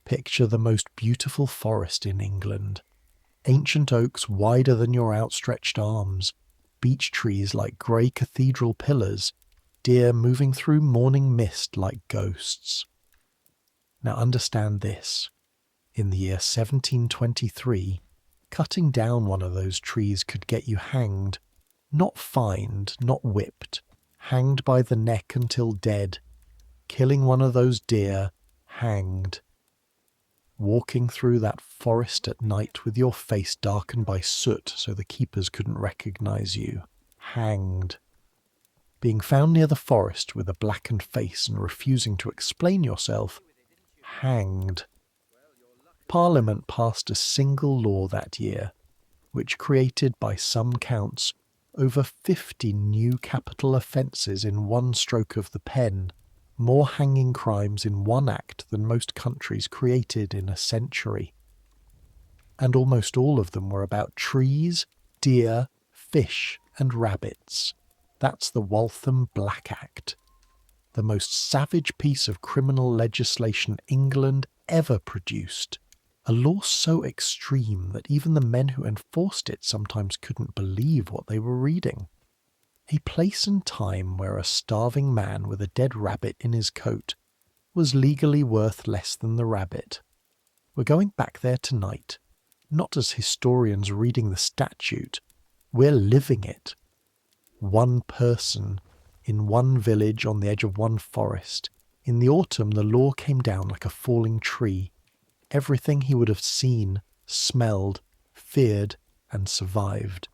Picture the most beautiful forest in England. Ancient oaks wider than your outstretched arms, beech trees like grey cathedral pillars, deer moving through morning mist like ghosts. Now understand this. In the year 1723, cutting down one of those trees could get you hanged. Not fined, not whipped, hanged by the neck until dead. Killing one of those deer, hanged. Walking through that forest at night with your face darkened by soot so the keepers couldn't recognize you, hanged. Being found near the forest with a blackened face and refusing to explain yourself, hanged. Parliament passed a single law that year, which created by some counts over 50 new capital offences in one stroke of the pen, more hanging crimes in one act than most countries created in a century. And almost all of them were about trees, deer, fish, and rabbits. That's the Waltham Black Act, the most savage piece of criminal legislation England ever produced. A law so extreme that even the men who enforced it sometimes couldn't believe what they were reading. A place and time where a starving man with a dead rabbit in his coat was legally worth less than the rabbit. We're going back there tonight, not as historians reading the statute, we're living it. One person, in one village on the edge of one forest. In the autumn the law came down like a falling tree. Everything he would have seen, smelled, feared, and survived.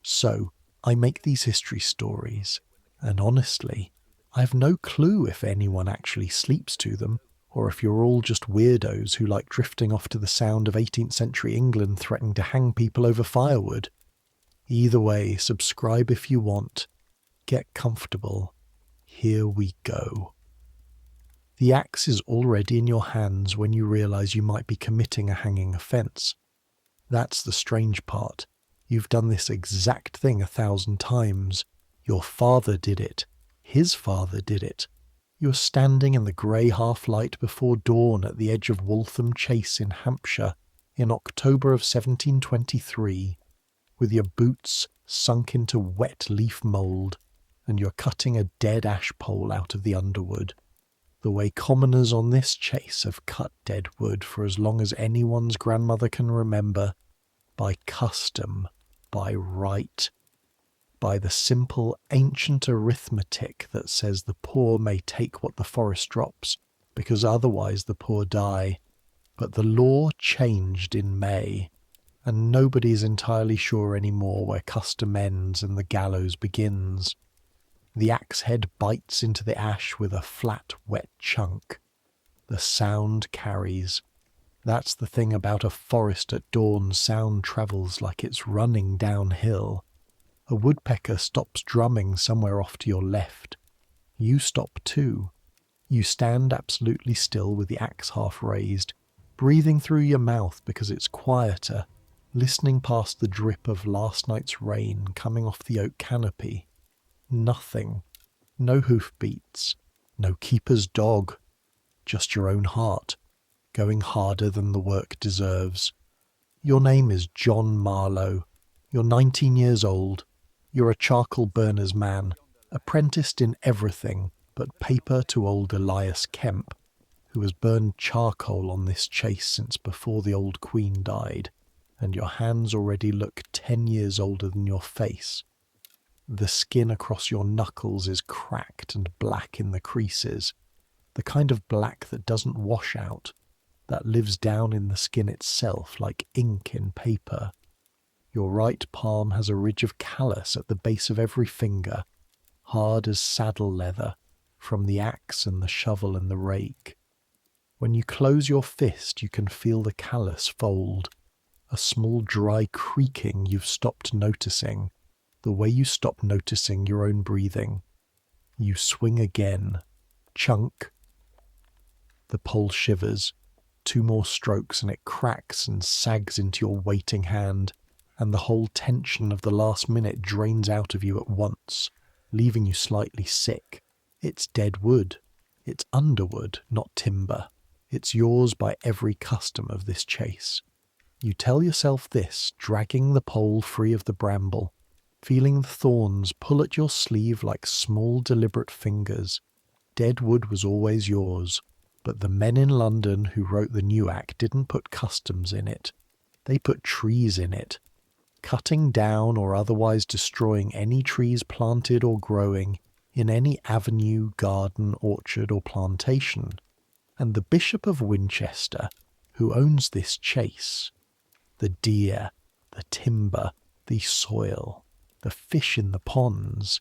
So, I make these history stories, and honestly, I have no clue if anyone actually sleeps to them, or if you're all just weirdos who like drifting off to the sound of 18th century England threatening to hang people over firewood. Either way, subscribe if you want. Get comfortable. Here we go. The axe is already in your hands when you realise you might be committing a hanging offence. That's the strange part. You've done this exact thing 1,000 times. Your father did it. His father did it. You're standing in the grey half-light before dawn at the edge of Waltham Chase in Hampshire in October of 1723, with your boots sunk into wet leaf mould, and you're cutting a dead ash pole out of the underwood. The way commoners on this chase have cut dead wood for as long as anyone's grandmother can remember, by custom, by right, by the simple ancient arithmetic that says the poor may take what the forest drops, because otherwise the poor die. But the law changed in May, and nobody's entirely sure anymore where custom ends and the gallows begins. The axe head bites into the ash with a flat, wet chunk. The sound carries. That's the thing about a forest at dawn. Sound travels like it's running downhill. A woodpecker stops drumming somewhere off to your left. You stop too. You stand absolutely still with the axe half raised, breathing through your mouth because it's quieter, listening past the drip of last night's rain coming off the oak canopy. Nothing. No hoofbeats. No keeper's dog. Just your own heart, going harder than the work deserves. Your name is John Marlowe. You're 19 years old. You're a charcoal burner's man, apprenticed in everything but paper to old Elias Kemp, who has burned charcoal on this chase since before the old Queen died, and your hands already look 10 years older than your face. The skin across your knuckles is cracked and black in the creases, the kind of black that doesn't wash out, that lives down in the skin itself like ink in paper. Your right palm has a ridge of callus at the base of every finger, hard as saddle leather, from the axe and the shovel and the rake. When you close your fist, you can feel the callus fold, a small dry creaking you've stopped noticing, the way you stop noticing your own breathing. You swing again. Chunk. The pole shivers. 2 more strokes and it cracks and sags into your waiting hand, and the whole tension of the last minute drains out of you at once, leaving you slightly sick. It's dead wood. It's underwood, not timber. It's yours by every custom of this chase. You tell yourself this, dragging the pole free of the bramble, feeling the thorns pull at your sleeve like small deliberate fingers. Dead wood was always yours, but the men in London who wrote the new act didn't put customs in it. They put trees in it. Cutting down or otherwise destroying any trees planted or growing in any avenue, garden, orchard or plantation. And the Bishop of Winchester, who owns this chase, the deer, the timber, the soil, the fish in the ponds,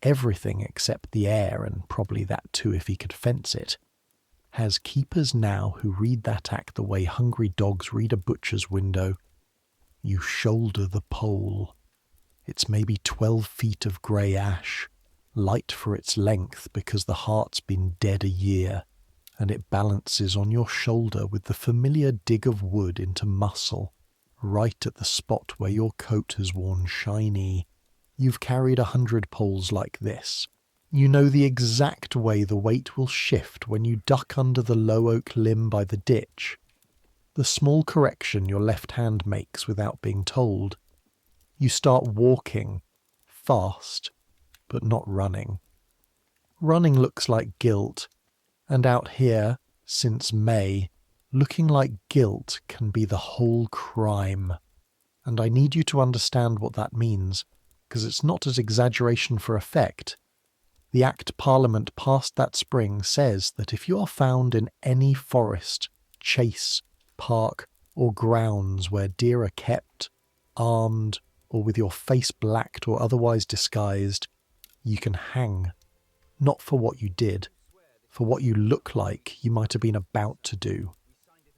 everything except the air, and probably that too if he could fence it, has keepers now who read that act the way hungry dogs read a butcher's window. You shoulder the pole. It's maybe 12 feet of grey ash, light for its length because the heart's been dead a year, and it balances on your shoulder with the familiar dig of wood into muscle, right at the spot where your coat has worn shiny. You've carried 100 poles like this. You know the exact way the weight will shift when you duck under the low oak limb by the ditch. The small correction your left hand makes without being told. You start walking, fast, but not running. Running looks like guilt, and out here, since May, looking like guilt can be the whole crime. And I need you to understand what that means, because it's not as exaggeration for effect. The Act Parliament passed that spring says that if you are found in any forest, chase, park, or grounds where deer are kept, armed, or with your face blacked or otherwise disguised, you can hang. Not for what you did, for what you look like you might have been about to do.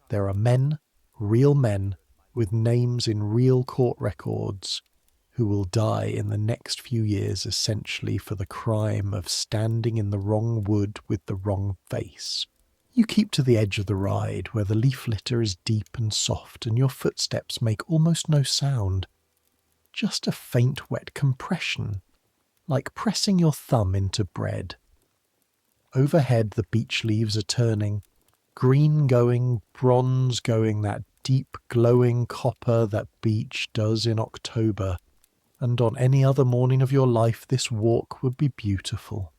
There are men, real men, with names in real court records, who will die in the next few years essentially for the crime of standing in the wrong wood with the wrong face. You keep to the edge of the ride where the leaf litter is deep and soft and your footsteps make almost no sound. Just a faint wet compression, like pressing your thumb into bread. Overhead the beech leaves are turning, green going, bronze going, that deep glowing copper that beech does in October, and on any other morning of your life this walk would be beautiful.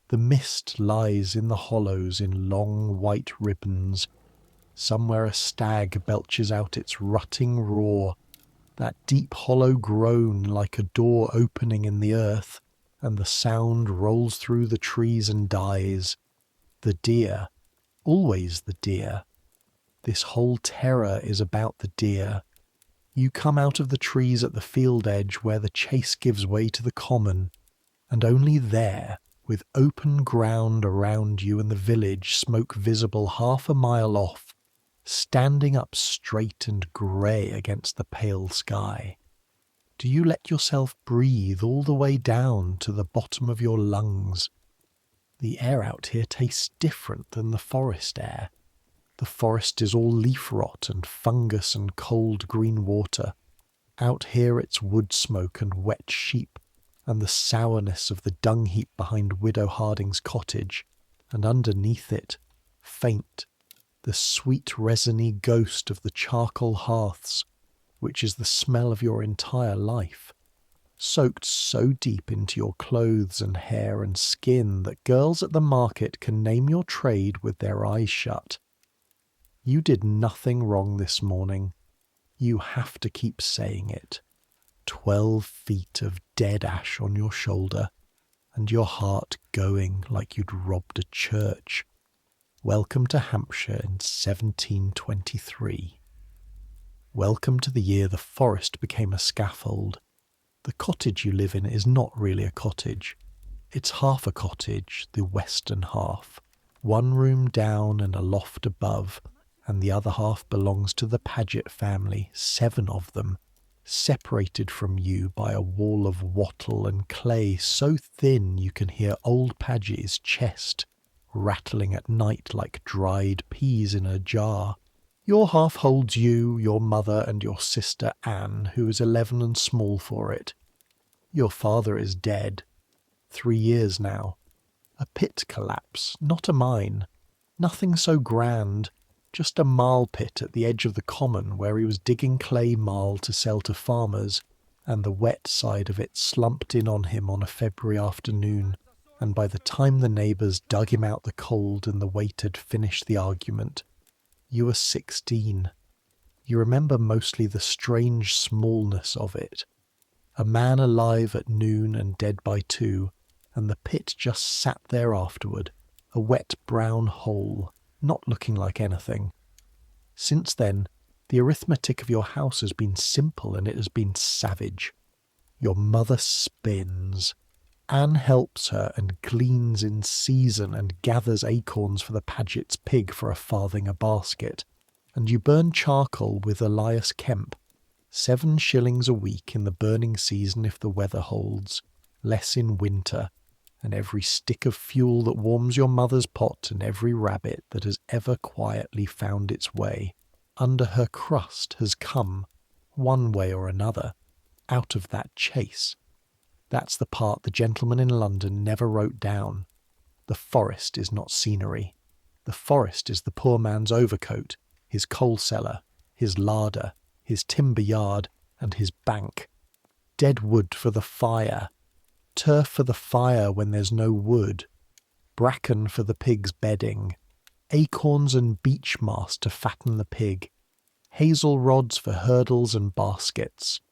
The mist lies in the hollows in long white ribbons. Somewhere a stag belches out its rutting roar, that deep hollow groan like a door opening in the earth, and the sound rolls through the trees and dies. The deer, always the deer. This whole terror is about the deer. You come out of the trees at the field edge where the chase gives way to the common, and only there, with open ground around you and the village smoke visible half a mile off, standing up straight and grey against the pale sky. Do you let yourself breathe all the way down to the bottom of your lungs? The air out here tastes different than the forest air. The forest is all leaf rot and fungus and cold green water. Out here it's wood smoke and wet sheep, and the sourness of the dung heap behind Widow Harding's cottage, and underneath it, faint, the sweet resiny ghost of the charcoal hearths, which is the smell of your entire life, soaked so deep into your clothes and hair and skin that girls at the market can name your trade with their eyes shut. You did nothing wrong this morning. You have to keep saying it. 12 feet of dead ash on your shoulder, and your heart going like you'd robbed a church. Welcome to Hampshire in 1723. Welcome to the year the forest became a scaffold. The cottage you live in is not really a cottage. It's half a cottage, the western half. 1 room down and a loft above, and the other half belongs to the Paget family, 7 of them, separated from you by a wall of wattle and clay so thin you can hear old Paget's chest rattling at night like dried peas in a jar. Your half holds you, your mother, and your sister Anne, who is 11 and small for it. Your father is dead. 3 years now. A pit collapse, not a mine. Nothing so grand, just a marl pit at the edge of the common where he was digging clay marl to sell to farmers, and the wet side of it slumped in on him on a February afternoon, and by the time the neighbours dug him out the cold and the wait had finished the argument, you were 16. You remember mostly the strange smallness of it. A man alive at noon and dead by 2, and the pit just sat there afterward, a wet brown hole, not looking like anything. Since then, the arithmetic of your house has been simple and it has been savage. Your mother spins. Anne helps her and gleans in season and gathers acorns for the Paget's pig for a farthing a basket. And you burn charcoal with Elias Kemp, 7 shillings a week in the burning season if the weather holds, less in winter, and every stick of fuel that warms your mother's pot and every rabbit that has ever quietly found its way under her crust has come, one way or another, out of that chase. That's the part the gentleman in London never wrote down. The forest is not scenery. The forest is the poor man's overcoat, his coal cellar, his larder, his timber yard, and his bank. Dead wood for the fire. Turf for the fire when there's no wood. Bracken for the pig's bedding. Acorns and beech moss to fatten the pig. Hazel rods for hurdles and baskets.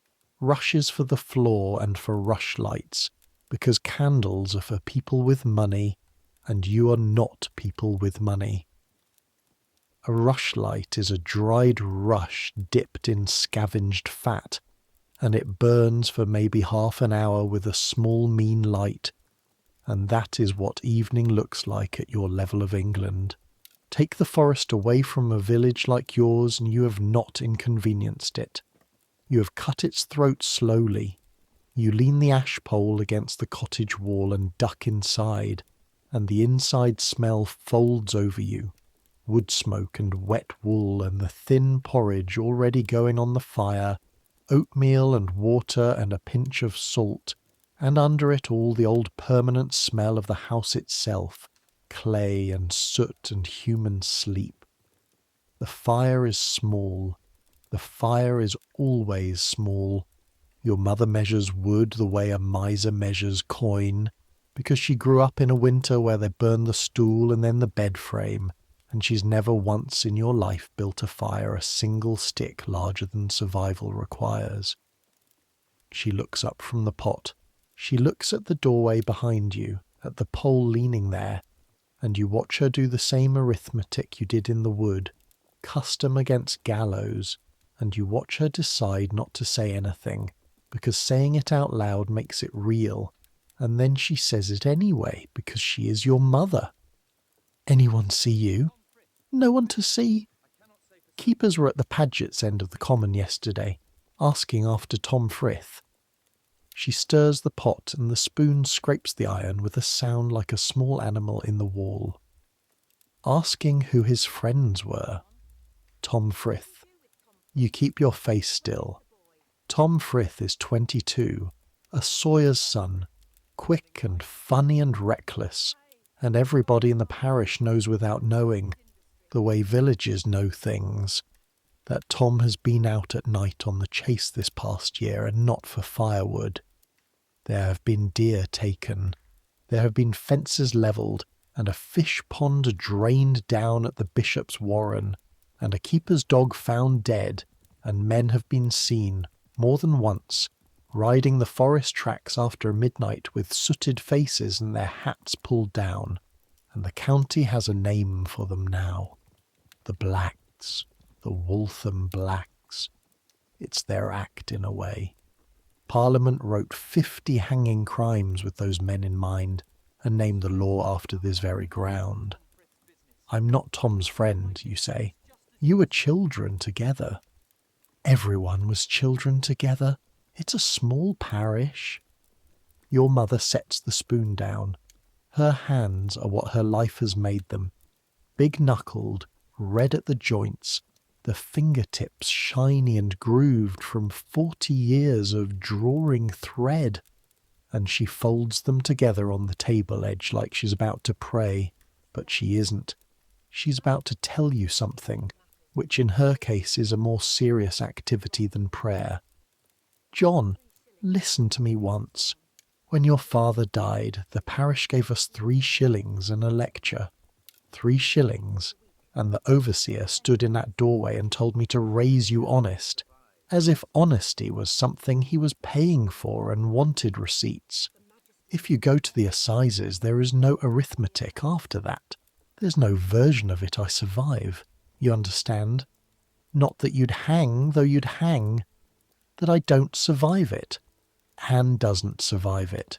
Rushes for the floor and for rushlights, because candles are for people with money, and you are not people with money. A rushlight is a dried rush dipped in scavenged fat, and it burns for maybe half an hour with a small mean light, and that is what evening looks like at your level of England. Take the forest away from a village like yours and you have not inconvenienced it. You have cut its throat slowly. You lean the ash pole against the cottage wall and duck inside, and the inside smell folds over you. Wood smoke and wet wool and the thin porridge already going on the fire, oatmeal and water and a pinch of salt, and under it all the old permanent smell of the house itself, clay and soot and human sleep. The fire is small. The fire is always small. Your mother measures wood the way a miser measures coin, because she grew up in a winter where they burned the stool and then the bed frame, and she's never once in your life built a fire a single stick larger than survival requires. She looks up from the pot. She looks at the doorway behind you, at the pole leaning there, and you watch her do the same arithmetic you did in the wood, custom against gallows, and you watch her decide not to say anything, because saying it out loud makes it real, and then she says it anyway, because she is your mother. Anyone see you? No one to see. Keepers were at the Paget's end of the common yesterday, asking after Tom Frith. She stirs the pot and the spoon scrapes the iron with a sound like a small animal in the wall. Asking who his friends were. Tom Frith. You keep your face still. Tom Frith is 22, a sawyer's son, quick and funny and reckless, and everybody in the parish knows without knowing, the way villages know things, that Tom has been out at night on the chase this past year and not for firewood. There have been deer taken, there have been fences levelled, and a fish pond drained down at the bishop's warren, and a keeper's dog found dead, and men have been seen, more than once, riding the forest tracks after midnight with sooted faces and their hats pulled down, and the county has a name for them now. The Blacks, the Waltham Blacks. It's their act in a way. Parliament wrote 50 hanging crimes with those men in mind, and named the law after this very ground. I'm not Tom's friend, you say. You were children together. Everyone was children together. It's a small parish. Your mother sets the spoon down. Her hands are what her life has made them. Big-knuckled, red at the joints, the fingertips shiny and grooved from 40 years of drawing thread, and she folds them together on the table edge like she's about to pray, but she isn't. She's about to tell you something, which in her case is a more serious activity than prayer. John, listen to me once. When your father died, the parish gave us 3 shillings and a lecture. 3 shillings, and the overseer stood in that doorway and told me to raise you honest, as if honesty was something he was paying for and wanted receipts. If you go to the assizes, there is no arithmetic after that. There's no version of it I survive. You understand? Not that you'd hang, though you'd hang. That I don't survive it. Anne doesn't survive it.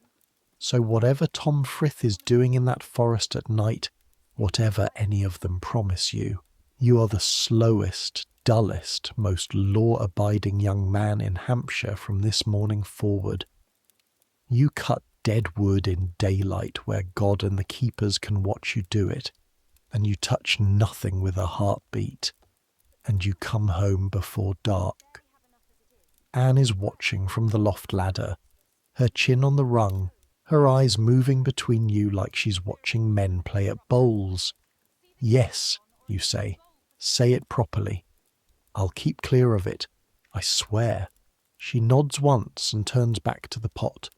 So whatever Tom Frith is doing in that forest at night, whatever any of them promise you, you are the slowest, dullest, most law-abiding young man in Hampshire from this morning forward. You cut dead wood in daylight where God and the keepers can watch you do it, and you touch nothing with a heartbeat, and you come home before dark. Anne is watching from the loft ladder, her chin on the rung, her eyes moving between you like she's watching men play at bowls. Yes, you say it properly. I'll keep clear of it, I swear. She nods once and turns back to the pot,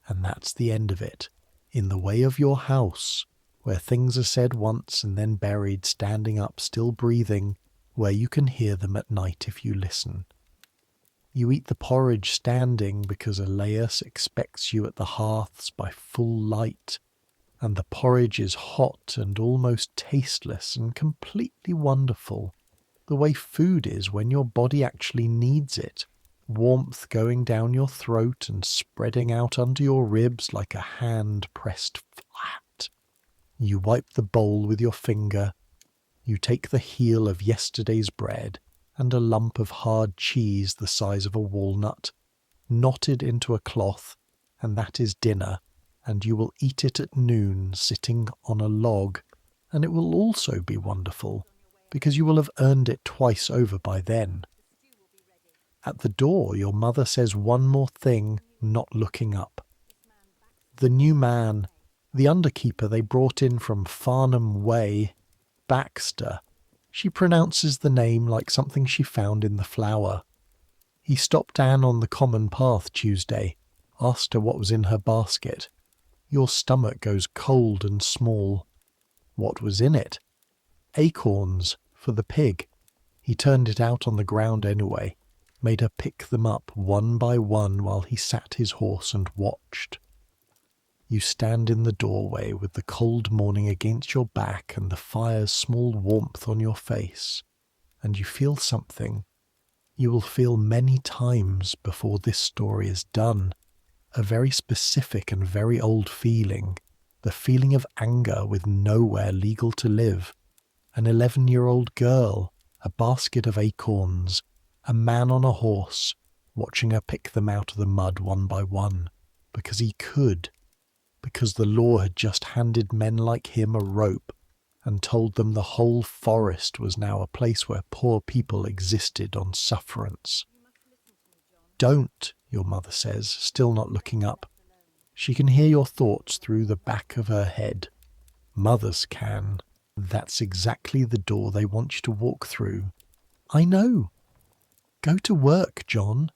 and that's the end of it. In the way of your house, where things are said once and then buried, standing up, still breathing, where you can hear them at night if you listen. You eat the porridge standing because Elias expects you at the hearths by full light, and the porridge is hot and almost tasteless and completely wonderful, the way food is when your body actually needs it, warmth going down your throat and spreading out under your ribs like a hand pressed flat. You wipe the bowl with your finger. You take the heel of yesterday's bread and a lump of hard cheese the size of a walnut, knotted into a cloth, and that is dinner, and you will eat it at noon sitting on a log, and it will also be wonderful, because you will have earned it twice over by then. At the door your mother says one more thing, not looking up. The new man, the underkeeper they brought in from Farnham Way, Baxter, she pronounces the name like something she found in the flower. He stopped Anne on the common path Tuesday, asked her what was in her basket. Your stomach goes cold and small. What was in it? Acorns, for the pig. He turned it out on the ground anyway, made her pick them up one by one while he sat his horse and watched. You stand in the doorway with the cold morning against your back and the fire's small warmth on your face, and you feel something. You will feel many times before this story is done, a very specific and very old feeling, the feeling of anger with nowhere legal to live, an 11-year-old girl, a basket of acorns, a man on a horse, watching her pick them out of the mud one by one, because he could, because the law had just handed men like him a rope and told them the whole forest was now a place where poor people existed on sufferance. Don't, your mother says, still not looking up. She can hear your thoughts through the back of her head. Mothers can. That's exactly the door they want you to walk through. I know. Go to work, John.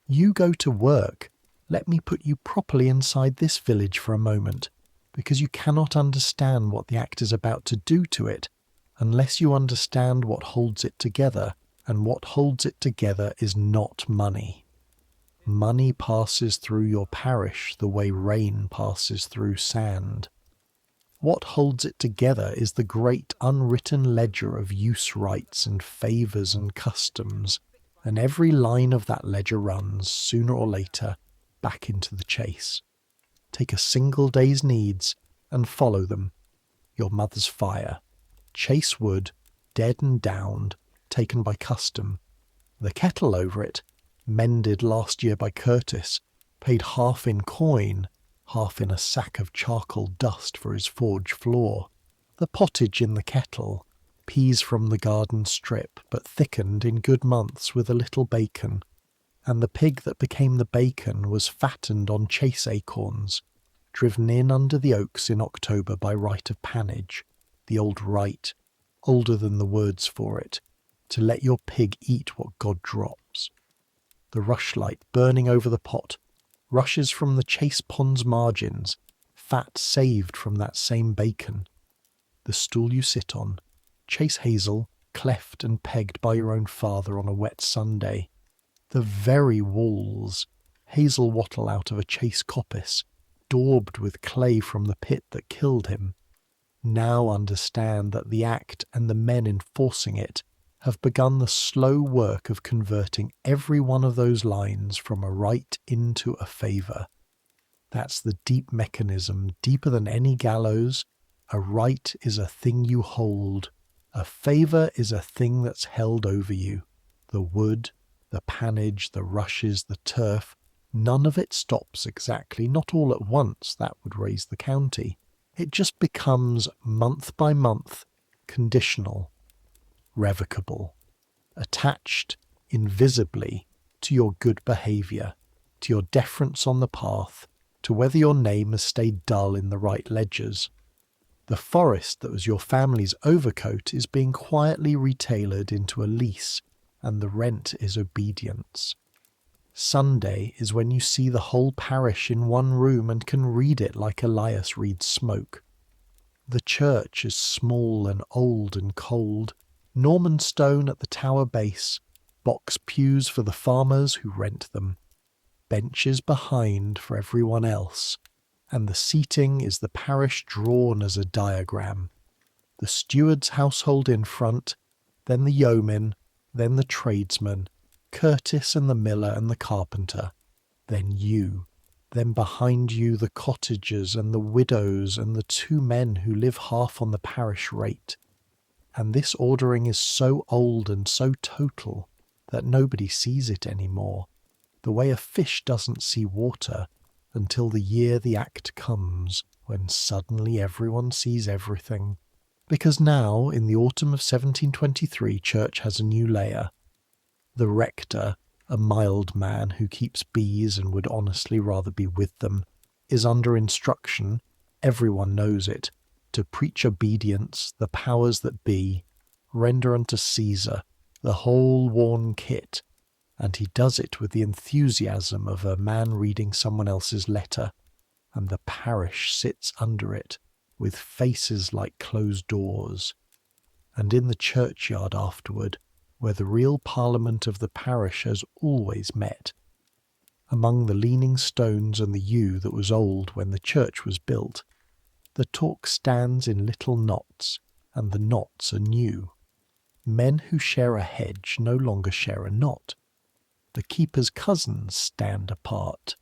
You go to work. Let me put you properly inside this village for a moment, because you cannot understand what the act is about to do to it, unless you understand what holds it together, and what holds it together is not money. Money passes through your parish the way rain passes through sand. What holds it together is the great unwritten ledger of use rights and favours and customs, and every line of that ledger runs, sooner or later, back into the chase. Take a single day's needs and follow them. Your mother's fire. Chase wood, dead and downed, taken by custom. The kettle over it, mended last year by Curtis, paid half in coin, half in a sack of charcoal dust for his forge floor. The pottage in the kettle, peas from the garden strip, but thickened in good months with a little bacon. And the pig that became the bacon was fattened on Chase acorns, driven in under the oaks in October by right of pannage, the old right. older than the words for it, to let your pig eat what God drops. The rushlight burning over the pot, rushes from the Chase pond's margins, fat saved from that same bacon. The stool you sit on, Chase Hazel, cleft and pegged by your own father on a wet Sunday. The very walls, hazel wattle out of a Chase coppice, daubed with clay from the pit that killed him, now understand that the act and the men enforcing it have begun the slow work of converting every one of those lines from a right into a favour. That's the deep mechanism, deeper than any gallows. A right is a thing you hold. A favour is a thing that's held over you. The wood, the pannage, the rushes, the turf, none of it stops exactly, not all at once, that would raise the county. It just becomes, month by month, conditional, revocable, attached invisibly to your good behaviour, to your deference on the path, to whether your name has stayed dull in the right ledgers. The forest that was your family's overcoat is being quietly retailored into a lease, and the rent is obedience. Sunday is when you see the whole parish in one room and can read it like Elias reads smoke. The church is small and old and cold, Norman stone at the tower base, box pews for the farmers who rent them, benches behind for everyone else, and the seating is the parish drawn as a diagram. The steward's household in front, then the yeomen, then the tradesman, Curtis and the miller and the carpenter, then you, then behind you the cottages and the widows and the two men who live half on the parish rate. And this ordering is so old and so total that nobody sees it any more, the way a fish doesn't see water until the year the act comes, when suddenly everyone sees everything. Because now, in the autumn of 1723, church has a new layer. The rector, a mild man who keeps bees and would honestly rather be with them, is under instruction, everyone knows it, to preach obedience, the powers that be, render unto Caesar, the whole worn kit, and he does it with the enthusiasm of a man reading someone else's letter, and the parish sits under it, with faces like closed doors. And in the churchyard afterward, where the real parliament of the parish has always met, among the leaning stones and the yew that was old when the church was built, the talk stands in little knots, and the knots are new. Men who share a hedge no longer share a knot. The keeper's cousins stand apart.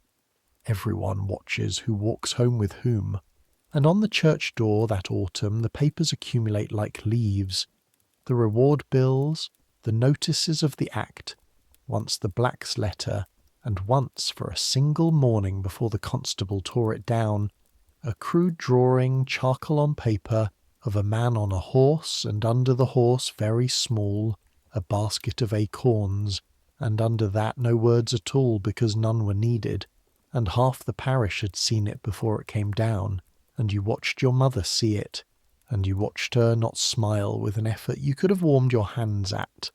Everyone watches who walks home with whom, and on the church door that autumn the papers accumulate like leaves. The reward bills, the notices of the act, once the black's letter, and once for a single morning before the constable tore it down, a crude drawing, charcoal on paper, of a man on a horse, and under the horse, very small, a basket of acorns, and under that no words at all because none were needed, and half the parish had seen it before it came down, and you watched your mother see it, and you watched her not smile with an effort you could have warmed your hands at.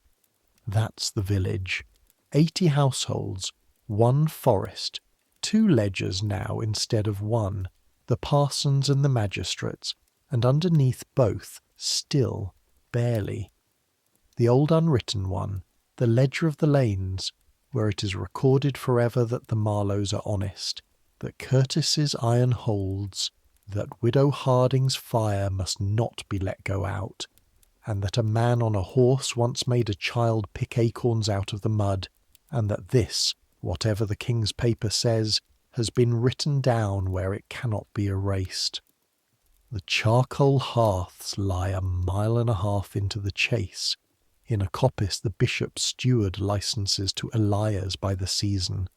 That's the village. 80 households, one forest, 2 ledgers now instead of one, the parsons and the magistrates, and underneath both, still, barely, the old unwritten one, the ledger of the lanes, where it is recorded forever that the Marlowes are honest, that Curtis's iron holds, that Widow Harding's fire must not be let go out, and that a man on a horse once made a child pick acorns out of the mud, and that this, whatever the king's paper says, has been written down where it cannot be erased. The charcoal hearths lie 1.5 miles into the Chase, in a coppice the bishop's steward licenses to Elias by the season,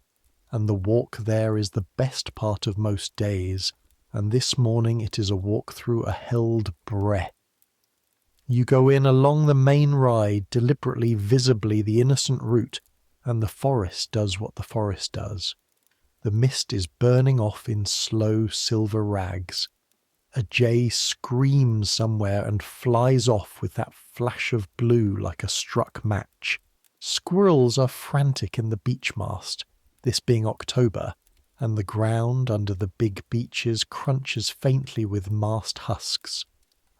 and the walk there is the best part of most days, and this morning it is a walk through a held breath. You go in along the main ride, deliberately, visibly the innocent route, and the forest does what the forest does. The mist is burning off in slow silver rags. A jay screams somewhere and flies off with that flash of blue like a struck match. Squirrels are frantic in the beech mast, this being October, and the ground under the big beeches crunches faintly with mast husks,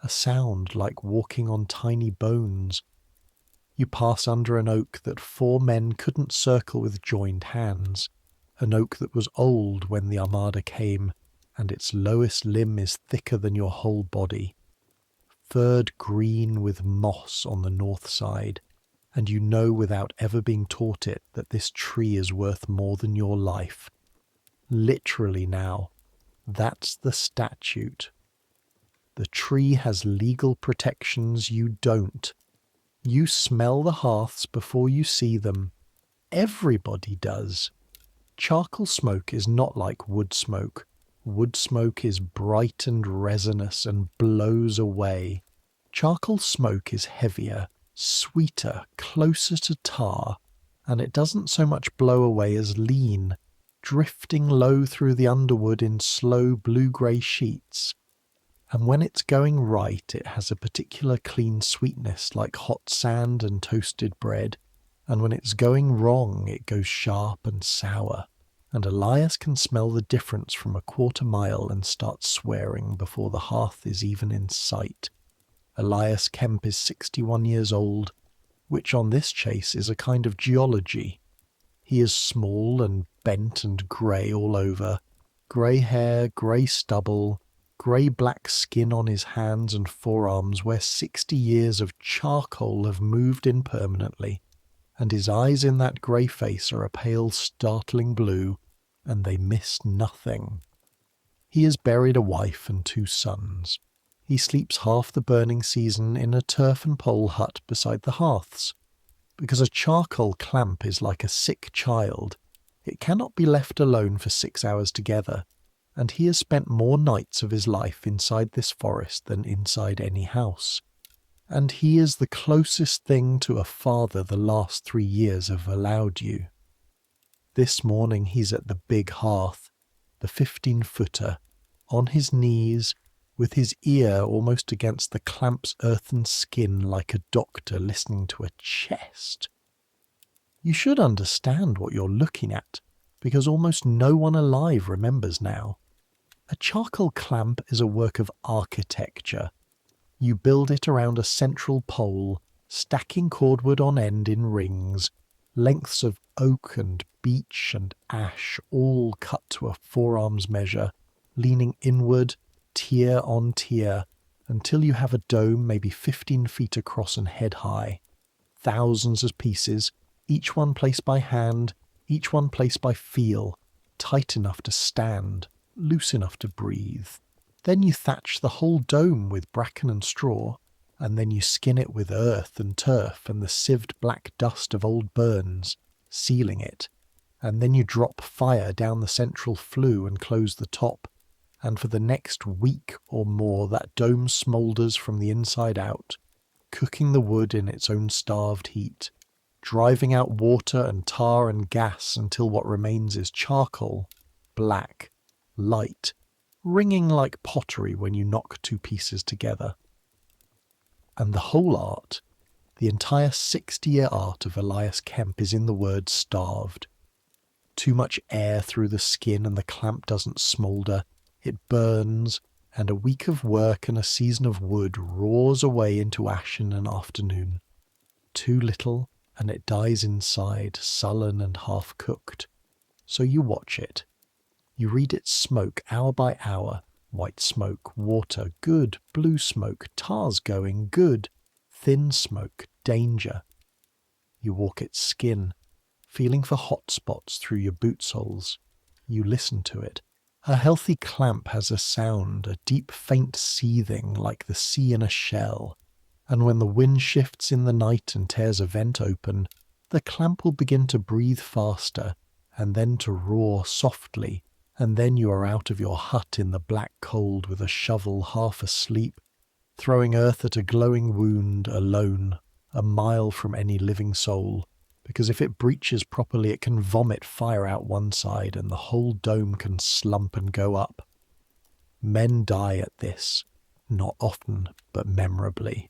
a sound like walking on tiny bones. You pass under an oak that 4 men couldn't circle with joined hands, an oak that was old when the Armada came, and its lowest limb is thicker than your whole body, furred green with moss on the north side, and you know without ever being taught it that this tree is worth more than your life. Literally now, that's the statute. The tree has legal protections you don't. You smell the hearths before you see them. Everybody does. Charcoal smoke is not like wood smoke. Wood smoke is bright and resinous and blows away. Charcoal smoke is heavier, sweeter, closer to tar, and it doesn't so much blow away as lean, drifting low through the underwood in slow blue-grey sheets. And when it's going right, it has a particular clean sweetness like hot sand and toasted bread, and when it's going wrong, it goes sharp and sour. And Elias can smell the difference from a quarter mile and start swearing before the hearth is even in sight. Elias Kemp is 61 years old, which on this chase is a kind of geology. He is small and bent and grey all over, grey hair, grey stubble, grey-black skin on his hands and forearms where 60 years of charcoal have moved in permanently, and his eyes in that grey face are a pale, startling blue, and they miss nothing. He has buried a wife and 2 sons. He sleeps half the burning season in a turf and pole hut beside the hearths, because a charcoal clamp is like a sick child. It cannot be left alone for 6 hours together, and he has spent more nights of his life inside this forest than inside any house. And he is the closest thing to a father the last 3 years have allowed you. This morning he's at the big hearth, the 15-footer, on his knees, with his ear almost against the clamp's earthen skin like a doctor listening to a chest. You should understand what you're looking at, because almost no one alive remembers now. A charcoal clamp is a work of architecture. You build it around a central pole, stacking cordwood on end in rings, lengths of oak and beech and ash all cut to a forearm's measure, leaning inward, tier on tier, until you have a dome maybe 15 feet across and head high. Thousands of pieces, each one placed by hand, each one placed by feel, tight enough to stand, loose enough to breathe. Then you thatch the whole dome with bracken and straw, and then you skin it with earth and turf and the sieved black dust of old burns, sealing it, and then you drop fire down the central flue and close the top, and for the next week or more that dome smoulders from the inside out, cooking the wood in its own starved heat, driving out water and tar and gas until what remains is charcoal, black, light, ringing like pottery when you knock 2 pieces together. And the whole art, the entire 60-year art of Elias Kemp is in the word starved. Too much air through the skin and the clamp doesn't smoulder, it burns, and a week of work and a season of wood roars away into ash in an afternoon. Too little, and it dies inside, sullen and half-cooked. So you watch it. You read its smoke hour by hour. White smoke, water, good. Blue smoke, tar's going, good. Thin smoke, danger. You walk its skin, feeling for hot spots through your boot soles. You listen to it. A healthy clamp has a sound, a deep faint seething like the sea in a shell, and when the wind shifts in the night and tears a vent open, the clamp will begin to breathe faster, and then to roar softly, and then you are out of your hut in the black cold with a shovel half asleep, throwing earth at a glowing wound alone, a mile from any living soul, because if it breaches properly it can vomit fire out one side and the whole dome can slump and go up. Men die at this, not often, but memorably.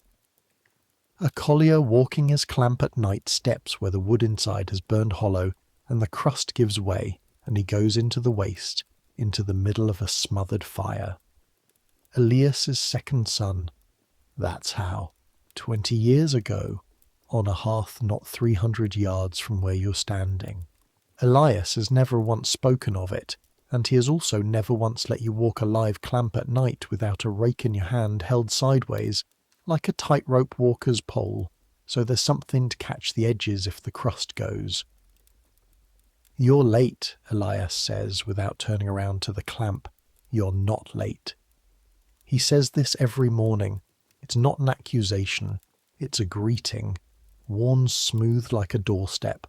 A collier walking his clamp at night steps where the wood inside has burned hollow and the crust gives way, and he goes into the waste, into the middle of a smothered fire. Elias's second son. That's how, 20 years ago, on a hearth not 300 yards from where you're standing. Elias has never once spoken of it, and he has also never once let you walk a live clamp at night without a rake in your hand held sideways, like a tightrope walker's pole, so there's something to catch the edges if the crust goes. You're late, Elias says without turning around to the clamp. You're not late. He says this every morning. It's not an accusation, it's a greeting, worn smooth like a doorstep.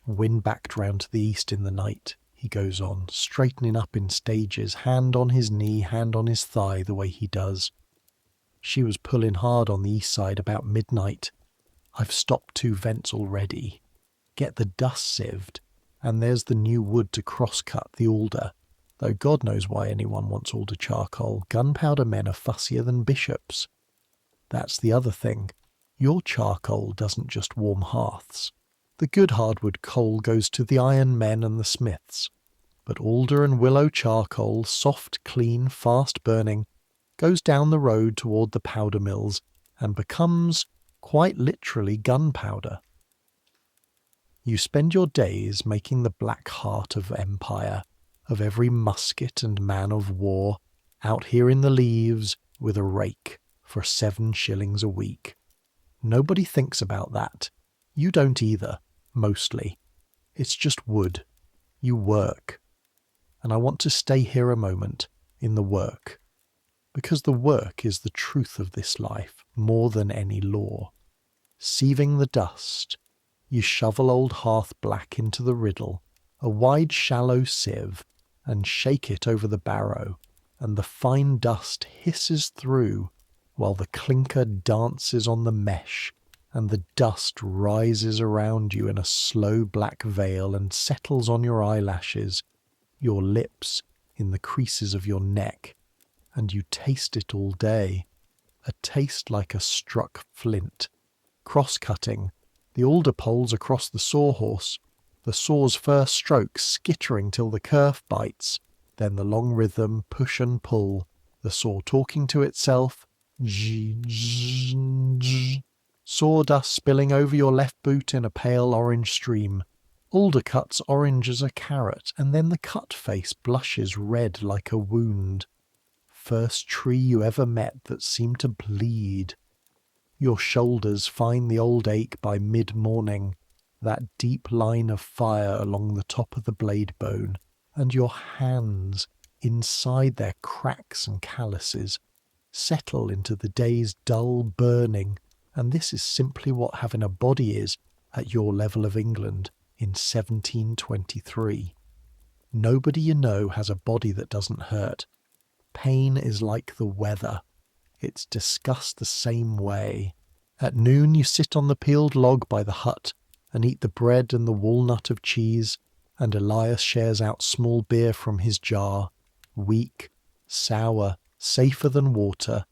Wind backed round to the east in the night, he goes on, straightening up in stages, hand on his knee, hand on his thigh, the way he does. She was pulling hard on the east side about midnight. I've stopped 2 vents already. Get the dust sieved, and there's the new wood to cross-cut the alder, though God knows why anyone wants alder charcoal. Gunpowder men are fussier than bishops. That's the other thing. Your charcoal doesn't just warm hearths. The good hardwood coal goes to the iron men and the smiths. But alder and willow charcoal, soft, clean, fast-burning, goes down the road toward the powder mills and becomes, quite literally, gunpowder. You spend your days making the black heart of empire, of every musket and man of war, out here in the leaves with a rake for 7 shillings a week. Nobody thinks about that. You don't either, mostly. It's just wood. You work. And I want to stay here a moment, in the work. Because the work is the truth of this life, more than any law. Sieving the dust, you shovel old hearth black into the riddle, a wide shallow sieve, and shake it over the barrow, and the fine dust hisses through, while the clinker dances on the mesh, and the dust rises around you in a slow black veil and settles on your eyelashes, your lips, in the creases of your neck, and you taste it all day, a taste like a struck flint, cross-cutting, the alder poles across the sawhorse, the saw's first stroke skittering till the kerf bites, then the long rhythm, push and pull, the saw talking to itself, sawdust spilling over your left boot in a pale orange stream, alder cuts orange as a carrot, and then the cut face blushes red like a wound. First tree you ever met that seemed to bleed. Your shoulders find the old ache by mid-morning, that deep line of fire along the top of the blade bone, and your hands, inside their cracks and calluses, settle into the day's dull burning, and this is simply what having a body is at your level of England in 1723. Nobody you know has a body that doesn't hurt. Pain is like the weather. It's discussed the same way. At noon you sit on the peeled log by the hut and eat the bread and the walnut of cheese, and Elias shares out small beer from his jar, weak, sour, safer than water,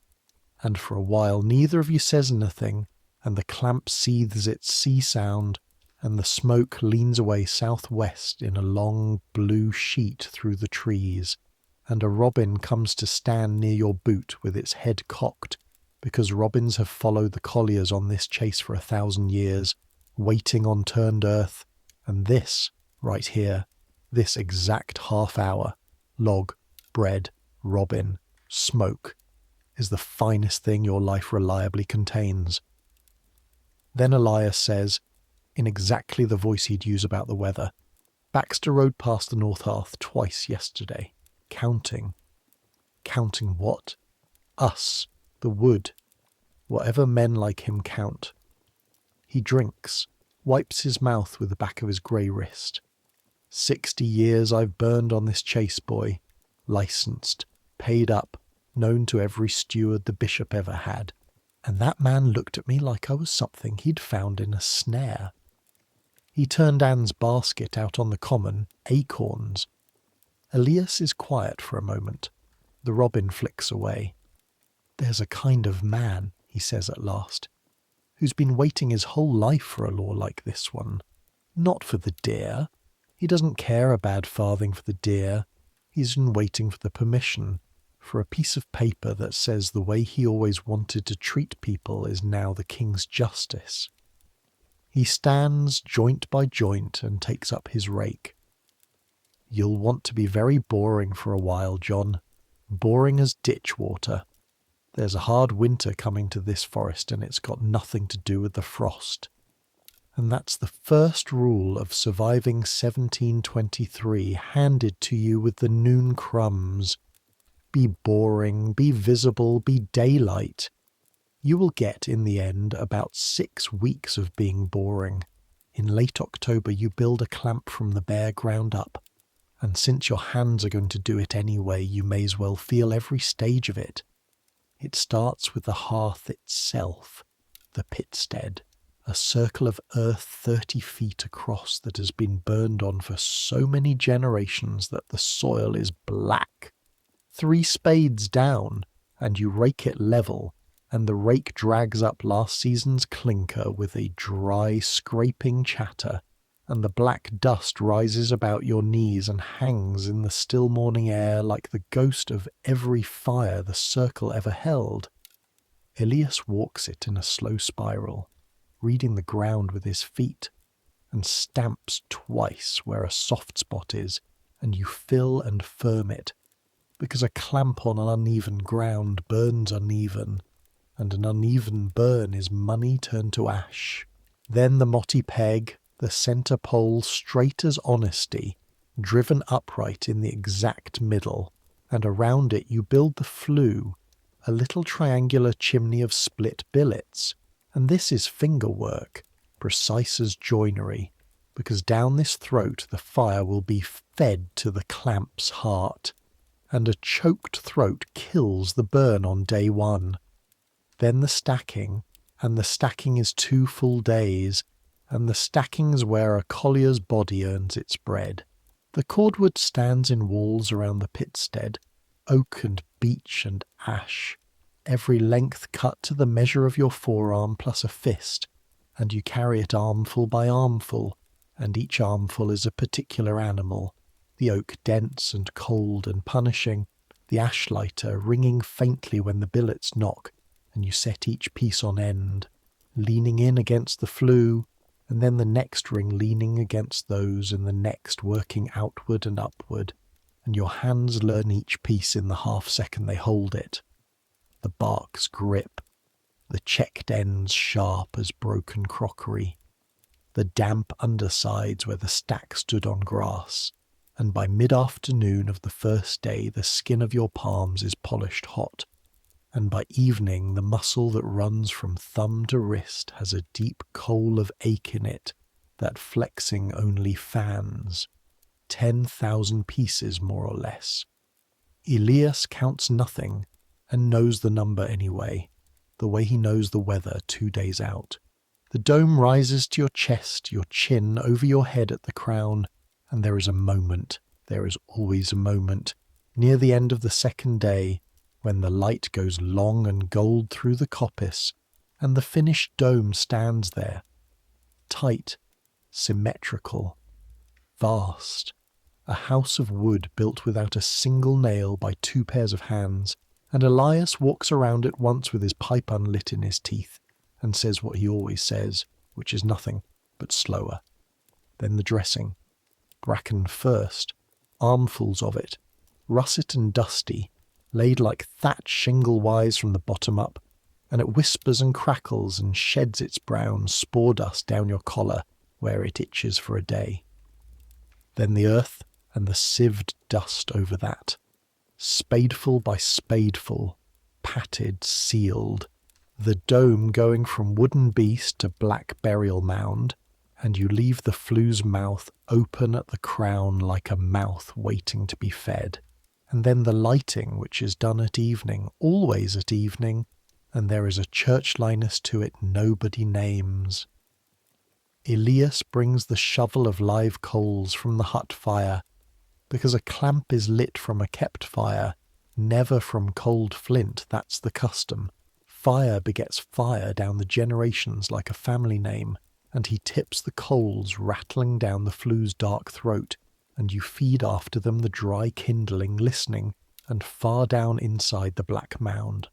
and for a while neither of you says anything, and the clamp seethes its sea sound, and the smoke leans away southwest in a long blue sheet through the trees, and a robin comes to stand near your boot with its head cocked, because robins have followed the colliers on this chase for 1,000 years, waiting on turned earth, and this, right here, this exact half hour, log, bread, robin, smoke, is the finest thing your life reliably contains. Then Elias says, in exactly the voice he'd use about the weather, Baxter rode past the North Hearth twice yesterday, counting. Counting what? Us, the wood, whatever men like him count. He drinks, wipes his mouth with the back of his grey wrist. 60 years I've burned on this chase, boy, licensed, paid up, known to every steward the bishop ever had, and that man looked at me like I was something he'd found in a snare. He turned Anne's basket out on the common, Acorns. Elias is quiet for a moment. The robin flicks away. "There's a kind of man," he says at last, "who's been waiting his whole life for a law like this one. Not for the deer. He doesn't care a bad farthing for the deer. He's been waiting for the permission, for a piece of paper that says the way he always wanted to treat people is now the king's justice." He stands joint by joint and takes up his rake. "You'll want to be very boring for a while, John. Boring as ditch water. There's a hard winter coming to this forest, and it's got nothing to do with the frost. And that's the first rule of surviving 1723, handed to you with the noon crumbs. Be boring, be visible, be daylight. You will get, in the end, about 6 weeks of being boring. In late October you build a clamp from the bare ground up, and since your hands are going to do it anyway, you may as well feel every stage of it. It starts with the hearth itself, the pitstead, a circle of earth 30 feet across that has been burned on for so many generations that the soil is black. 3 spades down, and you rake it level, and the rake drags up last season's clinker with a dry, scraping chatter, and the black dust rises about your knees and hangs in the still morning air like the ghost of every fire the circle ever held. Elias walks it in a slow spiral, reading the ground with his feet, and stamps twice where a soft spot is, and you fill and firm it, because a clamp on an uneven ground burns uneven, and an uneven burn is money turned to ash. Then the motty peg, the centre pole straight as honesty, driven upright in the exact middle, and around it you build the flue, a little triangular chimney of split billets, and this is finger work, precise as joinery, because down this throat the fire will be fed to the clamp's heart, and a choked throat kills the burn on day one. Then the stacking, and the stacking is 2 full days, and the stacking's where a collier's body earns its bread. The cordwood stands in walls around the pitstead, oak and beech and ash, every length cut to the measure of your forearm plus a fist, and you carry it armful by armful, and each armful is a particular animal, the oak dense and cold and punishing, the ash lighter ringing faintly when the billets knock, and you set each piece on end, leaning in against the flue, and then the next ring leaning against those, and the next working outward and upward, and your hands learn each piece in the half-second they hold it. The bark's grip, the checked ends sharp as broken crockery, the damp undersides where the stack stood on grass, and by mid-afternoon of the first day the skin of your palms is polished hot, and by evening the muscle that runs from thumb to wrist has a deep coal of ache in it that flexing only fans. 10,000 pieces more or less. Elias counts nothing and knows the number anyway, the way he knows the weather 2 days out. The dome rises to your chest, your chin, over your head at the crown, and there is a moment, there is always a moment, near the end of the second day, when the light goes long and gold through the coppice, and the finished dome stands there, tight, symmetrical, vast, a house of wood built without a single nail by 2 pairs of hands, and Elias walks around it once with his pipe unlit in his teeth, and says what he always says, which is nothing, but slower. Then the dressing. Bracken first, armfuls of it, russet and dusty, laid like thatch shingle-wise from the bottom up, and it whispers and crackles and sheds its brown spore dust down your collar where it itches for a day. Then the earth and the sieved dust over that, spadeful by spadeful, patted, sealed, the dome going from wooden beast to black burial mound, and you leave the flue's mouth open at the crown like a mouth waiting to be fed. And then the lighting, which is done at evening, always at evening, and there is a churchliness to it nobody names. Elias brings the shovel of live coals from the hut fire, because a clamp is lit from a kept fire, never from cold flint. That's the custom. Fire begets fire down the generations like a family name, and he tips the coals rattling down the flue's dark throat, and you feed after them the dry kindling listening, and far down inside the black mound.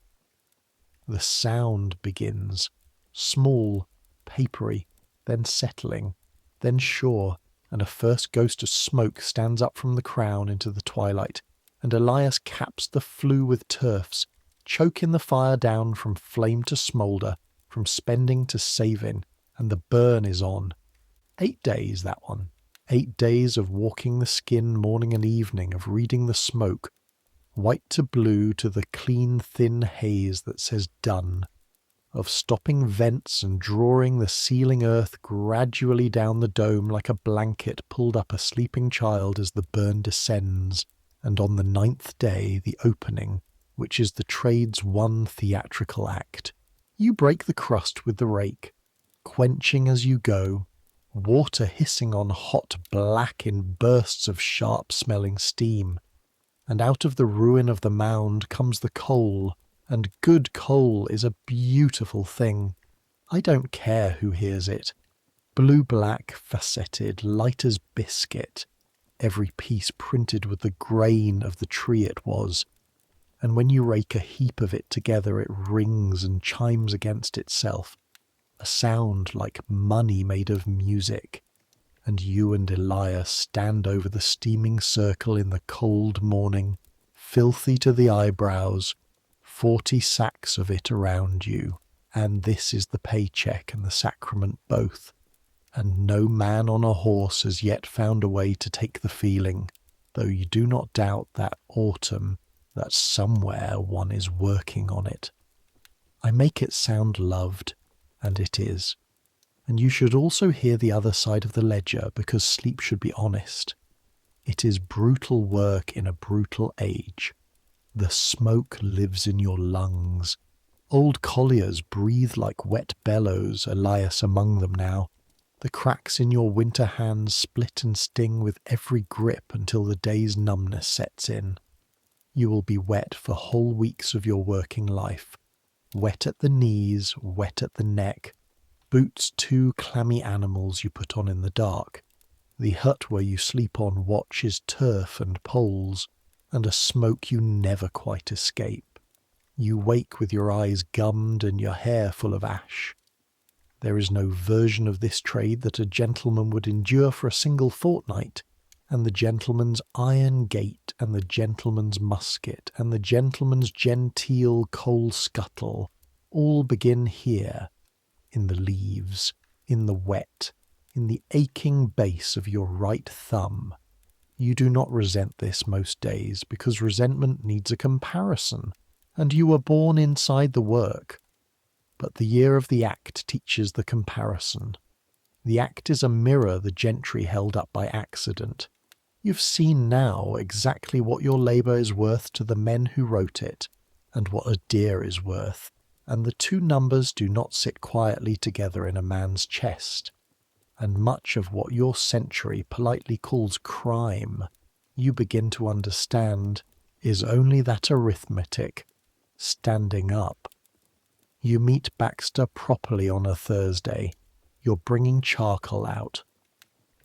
The sound begins, small, papery, then settling, then sure, and a first ghost of smoke stands up from the crown into the twilight, and Elias caps the flue with turfs, choking the fire down from flame to smoulder, from spending to saving, and the burn is on. 8 days, that one. 8 days of walking the skin morning and evening, of reading the smoke, white to blue to the clean thin haze that says done, of stopping vents and drawing the sealing earth gradually down the dome like a blanket pulled up a sleeping child as the burn descends, and on the 9th day the opening, which is the trade's one theatrical act. You break the crust with the rake, quenching as you go, water hissing on hot black in bursts of sharp-smelling steam, and out of the ruin of the mound comes the coal, and good coal is a beautiful thing. I don't care who hears it. Blue-black, facetted, light as biscuit, every piece printed with the grain of the tree it was, and when you rake a heap of it together it rings and chimes against itself, a sound like money made of music, and you and Elias stand over the steaming circle in the cold morning, filthy to the eyebrows, 40 sacks of it around you, and this is the paycheck and the sacrament both, and no man on a horse has yet found a way to take the feeling, though you do not doubt that autumn, that somewhere one is working on it. I make it sound loved, and it is. And you should also hear the other side of the ledger, because sleep should be honest. It is brutal work in a brutal age. The smoke lives in your lungs. Old colliers breathe like wet bellows, Elias among them now. The cracks in your winter hands split and sting with every grip until the day's numbness sets in. You will be wet for whole weeks of your working life. Wet at the knees, wet at the neck. Boots 2 clammy animals you put on in the dark. The hut where you sleep on watch is turf and poles, and a smoke you never quite escape. You wake with your eyes gummed and your hair full of ash. There is no version of this trade that a gentleman would endure for a single fortnight, and the gentleman's iron gate, and the gentleman's musket, and the gentleman's genteel coal scuttle, all begin here, in the leaves, in the wet, in the aching base of your right thumb. You do not resent this most days, because resentment needs a comparison, and you were born inside the work. But the year of the act teaches the comparison. The act is a mirror the gentry held up by accident. You've seen now exactly what your labour is worth to the men who wrote it, and what a deer is worth, and the two numbers do not sit quietly together in a man's chest. And much of what your century politely calls crime, you begin to understand, is only that arithmetic, standing up. You meet Baxter properly on a Thursday. You're bringing charcoal out.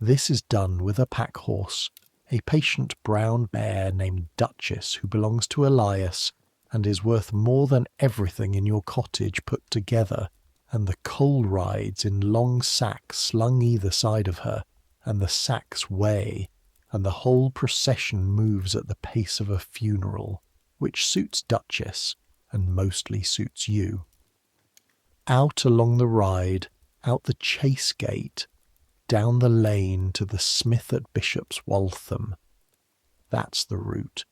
This is done with a pack horse, a patient brown mare named Duchess who belongs to Elias and is worth more than everything in your cottage put together, and the coal rides in long sacks slung either side of her, and the sacks weigh, and the whole procession moves at the pace of a funeral, which suits Duchess, and mostly suits you. Out along the ride, out the Chase gate, down the lane to the smith at Bishop's Waltham. That's the route.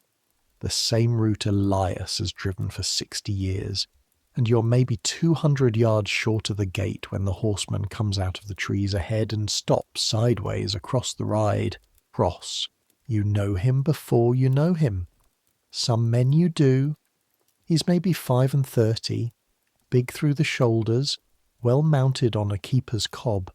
The same route Elias has driven for 60 years, and you're maybe 200 yards short of the gate when the horseman comes out of the trees ahead and stops sideways across the ride. Cross. You know him before you know him. Some men you do. He's maybe 35, big through the shoulders, well mounted on a keeper's cob,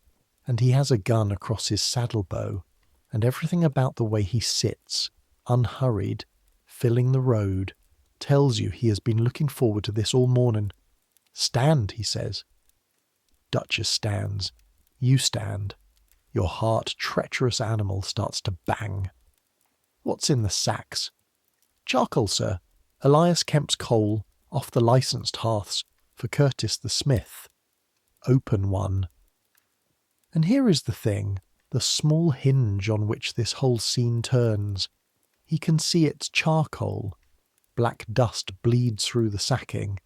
and he has a gun across his saddle bow, and everything about the way he sits, unhurried, filling the road, tells you he has been looking forward to this all morning. "Stand," he says. Duchess stands. You stand. Your heart, treacherous animal, starts to bang. "What's in the sacks?" "Charcoal, sir. Elias Kemp's coal, off the licensed hearths, for Curtis the smith." "Open one." And here is the thing, the small hinge on which this whole scene turns. He can see it's charcoal. Black dust bleeds through the sacking.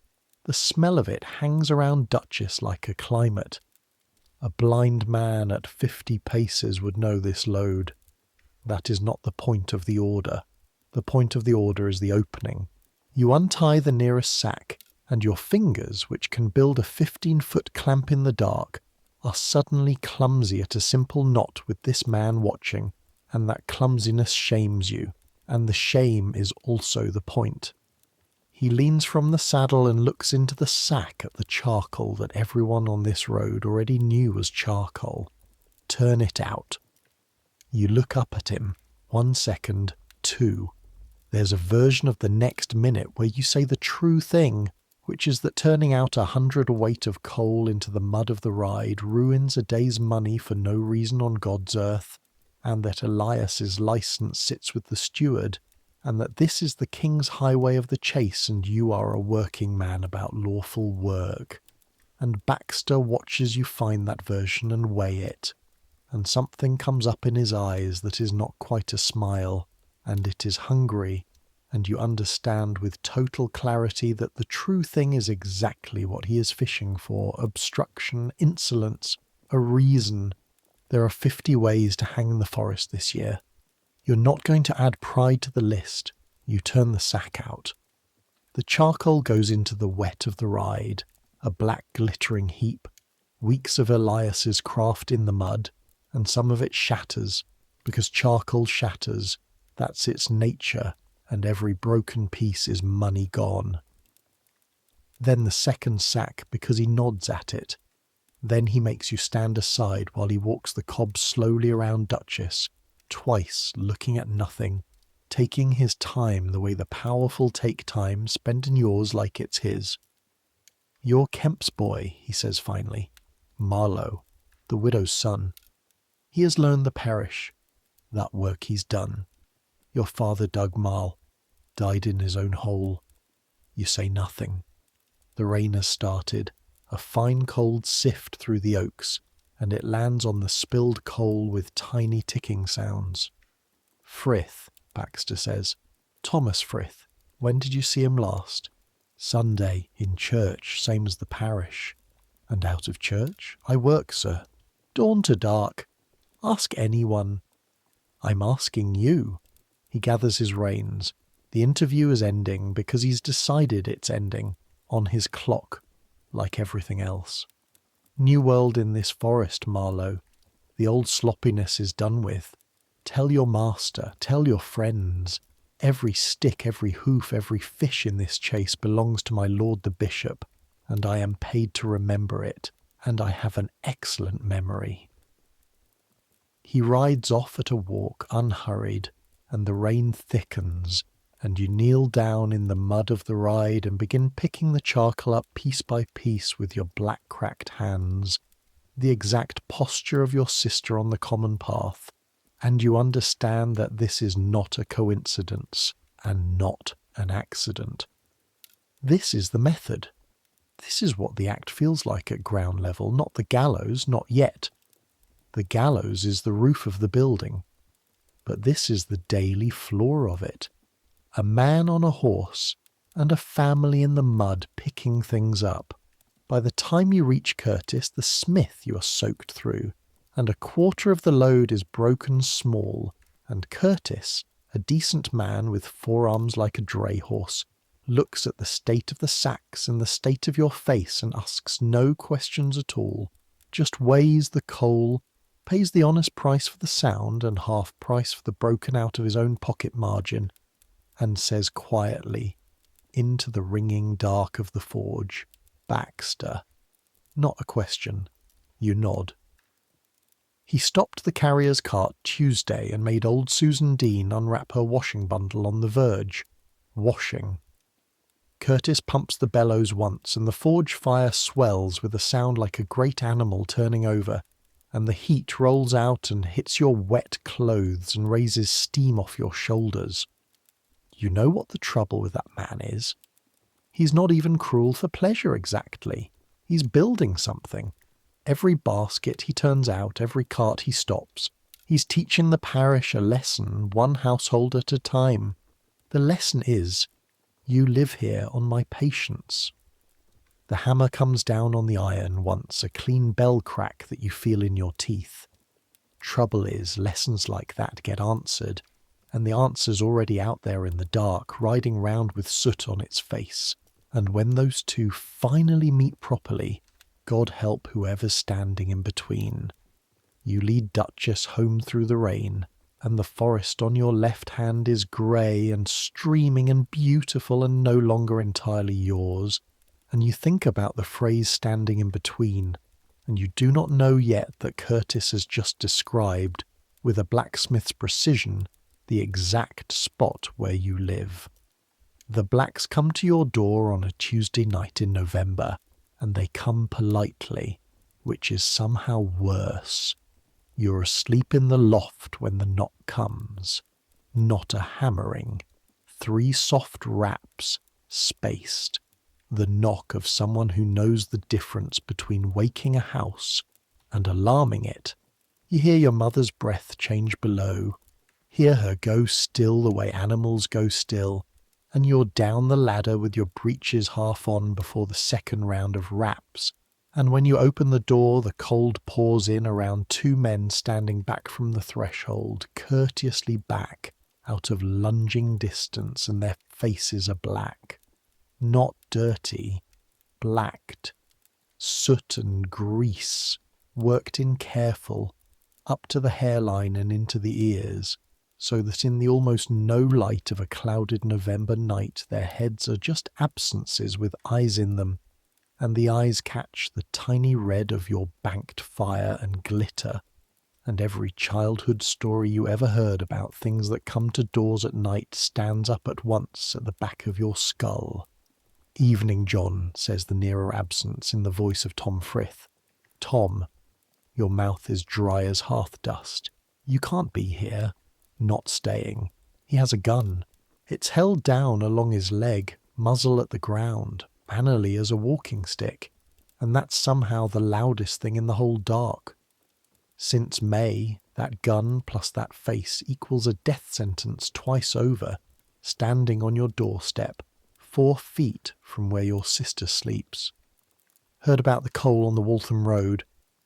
The smell of it hangs around Duchess like a climate. A blind man at 50 paces would know this load. That is not the point of the order. The point of the order is the opening. You untie the nearest sack, and your fingers, which can build a 15-foot clamp in the dark, are suddenly clumsy at a simple knot with this man watching, and that clumsiness shames you, and the shame is also the point. He leans from the saddle and looks into the sack at the charcoal that everyone on this road already knew was charcoal. Turn it out. You look up at him. 1 second, 2. There's a version of the next minute where you say the true thing, which is that turning out 100 weight of coal into the mud of the ride ruins a day's money for no reason on God's earth, and that Elias's license sits with the steward, and that this is the king's highway of the chase, and you are a working man about lawful work. And Baxter watches you find that version and weigh it, and something comes up in his eyes that is not quite a smile, and it is hungry, and you understand with total clarity that the true thing is exactly what he is fishing for: obstruction, insolence, a reason. There are 50 ways to hang in the forest this year. You're not going to add pride to the list. You turn the sack out. The charcoal goes into the wet of the ride, a black glittering heap. Weeks of Elias's craft in the mud, and some of it shatters, because charcoal shatters. That's its nature, and every broken piece is money gone. Then the second sack, because he nods at it. Then he makes you stand aside while he walks the cob slowly around Duchess, twice looking at nothing, taking his time the way the powerful take time, spending yours like it's his. "You're Kemp's boy," he says finally. "Marlowe, the widow's son. He has learned the parish. That work he's done. Your father dug marl, died in his own hole. You say nothing. The rain has started. A fine cold sift through the oaks, and it lands on the spilled coal with tiny ticking sounds. Frith, Baxter says. Thomas Frith. When did you see him last? Sunday, in church, same as the parish. And out of church? I work, sir. Dawn to dark. Ask anyone. I'm asking you. He gathers his reins. The interview is ending because he's decided it's ending, on his clock, like everything else. New world in this forest, Marlowe. The old sloppiness is done with. Tell your master, tell your friends. Every stick, every hoof, every fish in this chase belongs to my lord the bishop, and I am paid to remember it, and I have an excellent memory. He rides off at a walk, unhurried, and the rain thickens, and you kneel down in the mud of the ride and begin picking the charcoal up piece by piece with your black cracked hands, the exact posture of your sister on the common path, and you understand that this is not a coincidence and not an accident. This is the method. This is what the act feels like at ground level, not the gallows, not yet. The gallows is the roof of the building, but this is the daily floor of it. A man on a horse, and a family in the mud picking things up. By the time you reach Curtis, the smith you are soaked through, and a quarter of the load is broken small, and Curtis, a decent man with forearms like a dray horse, looks at the state of the sacks and the state of your face and asks no questions at all, just weighs the coal, pays the honest price for the sound and half price for the broken out of his own pocket margin, and says quietly, into the ringing dark of the forge, Baxter. Not a question. You nod. He stopped the carrier's cart Tuesday and made old Susan Dean unwrap her washing bundle on the verge. Washing. Curtis pumps the bellows once, and the forge fire swells with a sound like a great animal turning over, and the heat rolls out and hits your wet clothes and raises steam off your shoulders. You know what the trouble with that man is? He's not even cruel for pleasure exactly. He's building something. Every basket he turns out, every cart he stops, he's teaching the parish a lesson, one household at a time. The lesson is, you live here on my patience. The hammer comes down on the iron once, a clean bell crack that you feel in your teeth. Trouble is, lessons like that get answered, and the answer's already out there in the dark, riding round with soot on its face. And when those two finally meet properly, God help whoever's standing in between. You lead Duchess home through the rain, and the forest on your left hand is grey and streaming and beautiful and no longer entirely yours, and you think about the phrase standing in between, and you do not know yet that Curtis has just described, with a blacksmith's precision, the exact spot where you live. The Blacks come to your door on a Tuesday night in November, and they come politely, which is somehow worse. You're asleep in the loft when the knock comes. Not a hammering. 3 soft raps, spaced. The knock of someone who knows the difference between waking a house and alarming it. You hear your mother's breath change below, hear her go still the way animals go still, and you're down the ladder with your breeches half on before the second round of raps, and when you open the door the cold pours in around 2 men standing back from the threshold, courteously back, out of lunging distance, and their faces are black. Not dirty, blacked. Soot and grease, worked in careful, up to the hairline and into the ears, so that in the almost no light of a clouded November night their heads are just absences with eyes in them, and the eyes catch the tiny red of your banked fire and glitter, and every childhood story you ever heard about things that come to doors at night stands up at once at the back of your skull. "Evening, John," says the nearer absence in the voice of Tom Frith. "Tom, your mouth is dry as hearth dust. You can't be here." Not staying. He has a gun. It's held down along his leg, muzzle at the ground, mannerly as a walking stick, and that's somehow the loudest thing in the whole dark. Since May, that gun plus that face equals a death sentence twice over, standing on your doorstep, 4 feet from where your sister sleeps. Heard about the coal on the Waltham Road.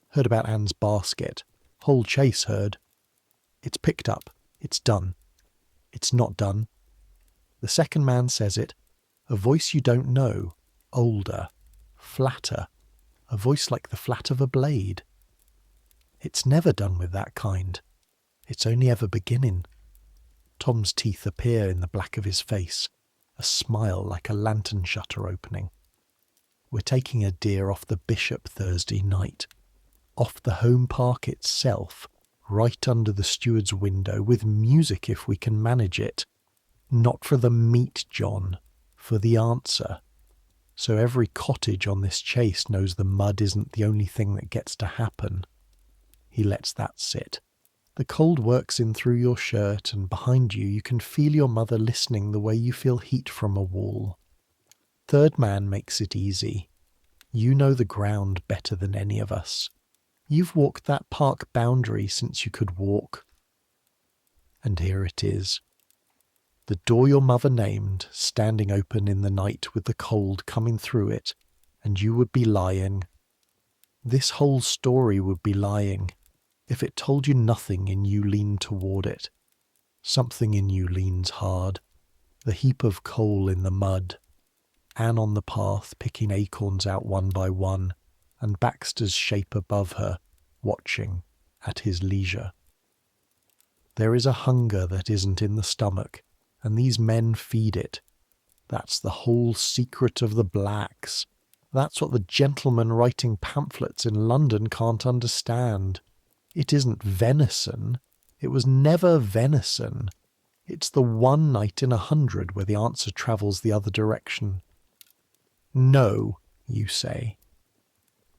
Heard about Anne's basket. Whole Chase heard. It's picked up. It's done. It's not done. The second man says it. A voice you don't know. Older. Flatter. A voice like the flat of a blade. It's never done with that kind. It's only ever beginning. Tom's teeth appear in the black of his face. A smile like a lantern shutter opening. We're taking a deer off the Bishop Thursday night. Off the home park itself, right under the steward's window, with music if we can manage it. Not for the meat, John, for the answer. So every cottage on this chase knows the mud isn't the only thing that gets to happen. He lets that sit. The cold works in through your shirt, and behind you you can feel your mother listening the way you feel heat from a wall. Third man makes it easy. You know the ground better than any of us. You've walked that park boundary since you could walk. And here it is. The door your mother named, standing open in the night with the cold coming through it, and you would be lying. This whole story would be lying. If it told you nothing and you leaned toward it. Something in you leans hard. The heap of coal in the mud. Anne on the path picking acorns out one by one, and Baxter's shape above her, watching, at his leisure. There is a hunger that isn't in the stomach, and these men feed it. That's the whole secret of the Blacks. That's what the gentlemen writing pamphlets in London can't understand. It isn't venison. It was never venison. It's the one night in 100 where the answer travels the other direction. No, you say.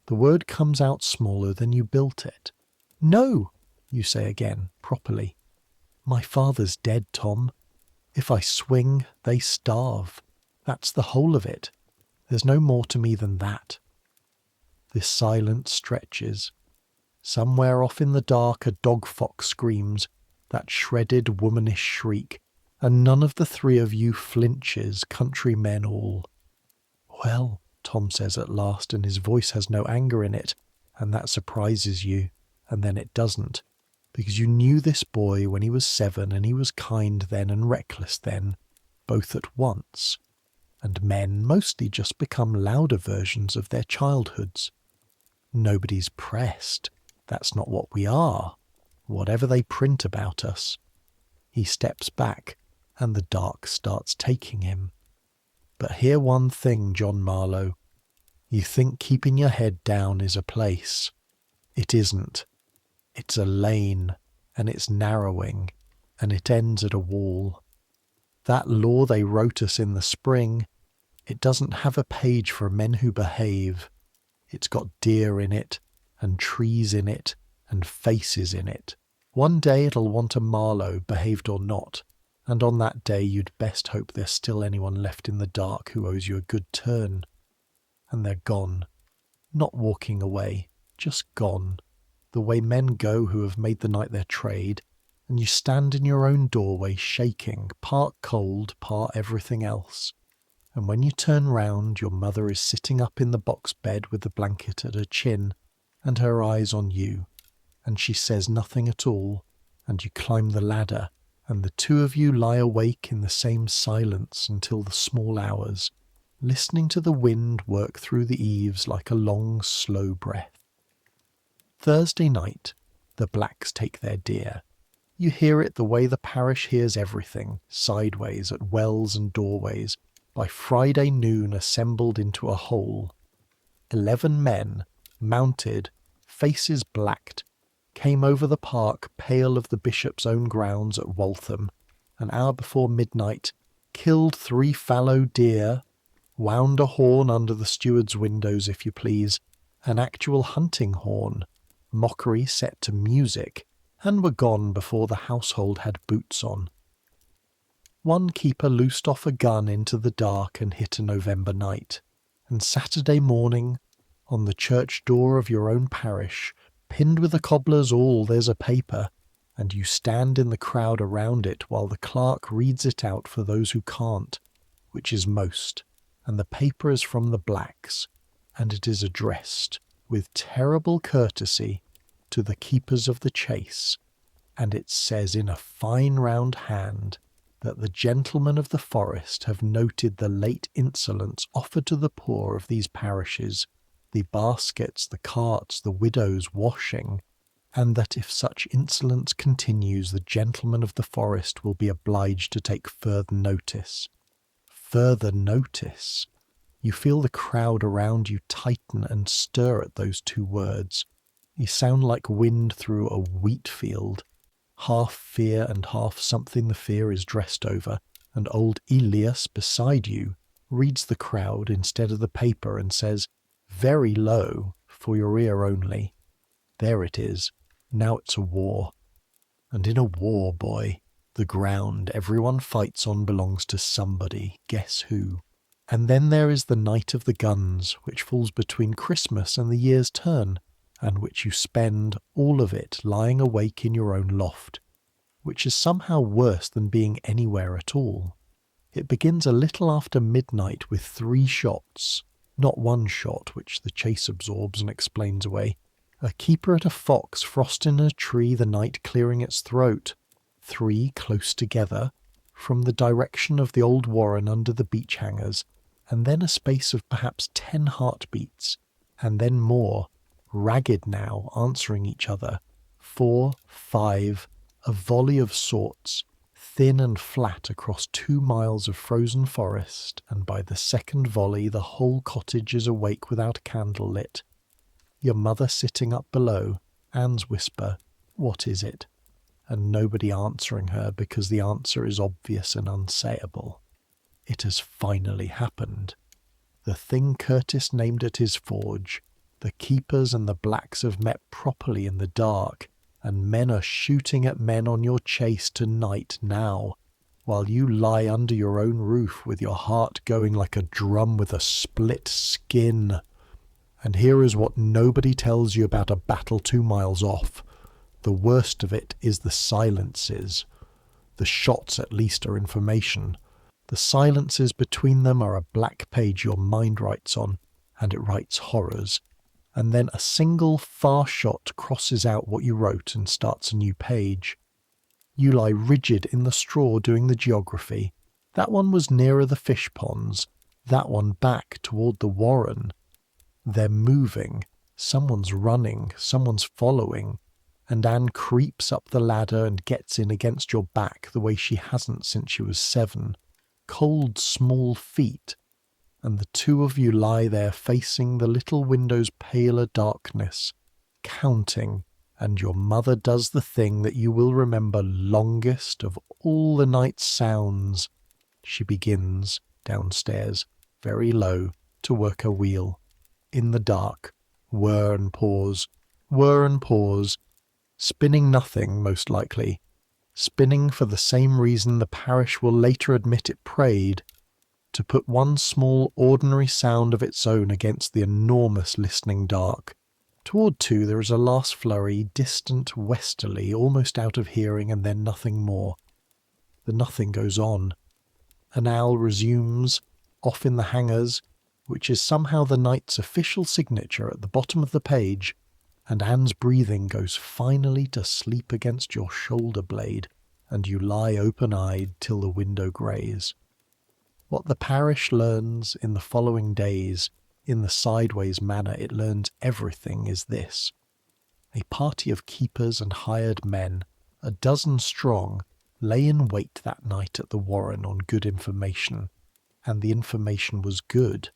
The word comes out smaller than you built it. No, you say again, properly. My father's dead, Tom. If I swing, they starve. That's the whole of it. There's no more to me than that. This silence stretches. Somewhere off in the dark a dog-fox screams, that shredded womanish shriek, and none of the three of you flinches, countrymen all. Well, Tom says at last, and his voice has no anger in it, and that surprises you, and then it doesn't, because you knew this boy when he was 7, and he was kind then and reckless then, both at once, and men mostly just become louder versions of their childhoods. Nobody's pressed. That's not what we are, whatever they print about us. He steps back, and the dark starts taking him. But hear one thing, John Marlowe. You think keeping your head down is a place. It isn't. It's a lane, and it's narrowing, and it ends at a wall. That law they wrote us in the spring, it doesn't have a page for men who behave. It's got deer in it, and trees in it, and faces in it. One day it'll want a Marlowe, behaved or not, and on that day you'd best hope there's still anyone left in the dark who owes you a good turn. And they're gone. Not walking away, just gone, the way men go who have made the night their trade, and you stand in your own doorway shaking, part cold, part everything else. And when you turn round, your mother is sitting up in the box bed with the blanket at her chin, and her eyes on you, and she says nothing at all, and you climb the ladder, and the two of you lie awake in the same silence until the small hours, listening to the wind work through the eaves like a long, slow breath. Thursday night, the blacks take their deer. You hear it the way the parish hears everything, sideways at wells and doorways, by Friday noon assembled into a whole. 11 men, mounted, faces blacked, came over the park pale of the bishop's own grounds at Waltham, an hour before midnight, killed 3 fallow deer, wound a horn under the steward's windows, if you please, an actual hunting horn, mockery set to music, and were gone before the household had boots on. One keeper loosed off a gun into the dark and hit a November night, and Saturday morning, on the church door of your own parish, pinned with a cobbler's awl, there's a paper, and you stand in the crowd around it while the clerk reads it out for those who can't, which is most, and the paper is from the blacks, and it is addressed, with terrible courtesy, to the keepers of the chase, and it says in a fine round hand that the gentlemen of the forest have noted the late insolence offered to the poor of these parishes, the baskets, the carts, the widows washing, and that if such insolence continues, the gentlemen of the forest will be obliged to take further notice. Further notice! You feel the crowd around you tighten and stir at those 2 words. You sound like wind through a wheat field. Half fear and half something the fear is dressed over, and old Elias beside you reads the crowd instead of the paper and says, very low, for your ear only, there it is, now it's a war. And in a war, boy, the ground everyone fights on belongs to somebody, guess who? And then there is the night of the guns, which falls between Christmas and the year's turn, and which you spend, all of it, lying awake in your own loft, which is somehow worse than being anywhere at all. It begins a little after midnight with 3 shots, not 1 shot, which the chase absorbs and explains away. A keeper at a fox frost in a tree the night clearing its throat. 3 close together, from the direction of the old warren under the beech hangers, and then a space of perhaps 10 heartbeats, and then more, ragged now, answering each other, 4, 5, a volley of sorts, thin and flat across 2 miles of frozen forest, and by the second volley the whole cottage is awake without a candle lit. Your mother sitting up below, Anne's whisper, "What is it?" and nobody answering her because the answer is obvious and unsayable. It has finally happened. The thing Curtis named at his forge, the keepers and the blacks have met properly in the dark, and men are shooting at men on your chase tonight now, while you lie under your own roof with your heart going like a drum with a split skin. And here is what nobody tells you about a battle 2 miles off. The worst of it is the silences. The shots at least are information. The silences between them are a black page your mind writes on, and it writes horrors. And then a single far shot crosses out what you wrote and starts a new page. You lie rigid in the straw doing the geography. That one was nearer the fish ponds, that one back toward the warren. They're moving. Someone's running, someone's following. And Anne creeps up the ladder and gets in against your back the way she hasn't since she was 7. Cold, small feet. And the two of you lie there facing the little window's paler darkness, counting, and your mother does the thing that you will remember longest of all the night's sounds. She begins, downstairs, very low, to work her wheel. In the dark, whir and pause, spinning nothing, most likely. Spinning for the same reason the parish will later admit it prayed, to put one small ordinary sound of its own against the enormous listening dark. Toward 2 there is a last flurry, distant westerly, almost out of hearing, and then nothing more. The nothing goes on. An owl resumes, off in the hangars, which is somehow the night's official signature at the bottom of the page, and Anne's breathing goes finally to sleep against your shoulder blade, and you lie open-eyed till the window greys. What the parish learns in the following days, in the sideways manner it learns everything, is this. A party of keepers and hired men, a dozen strong, lay in wait that night at the warren on good information, and the information was good,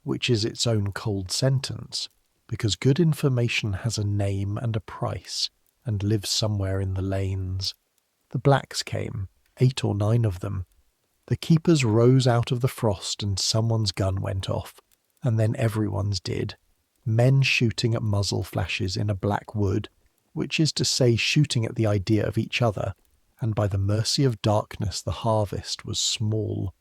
which is its own cold sentence, because good information has a name and a price, and lives somewhere in the lanes. The blacks came, 8 or 9 of them. The keepers rose out of the frost and someone's gun went off, and then everyone's did. Men shooting at muzzle flashes in a black wood, which is to say shooting at the idea of each other, and by the mercy of darkness the harvest was small.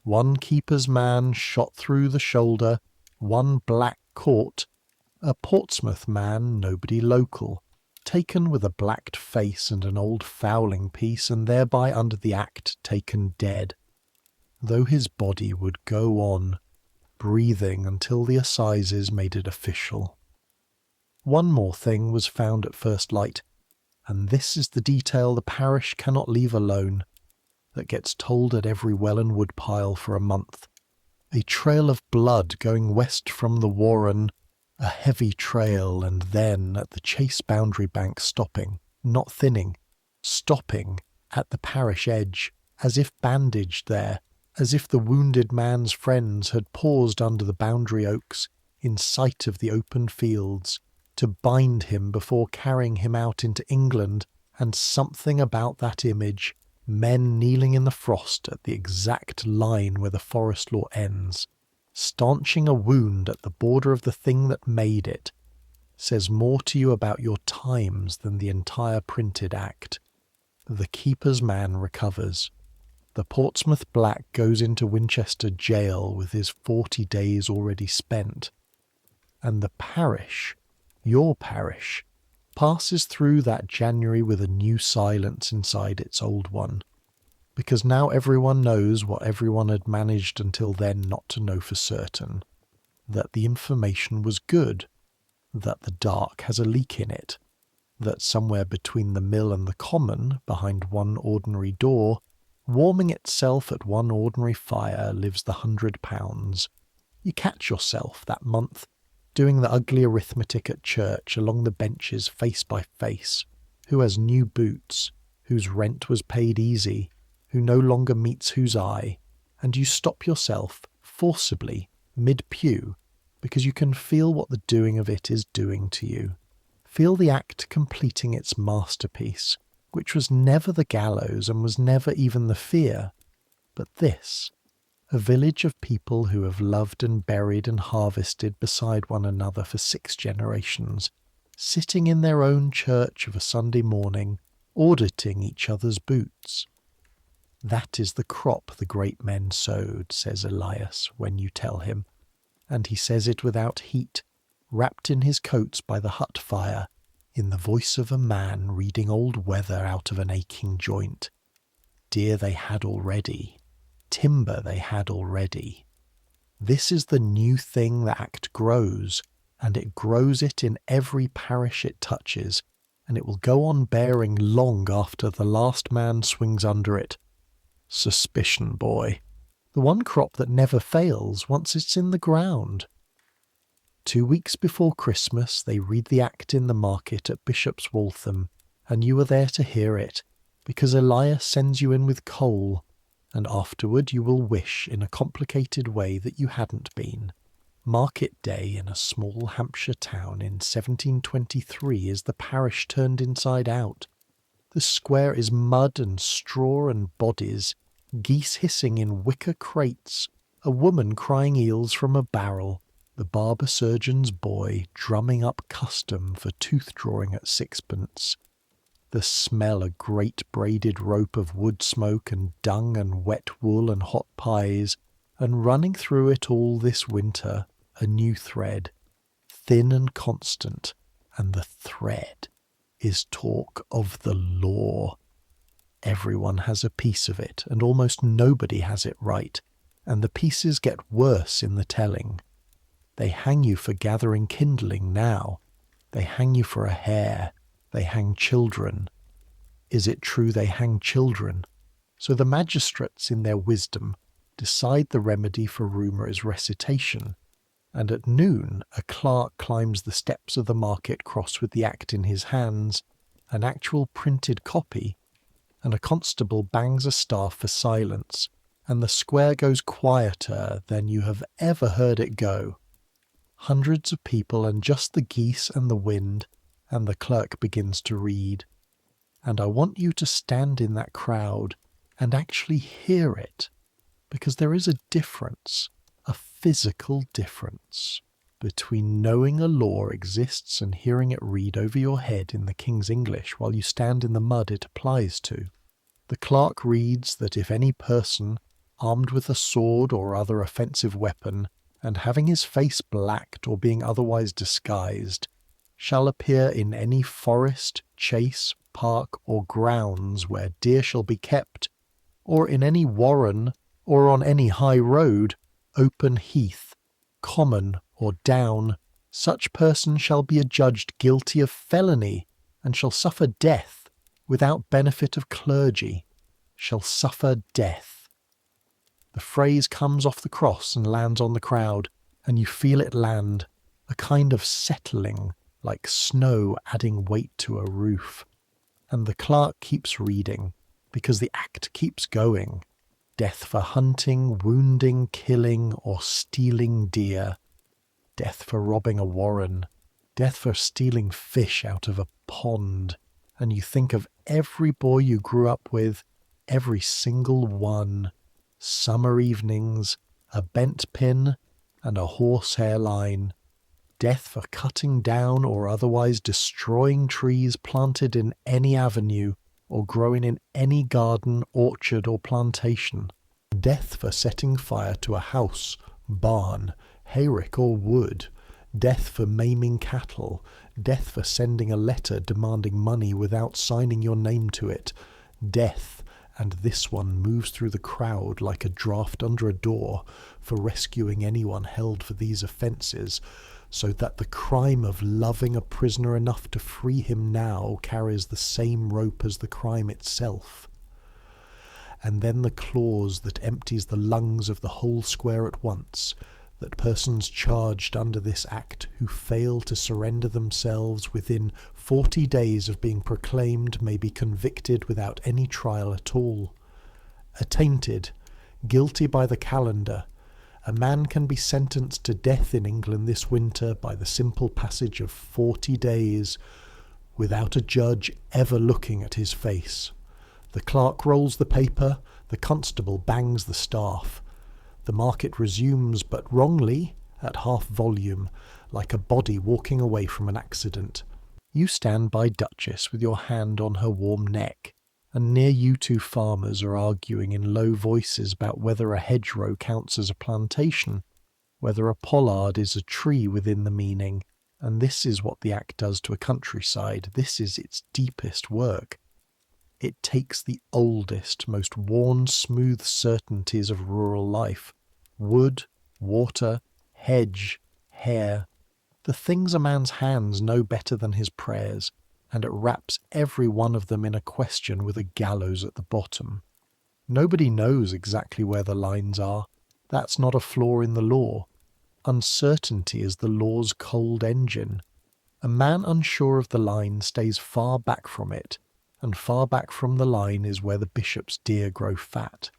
One keeper's man shot through the shoulder, one black caught, a Portsmouth man, nobody local, taken with a blacked face and an old fowling piece, and thereby under the act taken dead, though his body would go on, breathing until the assizes made it official. One more thing was found at first light, and this is the detail the parish cannot leave alone, that gets told at every well and wood pile for a month. A trail of blood going west from the warren, a heavy trail, and then at the Chase boundary bank stopping, not thinning, stopping at the parish edge, as if bandaged there, as if the wounded man's friends had paused under the boundary oaks, in sight of the open fields, to bind him before carrying him out into England, and something about that image, men kneeling in the frost at the exact line where the forest law ends, staunching a wound at the border of the thing that made it, says more to you about your times than the entire printed act. The keeper's man recovers. The Portsmouth Black goes into Winchester jail with his 40 days already spent. And the parish, your parish, passes through that January with a new silence inside its old one. Because now everyone knows what everyone had managed until then not to know for certain. That the information was good. That the dark has a leak in it. That somewhere between the mill and the common, behind one ordinary door, warming itself at one ordinary fire, lives the £100. You catch yourself that month doing the ugly arithmetic at church along the benches face by face, who has new boots, whose rent was paid easy, who no longer meets whose eye, and you stop yourself, forcibly, mid-pew, because you can feel what the doing of it is doing to you. Feel the act completing its masterpiece, which was never the gallows and was never even the fear, but this, a village of people who have loved and buried and harvested beside one another for 6 generations, sitting in their own church of a Sunday morning, auditing each other's boots. That is the crop the great men sowed, says Elias, when you tell him, and he says it without heat, wrapped in his coats by the hut fire, in the voice of a man reading old weather out of an aching joint. Deer they had already, timber they had already. This is the new thing the act grows, and it grows it in every parish it touches, and it will go on bearing long after the last man swings under it. Suspicion, boy. The one crop that never fails once it's in the ground. 2 weeks before Christmas they read the act in the market at Bishop's Waltham, and you are there to hear it, because Elias sends you in with coal, and afterward you will wish in a complicated way that you hadn't been. Market day in a small Hampshire town in 1723 is the parish turned inside out. The square is mud and straw and bodies, geese hissing in wicker crates, a woman crying eels from a barrel, the barber surgeon's boy drumming up custom for tooth drawing at 6pence. The smell a great braided rope of wood smoke and dung and wet wool and hot pies, and running through it all this winter, a new thread, thin and constant, and the thread is talk of the law. Everyone has a piece of it, and almost nobody has it right, and the pieces get worse in the telling. They hang you for gathering kindling now. They hang you for a hare. They hang children. Is it true they hang children? So the magistrates, in their wisdom, decide the remedy for rumour is recitation, and at noon a clerk climbs the steps of the market cross with the act in his hands, an actual printed copy, and a constable bangs a staff for silence, and the square goes quieter than you have ever heard it go. Hundreds of people and just the geese and the wind, and the clerk begins to read. And I want you to stand in that crowd and actually hear it, because there is a difference, a physical difference, between knowing a law exists and hearing it read over your head in the King's English while you stand in the mud it applies to. The clerk reads that if any person, armed with a sword or other offensive weapon, and having his face blacked or being otherwise disguised, shall appear in any forest, chase, park, or grounds where deer shall be kept, or in any warren, or on any high road, open heath, common or down, such person shall be adjudged guilty of felony, and shall suffer death, without benefit of clergy, shall suffer death. The phrase comes off the cross and lands on the crowd, and you feel it land, a kind of settling, like snow adding weight to a roof. And the clerk keeps reading, because the act keeps going. Death for hunting, wounding, killing, or stealing deer. Death for robbing a warren. Death for stealing fish out of a pond. And you think of every boy you grew up with, every single one. Summer evenings, a bent pin, and a horsehair line. Death for cutting down or otherwise destroying trees planted in any avenue or growing in any garden, orchard, or plantation. Death for setting fire to a house, barn, hayrick, or wood. Death for maiming cattle. Death for sending a letter demanding money without signing your name to it. Death, and this one moves through the crowd like a draft under a door, for rescuing anyone held for these offences, so that the crime of loving a prisoner enough to free him now carries the same rope as the crime itself. And then the clause that empties the lungs of the whole square at once, that persons charged under this act who fail to surrender themselves within 40 days of being proclaimed may be convicted without any trial at all. Attainted, guilty by the calendar, a man can be sentenced to death in England this winter by the simple passage of 40 days, without a judge ever looking at his face. The clerk rolls the paper, the constable bangs the staff. The market resumes, but wrongly, at half volume, like a body walking away from an accident. You stand by Duchess with your hand on her warm neck, and near you two farmers are arguing in low voices about whether a hedgerow counts as a plantation, whether a pollard is a tree within the meaning, and this is what the Act does to a countryside. This is its deepest work. It takes the oldest, most worn, smooth certainties of rural life, wood, water, hedge, hare, the things a man's hands know better than his prayers, and it wraps every one of them in a question with a gallows at the bottom. Nobody knows exactly where the lines are. That's not a flaw in the law. Uncertainty is the law's cold engine. A man unsure of the line stays far back from it, and far back from the line is where the bishop's deer grow fat.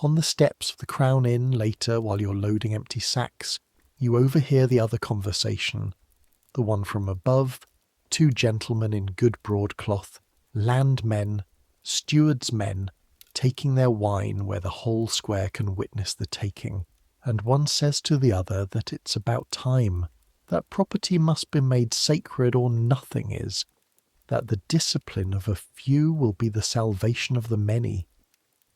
On the steps of the Crown Inn later, while you're loading empty sacks, you overhear the other conversation, the one from above, two gentlemen in good broadcloth, landmen, stewards' men, taking their wine where the whole square can witness the taking, and one says to the other that it's about time, that property must be made sacred or nothing is, that the discipline of a few will be the salvation of the many,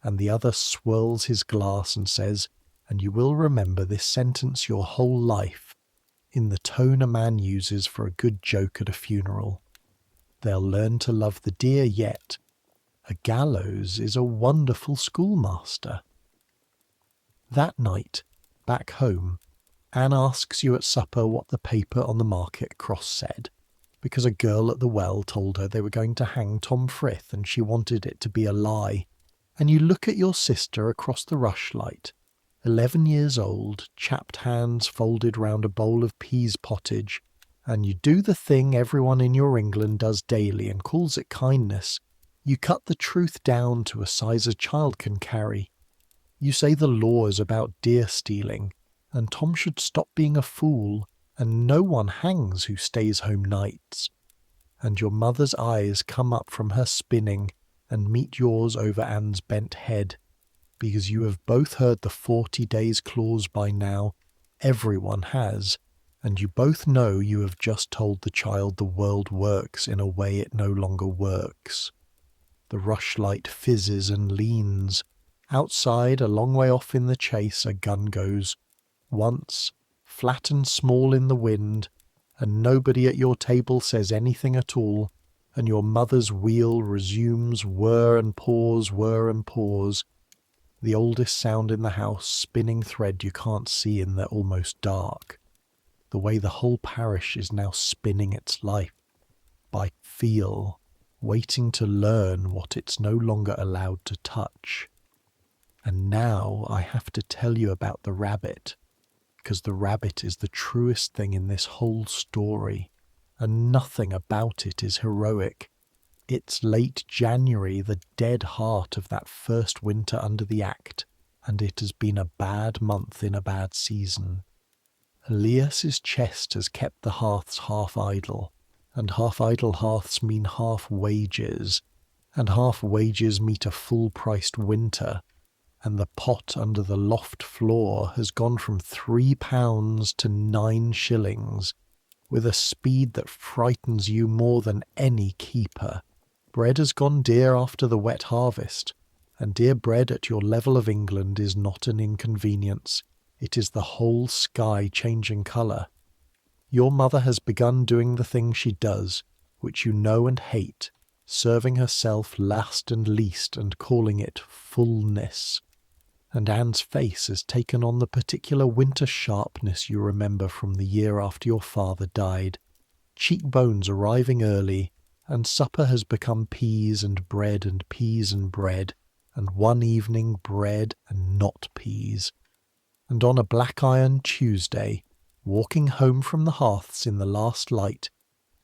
and the other swirls his glass and says, and you will remember this sentence your whole life, in the tone a man uses for a good joke at a funeral. They'll learn to love the deer yet. A gallows is a wonderful schoolmaster. That night, back home, Anne asks you at supper what the paper on the market cross said, because a girl at the well told her they were going to hang Tom Frith and she wanted it to be a lie. And you look at your sister across the rushlight, 11 years old, chapped hands folded round a bowl of peas pottage, and you do the thing everyone in your England does daily and calls it kindness. You cut the truth down to a size a child can carry. You say the law is about deer stealing, and Tom should stop being a fool, and no one hangs who stays home nights. And your mother's eyes come up from her spinning and meet yours over Anne's bent head, because you have both heard the 40 days clause by now. Everyone has, and you both know you have just told the child the world works in a way it no longer works. The rushlight fizzes and leans. Outside, a long way off in the chase, a gun goes. Once, flat and small in the wind, and nobody at your table says anything at all, and your mother's wheel resumes whir and pause, the oldest sound in the house, spinning thread you can't see in the almost dark. The way the whole parish is now spinning its life, by feel, waiting to learn what it's no longer allowed to touch. And now I have to tell you about the rabbit, because the rabbit is the truest thing in this whole story, and nothing about it is heroic. It's late January, the dead heart of that first winter under the Act, and it has been a bad month in a bad season. Elias's chest has kept the hearths half idle, and half idle hearths mean half wages, and half wages meet a full-priced winter, and the pot under the loft floor has gone from £3 to 9 shillings, with a speed that frightens you more than any keeper. Bread has gone dear after the wet harvest, and dear bread at your level of England is not an inconvenience. It is the whole sky changing colour. Your mother has begun doing the thing she does, which you know and hate, serving herself last and least and calling it fullness. And Anne's face has taken on the particular winter sharpness you remember from the year after your father died, cheekbones arriving early, and supper has become peas and bread and peas and bread, and one evening bread and not peas. And on a black iron Tuesday, walking home from the hearths in the last light,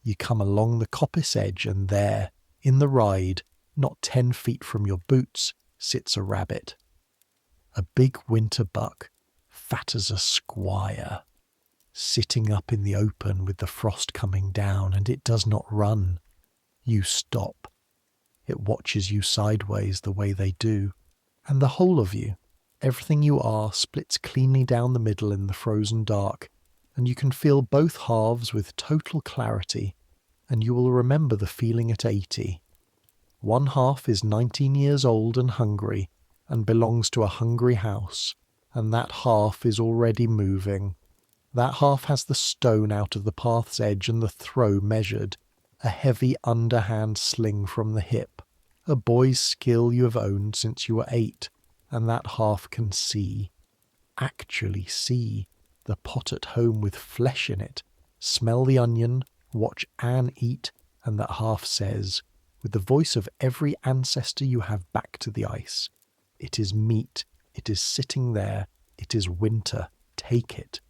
you come along the coppice edge, and there, in the ride, not 10 feet from your boots, sits a rabbit. A big winter buck, fat as a squire, sitting up in the open with the frost coming down, and it does not run. You stop. It watches you sideways the way they do, and the whole of you, everything you are, splits cleanly down the middle in the frozen dark, and you can feel both halves with total clarity, and you will remember the feeling at 80. One half is 19 years old and hungry, and belongs to a hungry house, and that half is already moving. That half has the stone out of the path's edge and the throw measured, a heavy underhand sling from the hip, a boy's skill you have owned since you were 8, and that half can see, actually see, the pot at home with flesh in it, smell the onion, watch Anne eat, and that half says, with the voice of every ancestor you have back to the ice, "It is meat, it is sitting there, it is winter, take it."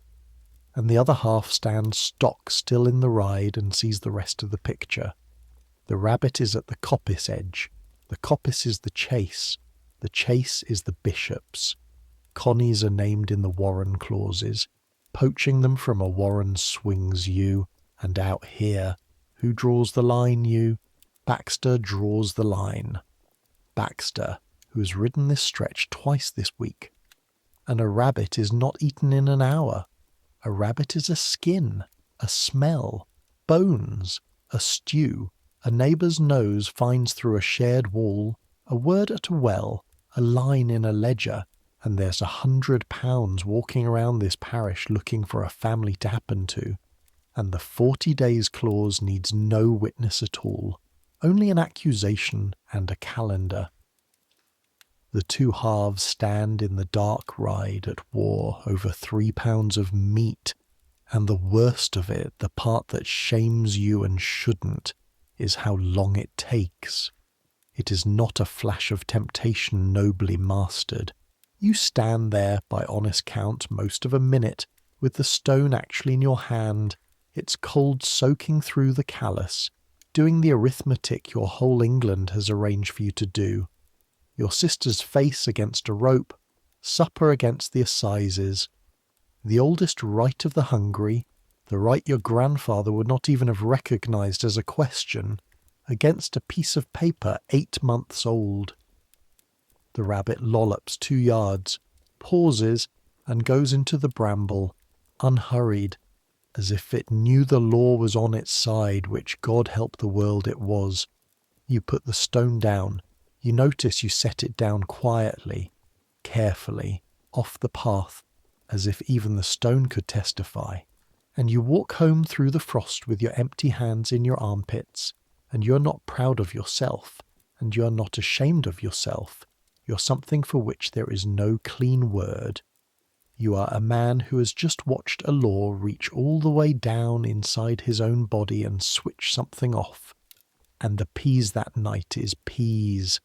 And the other half stands stock still in the ride and sees the rest of the picture. The rabbit is at the coppice edge, the coppice is the chase is the bishops. Connies are named in the warren clauses. Poaching them from a warren swings you, and out here, who draws the line, you? Baxter draws the line. Baxter, who has ridden this stretch twice this week. And a rabbit is not eaten in an hour. A rabbit is a skin, a smell, bones, a stew. A neighbour's nose finds through a shared wall, a word at a well, a line in a ledger, and there's £100 walking around this parish looking for a family to happen to, and the 40 days clause needs no witness at all, only an accusation and a calendar. The two halves stand in the dark ride at war over £3 of meat, and the worst of it, the part that shames you and shouldn't, is how long it takes. It is not a flash of temptation nobly mastered. You stand there, by honest count, most of a minute, with the stone actually in your hand, its cold soaking through the callus, doing the arithmetic your whole England has arranged for you to do. Your sister's face against a rope, supper against the assizes, the oldest right of the hungry, the right your grandfather would not even have recognised as a question, against a piece of paper 8 months old. The rabbit lollops 2 yards, pauses, and goes into the bramble, unhurried, as if it knew the law was on its side, which God help the world it was. You put the stone down. You notice you set it down quietly, carefully, off the path, as if even the stone could testify. And you walk home through the frost with your empty hands in your armpits, and you're not proud of yourself, and you're not ashamed of yourself. You're something for which there is no clean word. You are a man who has just watched a law reach all the way down inside his own body and switch something off. And the peas that night is peas.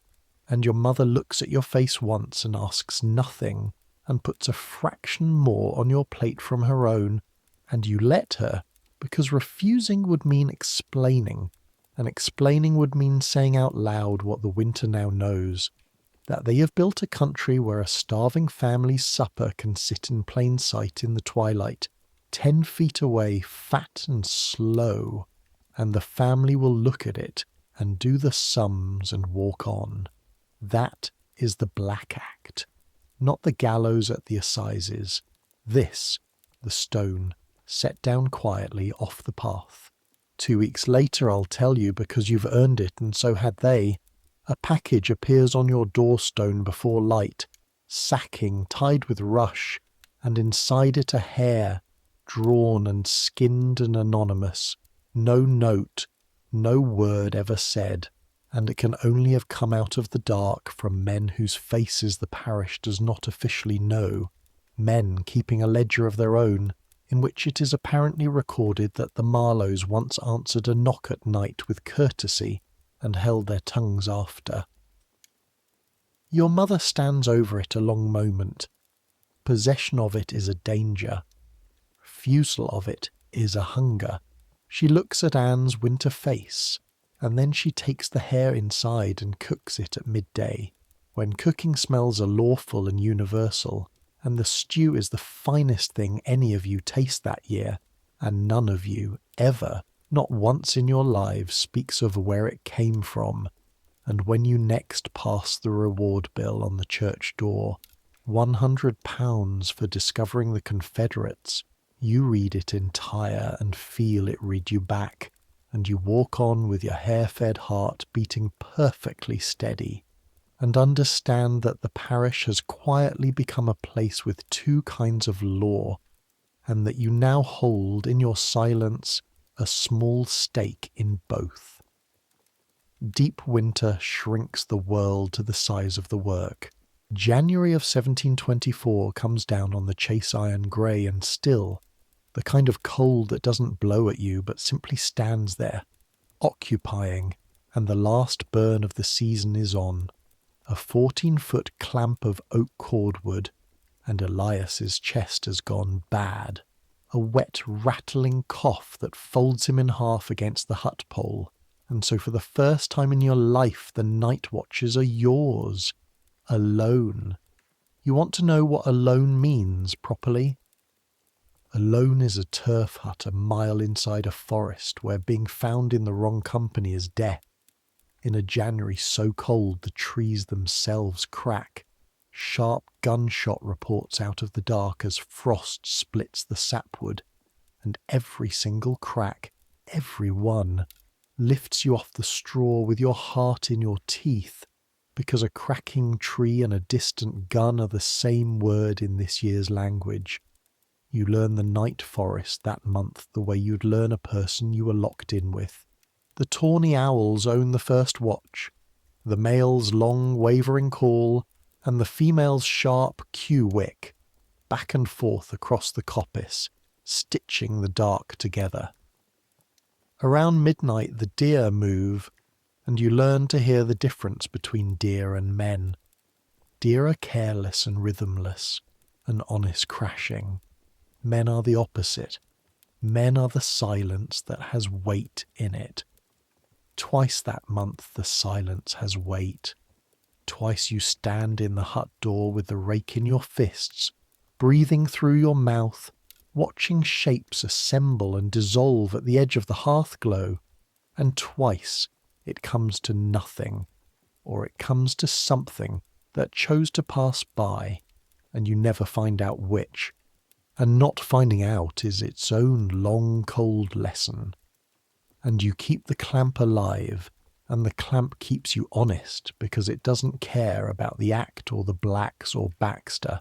And your mother looks at your face once and asks nothing, and puts a fraction more on your plate from her own, and you let her, because refusing would mean explaining, and explaining would mean saying out loud what the winter now knows, that they have built a country where a starving family's supper can sit in plain sight in the twilight, 10 feet away, fat and slow, and the family will look at it and do the sums and walk on. That is the Black Act, not the gallows at the assizes. This, the stone, set down quietly off the path. 2 weeks later, I'll tell you, because you've earned it, and so had they. A package appears on your doorstone before light, sacking tied with rush, and inside it a hare, drawn and skinned and anonymous. No note, no word ever said, and it can only have come out of the dark from men whose faces the parish does not officially know, men keeping a ledger of their own, in which it is apparently recorded that the Marlowes once answered a knock at night with courtesy, and held their tongues after. Your mother stands over it a long moment. Possession of it is a danger. Refusal of it is a hunger. She looks at Anne's winter face, and then she takes the hare inside and cooks it at midday, when cooking smells are lawful and universal, and the stew is the finest thing any of you taste that year, and none of you, ever, Not once in your lives speaks of where it came from, and when you next pass the reward bill on the church door, £100 for discovering the Confederates, you read it entire and feel it read you back, and you walk on with your hair-fed heart beating perfectly steady, and understand that the parish has quietly become a place with two kinds of law, and that you now hold in your silence a small stake in both. Deep winter shrinks the world to the size of the work. January of 1724 comes down on the Chase iron grey and still, the kind of cold that doesn't blow at you but simply stands there, occupying, and the last burn of the season is on. A 14-foot clamp of oak cordwood, and Elias's chest has gone bad. A wet, rattling cough that folds him in half against the hut pole, and so for the first time in your life the night watches are yours. Alone. You want to know what alone means properly? Alone is a turf hut a mile inside a forest where being found in the wrong company is death. In a January so cold the trees themselves crack. Sharp gunshot reports out of the dark as frost splits the sapwood, and every single crack, every one, lifts you off the straw with your heart in your teeth, because a cracking tree and a distant gun are the same word in this year's language. You learn the night forest that month the way you'd learn a person you were locked in with. The tawny owls own the first watch, the male's long wavering call, and the female's sharp cue wick, back and forth across the coppice, stitching the dark together. Around midnight the deer move, and you learn to hear the difference between deer and men. Deer are careless and rhythmless, an honest crashing. Men are the opposite. Men are the silence that has weight in it. Twice that month the silence has weight. Twice you stand in the hut door with the rake in your fists, breathing through your mouth, watching shapes assemble and dissolve at the edge of the hearth glow, and twice it comes to nothing, or it comes to something that chose to pass by, and you never find out which, and not finding out is its own long cold lesson. And you keep the clamp alive, and the clamp keeps you honest because it doesn't care about the Act or the Blacks or Baxter.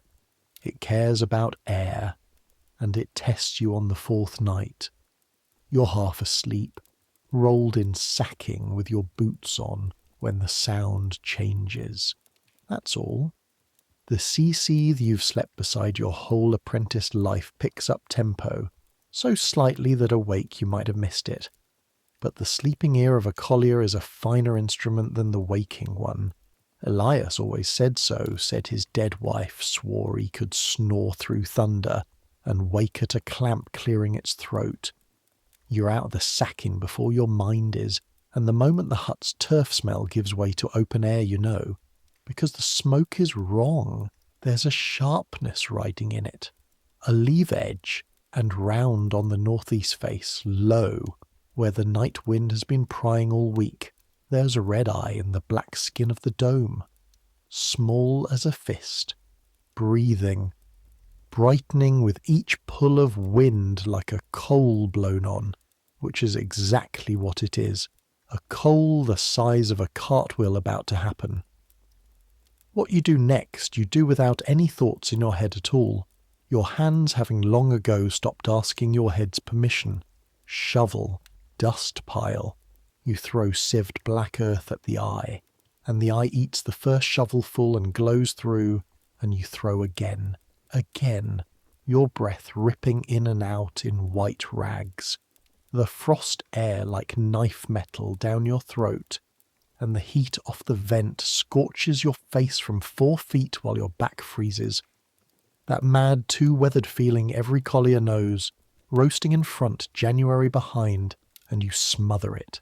It cares about air, and it tests you on the fourth night. You're half asleep, rolled in sacking with your boots on when the sound changes. That's all. The sea seethe you've slept beside your whole apprenticed life picks up tempo, so slightly that awake you might have missed it. But the sleeping ear of a collier is a finer instrument than the waking one. Elias always said so, said his dead wife swore he could snore through thunder and wake at a clamp clearing its throat. You're out of the sacking before your mind is, and the moment the hut's turf smell gives way to open air you know, because the smoke is wrong. There's a sharpness riding in it, a leave edge, and round on the northeast face, low, where the night wind has been prying all week, there's a red eye in the black skin of the dome, small as a fist, breathing, brightening with each pull of wind like a coal blown on, which is exactly what it is, a coal the size of a cartwheel about to happen. What you do next you do without any thoughts in your head at all, your hands having long ago stopped asking your head's permission. Shovel, dust pile. You throw sieved black earth at the eye, and the eye eats the first shovelful and glows through, and you throw again, your breath ripping in and out in white rags, the frost air like knife metal down your throat, and the heat off the vent scorches your face from 4 feet while your back freezes. That mad too-weathered feeling every collier knows, roasting in front, January behind, and you smother it,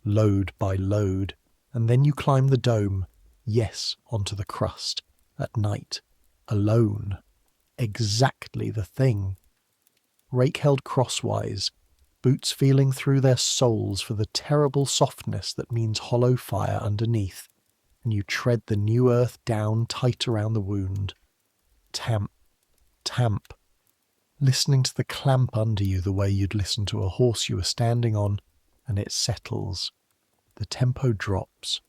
load by load, and then you climb the dome, yes, onto the crust, at night, alone. Exactly the thing. Rake held crosswise, boots feeling through their soles for the terrible softness that means hollow fire underneath, and you tread the new earth down tight around the wound. Tamp, tamp, listening to the clamp under you the way you'd listen to a horse you were standing on, and it settles. The tempo drops.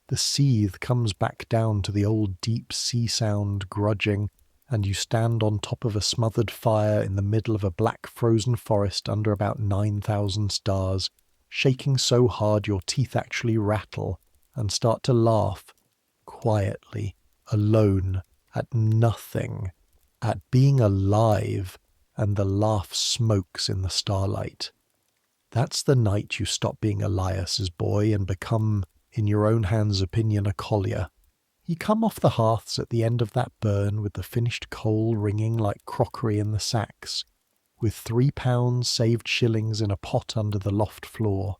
The seethe comes back down to the old deep sea sound, grudging, and you stand on top of a smothered fire in the middle of a black frozen forest under about 9,000 stars, shaking so hard your teeth actually rattle, and start to laugh, quietly, alone, at nothing, at being alive, and the laugh smokes in the starlight. That's the night you stop being Elias's boy and become, in your own hand's opinion, a collier. You come off the hearths at the end of that burn with the finished coal ringing like crockery in the sacks, with £3 saved shillings in a pot under the loft floor,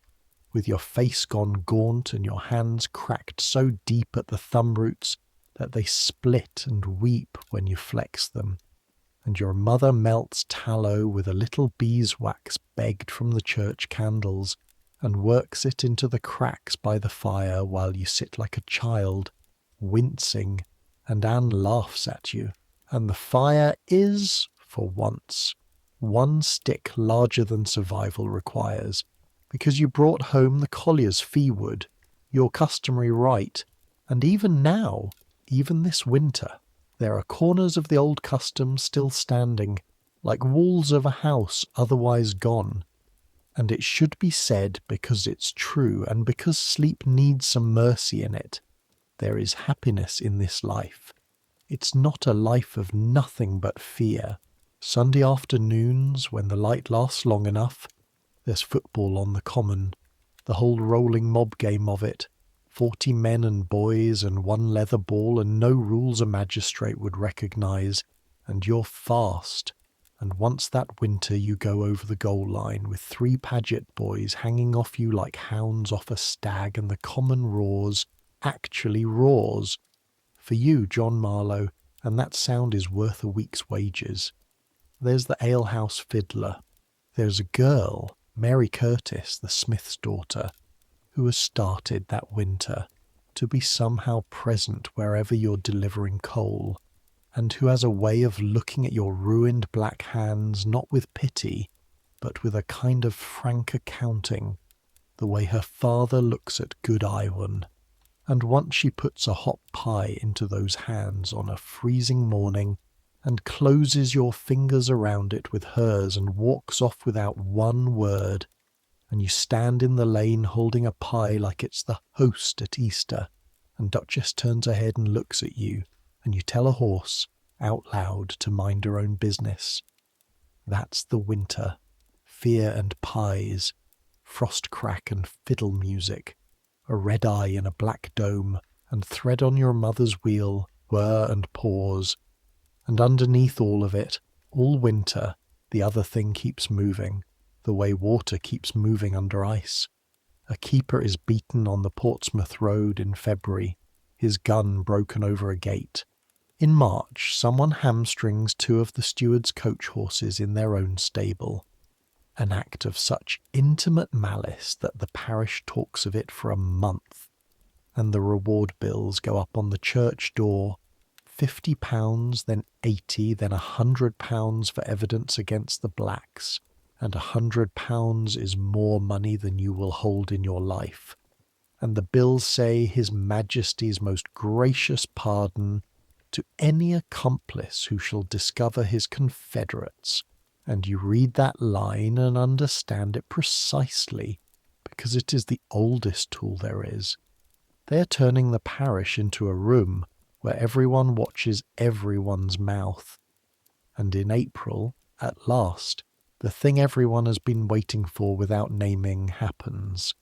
with your face gone gaunt and your hands cracked so deep at the thumb roots that they split and weep when you flex them, and your mother melts tallow with a little beeswax begged from the church candles, and works it into the cracks by the fire while you sit like a child, wincing, and Anne laughs at you, and the fire is, for once, one stick larger than survival requires, because you brought home the collier's fee wood, your customary right, and even now, even this winter, there are corners of the old custom still standing, like walls of a house otherwise gone. And it should be said because it's true, and because sleep needs some mercy in it. There is happiness in this life. It's not a life of nothing but fear. Sunday afternoons, when the light lasts long enough, there's football on the common, the whole rolling mob game of it, 40 men and boys and one leather ball and no rules a magistrate would recognise, and you're fast. And once that winter you go over the goal line with 3 Paget boys hanging off you like hounds off a stag, and the common roars, actually roars, for you, John Marlowe, and that sound is worth a week's wages. There's the alehouse fiddler. There's a girl, Mary Curtis, the smith's daughter, who has started that winter to be somehow present wherever you're delivering coal, and who has a way of looking at your ruined black hands not with pity, but with a kind of frank accounting, the way her father looks at good Iwan. And once she puts a hot pie into those hands on a freezing morning, and closes your fingers around it with hers and walks off without one word, and you stand in the lane holding a pie like it's the host at Easter, and Duchess turns her head and looks at you, and you tell a horse, out loud, to mind her own business. That's the winter. Fear and pies, frost crack and fiddle music, a red eye in a black dome, and thread on your mother's wheel, whir and pause. And underneath all of it, all winter, the other thing keeps moving, the way water keeps moving under ice. A keeper is beaten on the Portsmouth Road in February, his gun broken over a gate. In March, someone hamstrings 2 of the steward's coach horses in their own stable. An act of such intimate malice that the parish talks of it for a month, and the reward bills go up on the church door, £50, then 80, then £100 for evidence against the blacks, and £100 is more money than you will hold in your life. And the bills say His Majesty's most gracious pardon to any accomplice who shall discover his confederates. And you read that line and understand it precisely, because it is the oldest tool there is. They are turning the parish into a room where everyone watches everyone's mouth. And in April, at last, the thing everyone has been waiting for without naming happens.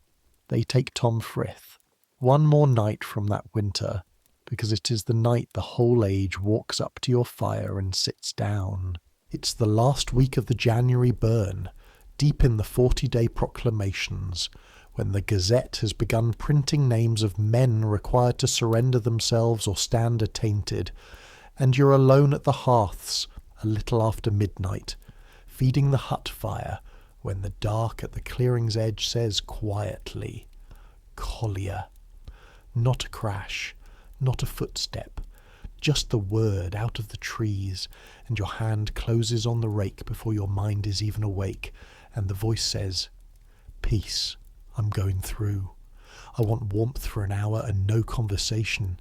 They take Tom Frith, one more night from that winter, because it is the night the whole age walks up to your fire and sits down. It's the last week of the January burn, deep in the 40-day proclamations, when the Gazette has begun printing names of men required to surrender themselves or stand attainted, and you're alone at the hearths, a little after midnight, feeding the hut fire, when the dark at the clearing's edge says quietly, "Collier." Not a crash, not a footstep, just the word out of the trees, and your hand closes on the rake before your mind is even awake, and the voice says, "Peace, I'm going through. I want warmth for an hour and no conversation.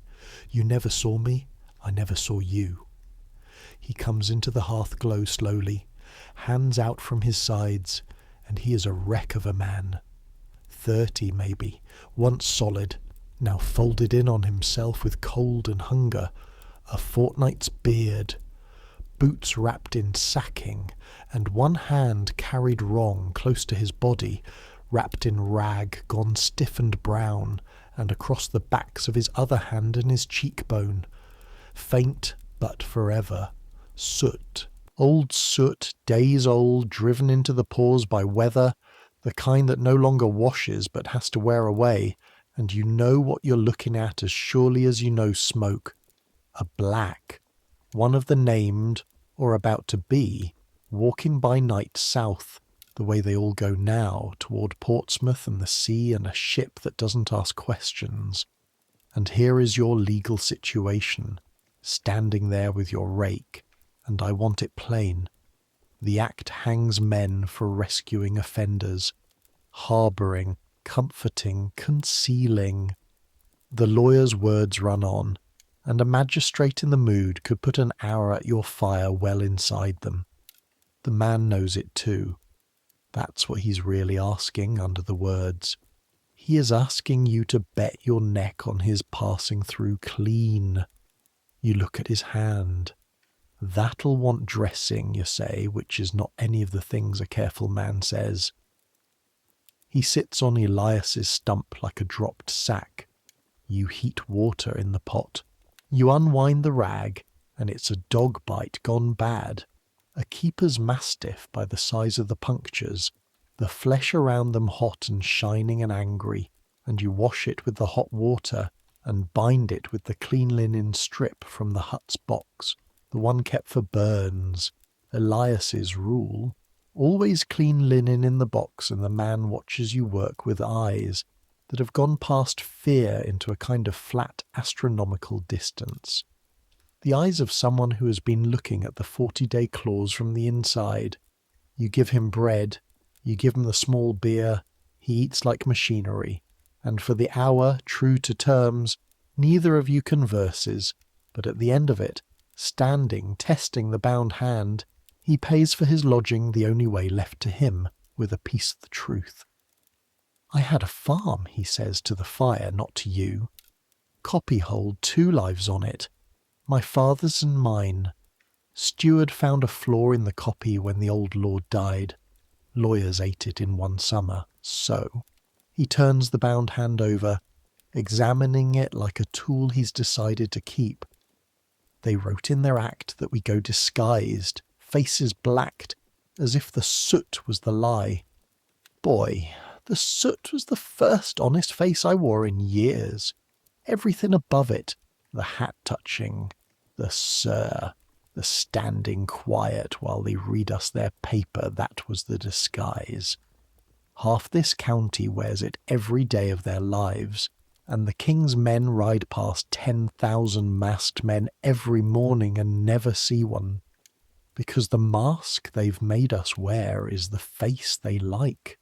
You never saw me, I never saw you." He comes into the hearth glow slowly, hands out from his sides, and he is a wreck of a man. 30 maybe, once solid, now folded in on himself with cold and hunger, a fortnight's beard, boots wrapped in sacking, and one hand carried wrong close to his body, wrapped in rag gone stiff and brown, and across the backs of his other hand and his cheekbone. Faint, but forever. Soot. Old soot, days old, driven into the pores by weather, the kind that no longer washes but has to wear away, and you know what you're looking at as surely as you know smoke. A black. One of the named, or about to be, walking by night south, the way they all go now, toward Portsmouth and the sea and a ship that doesn't ask questions. And here is your legal situation, standing there with your rake, and I want it plain. The Act hangs men for rescuing offenders, harbouring, comforting, concealing. The lawyer's words run on, and a magistrate in the mood could put an hour at your fire well inside them. The man knows it too. That's what he's really asking under the words. He is asking you to bet your neck on his passing through clean. You look at his hand. That'll want dressing, you say, which is not any of the things a careful man says. He sits on Elias's stump like a dropped sack. You heat water in the pot. You unwind the rag, and it's a dog bite gone bad. A keeper's mastiff by the size of the punctures, the flesh around them hot and shining and angry, and you wash it with the hot water and bind it with the clean linen strip from the hut's box, the one kept for burns, Elias's rule. Always clean linen in the box, and the man watches you work with eyes that have gone past fear into a kind of flat astronomical distance. The eyes of someone who has been looking at the 40-day clause from the inside. You give him bread, you give him the small beer, he eats like machinery, and for the hour, true to terms, neither of you converses, but at the end of it, standing, testing the bound hand, he pays for his lodging the only way left to him, with a piece of the truth. "I had a farm," he says to the fire, not to you. "Copyhold, 2 lives on it. My father's and mine. Steward found a flaw in the copy when the old lord died. Lawyers ate it in one summer, so." He turns the bound hand over, examining it like a tool he's decided to keep. "They wrote in their act that we go disguised, faces blacked, as if the soot was the lie. Boy, the soot was the first honest face I wore in years. Everything above it, the hat touching, the sir, the standing quiet while they read us their paper, that was the disguise. Half this county wears it every day of their lives, and the king's men ride past 10,000 masked men every morning and never see one, because the mask they've made us wear is the face they like."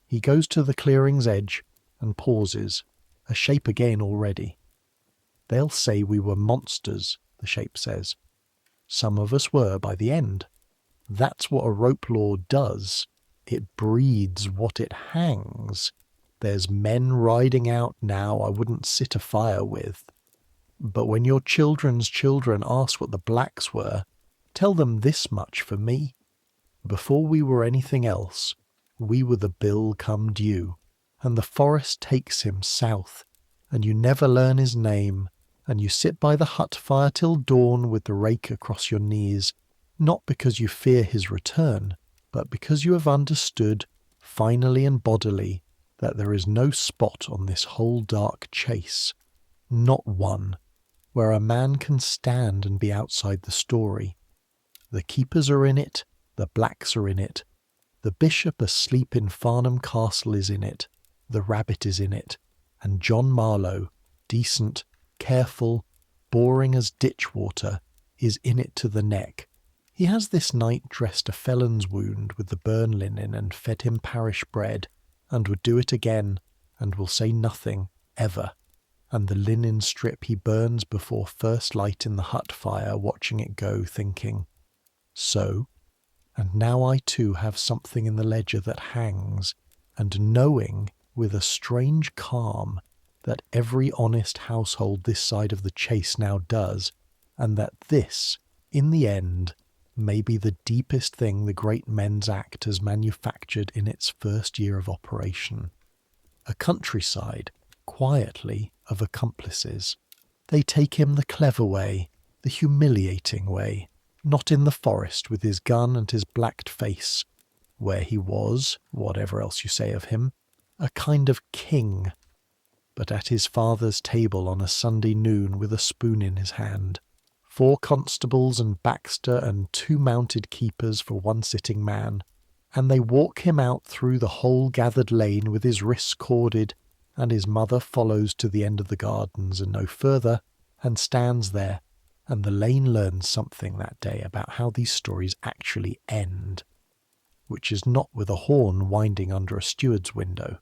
He goes to the clearing's edge and pauses, a shape again already. "They'll say we were monsters," the shape says. "Some of us were by the end. That's what a rope law does. It breeds what it hangs. There's men riding out now I wouldn't sit a fire with. But when your children's children ask what the blacks were, tell them this much for me. Before we were anything else, we were the bill come due, and the forest takes him south, and you never learn his name, and you sit by the hut fire till dawn with the rake across your knees, not because you fear his return, but because you have understood, finally and bodily, that there is no spot on this whole dark chase, not one, where a man can stand and be outside the story. The keepers are in it, the blacks are in it, The bishop asleep in Farnham Castle is in it, the rabbit is in it, and John Marlowe, decent, careful, boring as ditch water, is in it to the neck. He has this night dressed a felon's wound with the burn linen and fed him parish bread, and would do it again, and will say nothing, ever. And the linen strip he burns before first light in the hut fire, watching it go, thinking, so, and now I too have something in the ledger that hangs, and knowing, with a strange calm, that every honest household this side of the Chase now does, and that this, in the end, may be the deepest thing the Great Men's Act has manufactured in its first year of operation. A countryside, quietly, of accomplices. They take him the clever way, the humiliating way, not in the forest with his gun and his blacked face, where he was, whatever else you say of him, a kind of king, but at his father's table on a Sunday noon with a spoon in his hand, 4 constables and Baxter and 2 mounted keepers for one sitting man, and they walk him out through the whole gathered lane with his wrists corded, and his mother follows to the end of the gardens and no further, and stands there, and the lane learns something that day about how these stories actually end, which is not with a horn winding under a steward's window.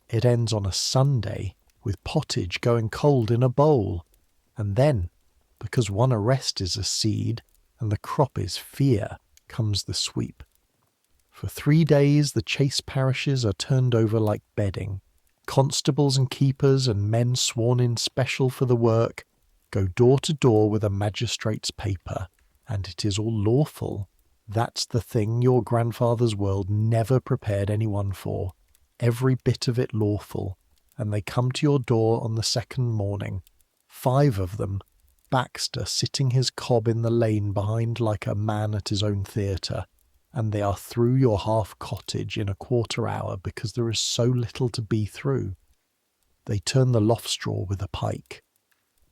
It ends on a Sunday with pottage going cold in a bowl, and then, because one arrest is a seed and the crop is fear, comes the sweep. For 3 days the Chase parishes are turned over like bedding. Constables and keepers and men sworn in special for the work go door to door with a magistrate's paper, and it is all lawful. That's the thing your grandfather's world never prepared anyone for. Every bit of it lawful, and they come to your door on the second morning. 5 of them, Baxter sitting his cob in the lane behind like a man at his own theatre, and they are through your half cottage in a quarter hour because there is so little to be through. They turn the loft straw with a pike.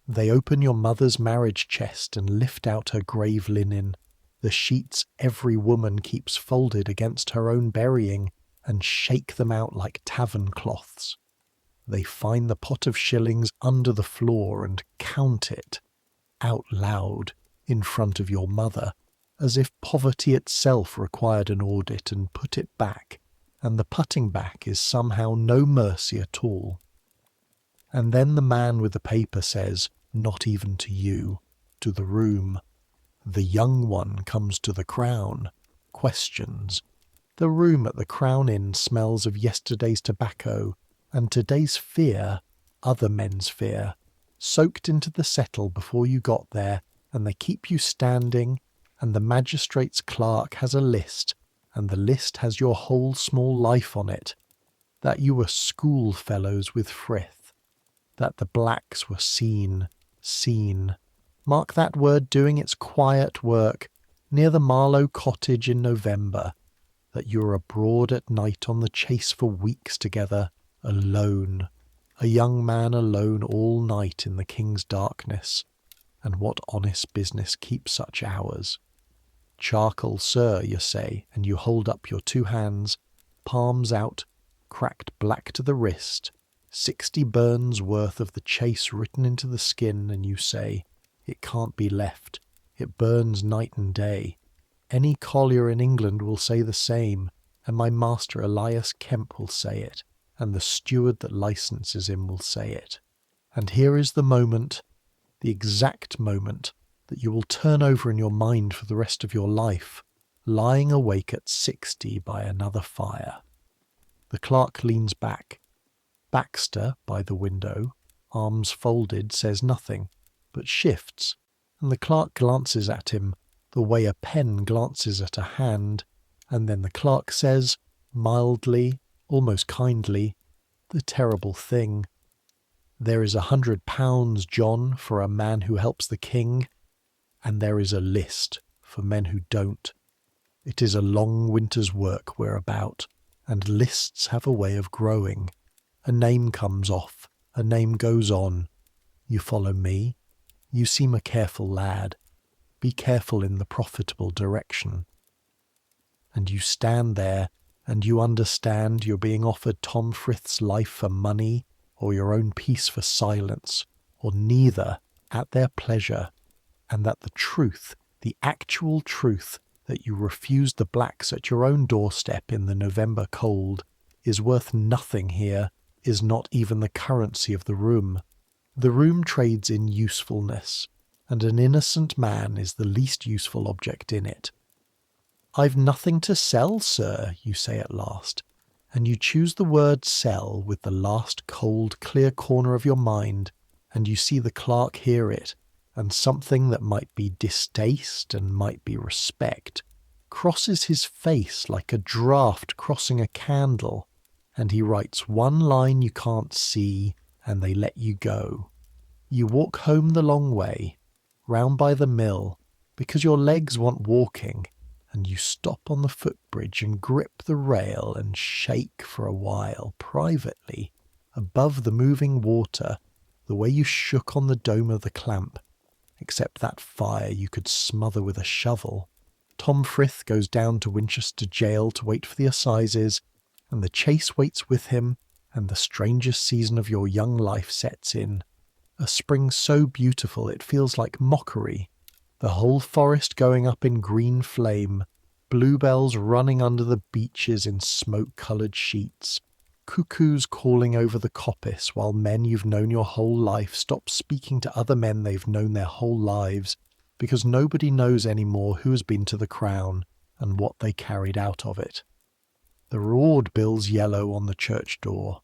They open your mother's marriage chest and lift out her grave linen, the sheets every woman keeps folded against her own burying, and shake them out like tavern cloths. They find the pot of shillings under the floor and count it, out loud, in front of your mother, as if poverty itself required an audit, and put it back, and the putting back is somehow no mercy at all. And then the man with the paper says, not even to you, to the room. The young one comes to the Crown, questions. The room at the Crown Inn smells of yesterday's tobacco, and today's fear, other men's fear, soaked into the settle before you got there, and they keep you standing, and the magistrate's clerk has a list, and the list has your whole small life on it, that you were schoolfellows with Frith, that the blacks were seen, mark that word doing its quiet work, near the Marlowe cottage in November, that you were abroad at night on the Chase for weeks together, alone, a young man alone all night in the king's darkness, and what honest business keeps such hours? Charcoal, sir, you say, and you hold up your 2 hands, palms out, cracked black to the wrist, 60 burns worth of the Chase written into the skin, and you say, it can't be left, it burns night and day. Any collier in England will say the same, and my master Elias Kemp will say it, and the steward that licenses him will say it. And here is the moment, the exact moment, that you will turn over in your mind for the rest of your life, lying awake at 60 by another fire. The clerk leans back. Baxter, by the window, arms folded, says nothing, but shifts, and the clerk glances at him the way a pen glances at a hand, and then the clerk says, mildly, almost kindly, the terrible thing. There is £100, John, for a man who helps the king, and there is a list for men who don't. It is a long winter's work we're about, and lists have a way of growing. A name comes off, a name goes on. You follow me? You seem a careful lad. Be careful in the profitable direction. And you stand there, and you understand you're being offered Tom Frith's life for money or your own peace for silence, or neither, at their pleasure, and that the truth, the actual truth, that you refused the blacks at your own doorstep in the November cold, is worth nothing here, is not even the currency of the room. The room trades in usefulness, and an innocent man is the least useful object in it. "I've nothing to sell, sir," you say at last, and you choose the word sell with the last cold, clear corner of your mind, and you see the clerk hear it, and something that might be distaste and might be respect crosses his face like a draught crossing a candle, and he writes one line you can't see, and they let you go. You walk home the long way, round by the mill, because your legs want walking, and you stop on the footbridge and grip the rail and shake for a while, privately, above the moving water, the way you shook on the dome of the clamp, except that fire you could smother with a shovel. Tom Frith goes down to Winchester jail to wait for the assizes, and the chase waits with him, and the strangest season of your young life sets in. A spring so beautiful it feels like mockery. The whole forest going up in green flame, bluebells running under the beeches in smoke-coloured sheets, cuckoos calling over the coppice while men you've known your whole life stop speaking to other men they've known their whole lives, because nobody knows any more who has been to the Crown and what they carried out of it. The reward bill's yellow on the church door.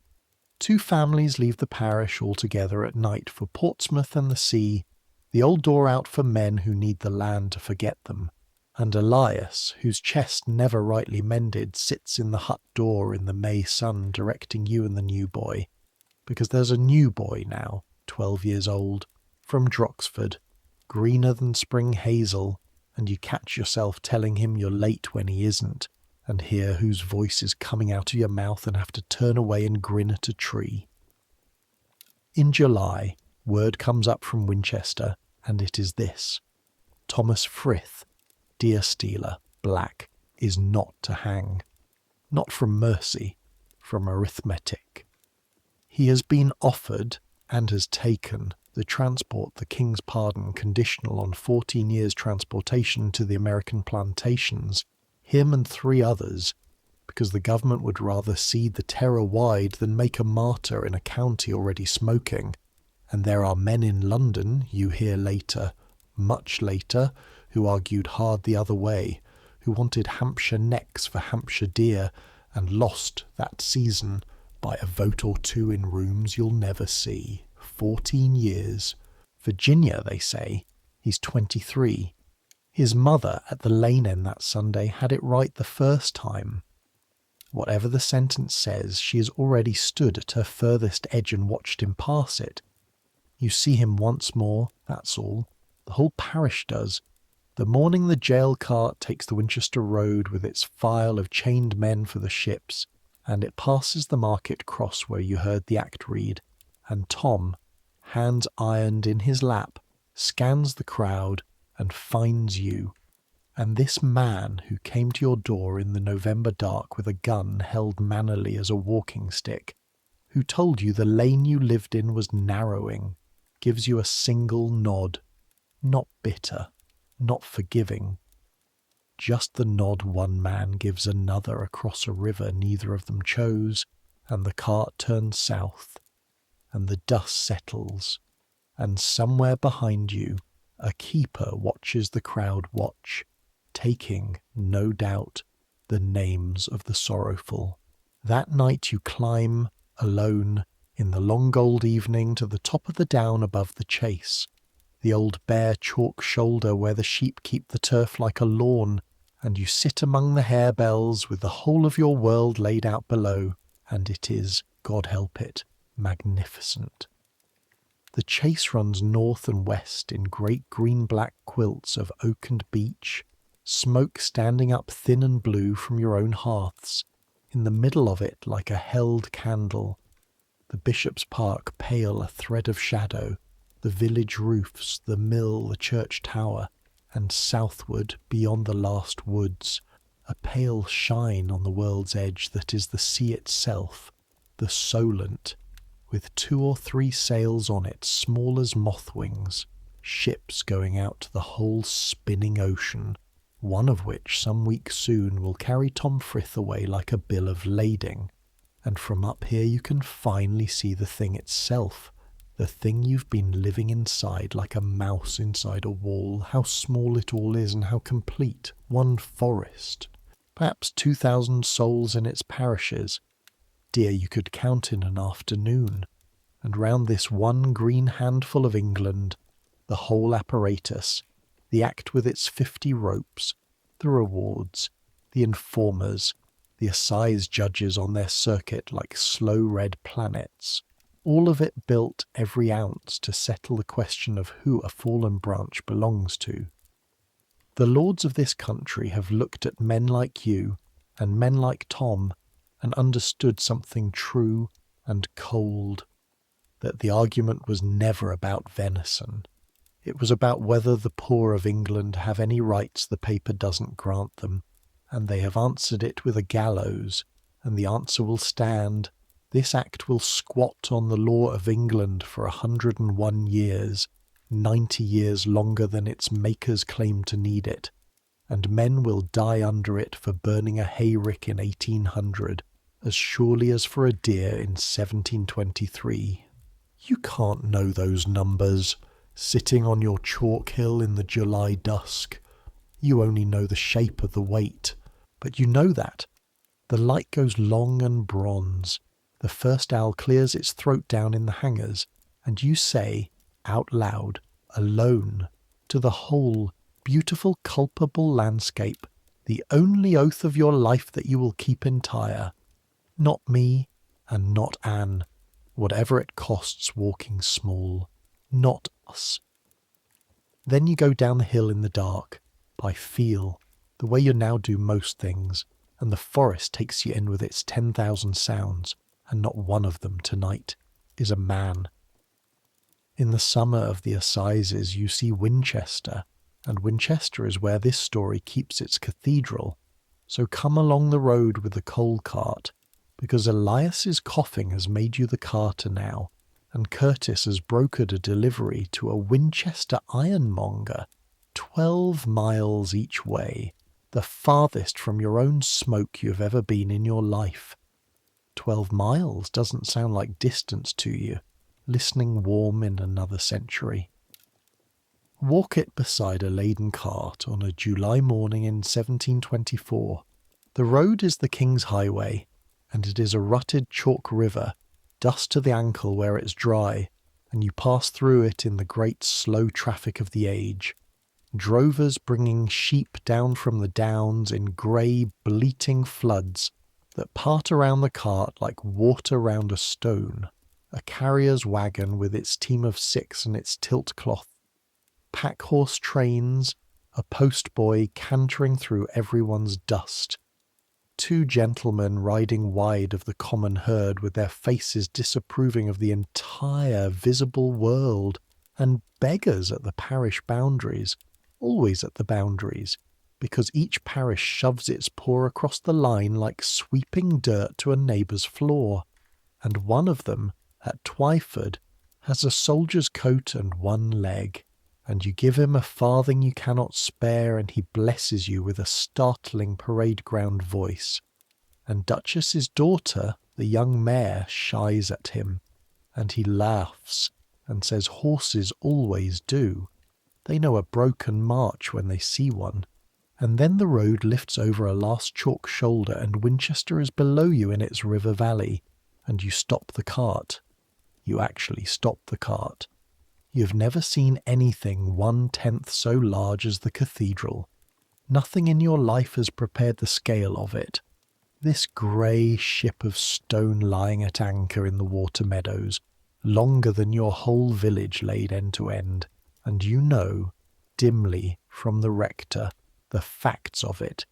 2 families leave the parish altogether at night for Portsmouth and the sea, the old door out for men who need the land to forget them, and Elias, whose chest never rightly mended, sits in the hut door in the May sun directing you and the new boy, because there's a new boy now, 12 years old, from Droxford, greener than spring hazel, and you catch yourself telling him you're late when he isn't, and hear whose voice is coming out of your mouth and have to turn away and grin at a tree. In July, word comes up from Winchester, and it is this: Thomas Frith, deer stealer, black, is not to hang. Not from mercy, from arithmetic. He has been offered, and has taken, the transport, the King's pardon, conditional on 14 years' transportation to the American plantations, him and 3 others, because the government would rather see the terror wide than make a martyr in a county already smoking. And there are men in London, you hear later, much later, who argued hard the other way, who wanted Hampshire necks for Hampshire deer, and lost that season by a vote or 2 in rooms you'll never see. 14 years. Virginia, they say, he's 23. His mother at the lane end that Sunday had it right the first time. Whatever the sentence says, she has already stood at her furthest edge and watched him pass it. You see him once more, that's all. The whole parish does. The morning the jail cart takes the Winchester Road with its file of chained men for the ships, and it passes the market cross where you heard the act read, and Tom, hands ironed in his lap, scans the crowd and finds you, and this man who came to your door in the November dark with a gun held mannerly as a walking stick, who told you the lane you lived in was narrowing, gives you a single nod, not bitter, not forgiving, just the nod one man gives another across a river neither of them chose, and the cart turns south, and the dust settles, and somewhere behind you a keeper watches the crowd watch, taking, no doubt, the names of the sorrowful. That night you climb, alone, in the long gold evening to the top of the down above the Chase, the old bare chalk shoulder where the sheep keep the turf like a lawn, and you sit among the harebells with the whole of your world laid out below, and it is, God help it, magnificent. The Chase runs north and west in great green-black quilts of oak and beech, smoke standing up thin and blue from your own hearths, in the middle of it like a held candle, the Bishop's Park pale a thread of shadow, the village roofs, the mill, the church tower, and southward, beyond the last woods, a pale shine on the world's edge that is the sea itself, the Solent, with 2 or 3 sails on it small as moth wings, ships going out to the whole spinning ocean, one of which some week soon will carry Tom Frith away like a bill of lading, and from up here you can finally see the thing itself, the thing you've been living inside like a mouse inside a wall, how small it all is and how complete, one forest, perhaps 2,000 souls in its parishes, dear you could count in an afternoon, and round this one green handful of England, the whole apparatus, the Act with its 50 ropes, the rewards, the informers, the assize judges on their circuit like slow red planets, all of it built every ounce to settle the question of who a fallen branch belongs to. The lords of this country have looked at men like you and men like Tom and understood something true and cold, that the argument was never about venison. It was about whether the poor of England have any rights the paper doesn't grant them, and they have answered it with a gallows, and the answer will stand. This Act will squat on the law of England for 101 years, 90 years longer than its makers claim to need it, and men will die under it for burning a hayrick in 1800, as surely as for a deer in 1723. You can't know those numbers, sitting on your chalk hill in the July dusk. You only know the shape of the weight, but you know that. The light goes long and bronze. The first owl clears its throat down in the hangars, and you say, out loud, alone, to the whole beautiful culpable landscape, the only oath of your life that you will keep entire. Not me, and not Anne, whatever it costs walking small. Not us. Then you go down the hill in the dark, by feel, the way you now do most things, and the forest takes you in with its 10,000 sounds, and not one of them tonight is a man. In the summer of the assizes you see Winchester, and Winchester is where this story keeps its cathedral, so come along the road with the coal cart, because Elias's coughing has made you the carter now, and Curtis has brokered a delivery to a Winchester ironmonger, 12 miles each way, the farthest from your own smoke you have ever been in your life. 12 miles doesn't sound like distance to you, listening warm in another century. Walk it beside a laden cart on a July morning in 1724. The road is the King's Highway, and it is a rutted chalk river, dust to the ankle where it's dry, and you pass through it in the great slow traffic of the age. Drovers bringing sheep down from the downs in grey, bleating floods that part around the cart like water round a stone. A carrier's wagon with its team of 6 and its tilt cloth. Pack-horse trains, a postboy cantering through everyone's dust. 2 gentlemen riding wide of the common herd with their faces disapproving of the entire visible world, and beggars at the parish boundaries, always at the boundaries, because each parish shoves its poor across the line like sweeping dirt to a neighbour's floor, and one of them, at Twyford, has a soldier's coat and 1 leg, and you give him a farthing you cannot spare, and he blesses you with a startling parade ground voice. And Duchess's daughter, the young mare, shies at him, and he laughs, and says horses always do. They know a broken march when they see one. And then the road lifts over a last chalk shoulder, and Winchester is below you in its river valley, and you stop the cart. You actually stop the cart. You've never seen anything 1/10 so large as the cathedral. Nothing in your life has prepared the scale of it. This grey ship of stone lying at anchor in the water meadows, longer than your whole village laid end to end, and you know, dimly, from the rector, the facts of it,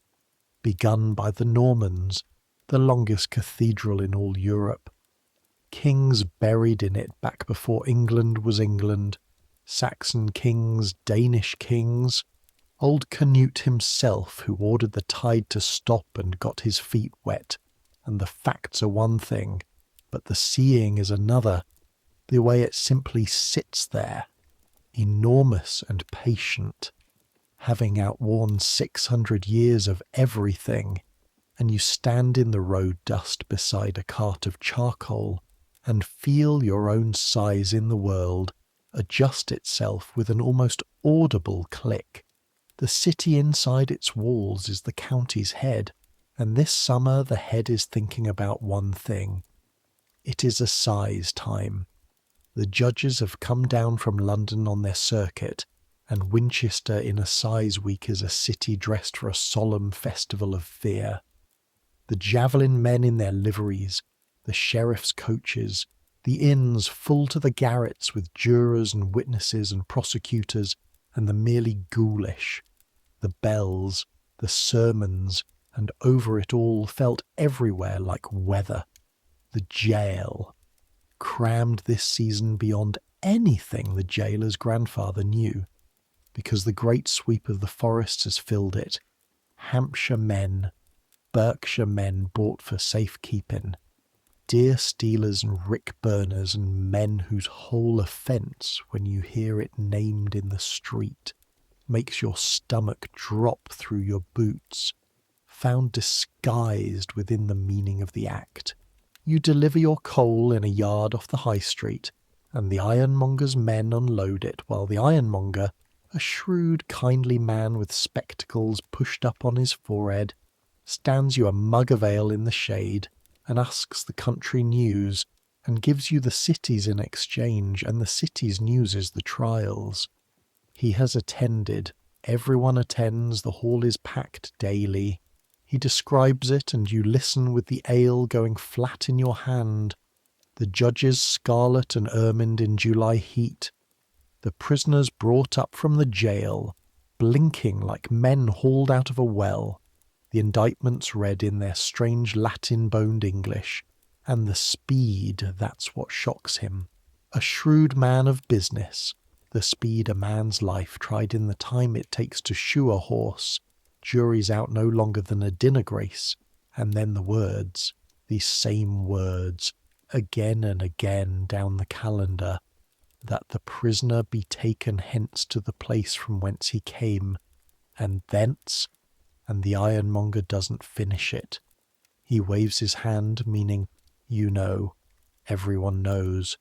begun by the Normans, the longest cathedral in all Europe. Kings buried in it back before England was England, Saxon kings, Danish kings, Old Canute himself, who ordered the tide to stop and got his feet wet. And the facts are one thing, but the seeing is another. The way it simply sits there, enormous and patient, having outworn 600 years of everything, and you stand in the road dust beside a cart of charcoal and feel your own size in the world adjust itself with an almost audible click. The city inside its walls is the county's head, and this summer the head is thinking about one thing. It is assize time. The judges have come down from London on their circuit, and Winchester in Assize Week is a city dressed for a solemn festival of fear. The javelin men in their liveries, the sheriff's coaches, the inns full to the garrets with jurors and witnesses and prosecutors, and the merely ghoulish, the bells, the sermons, and over it all felt everywhere like weather. The jail, crammed this season beyond anything the jailer's grandfather knew, because the great sweep of the forests has filled it. Hampshire men, Berkshire men bought for safekeeping, deer stealers and rick burners, and men whose whole offence, when you hear it named in the street, makes your stomach drop through your boots, found disguised within the meaning of the act. You deliver your coal in a yard off the high street, and the ironmonger's men unload it, while the ironmonger, a shrewd, kindly man with spectacles pushed up on his forehead, stands you a mug of ale in the shade, and asks the country news, and gives you the cities in exchange, and the city's news is the trials. He has attended, everyone attends, the hall is packed daily. He describes it, and you listen with the ale going flat in your hand, the judges scarlet and ermined in July heat, the prisoners brought up from the jail, blinking like men hauled out of a well, the indictments read in their strange Latin-boned English, and the speed, that's what shocks him. A shrewd man of business, the speed a man's life tried in the time it takes to shoe a horse, juries out no longer than a dinner grace, and then the words, these same words, again and again down the calendar, that the prisoner be taken hence to the place from whence he came, and thence, and the ironmonger doesn't finish it. He waves his hand, meaning, you know, everyone knows.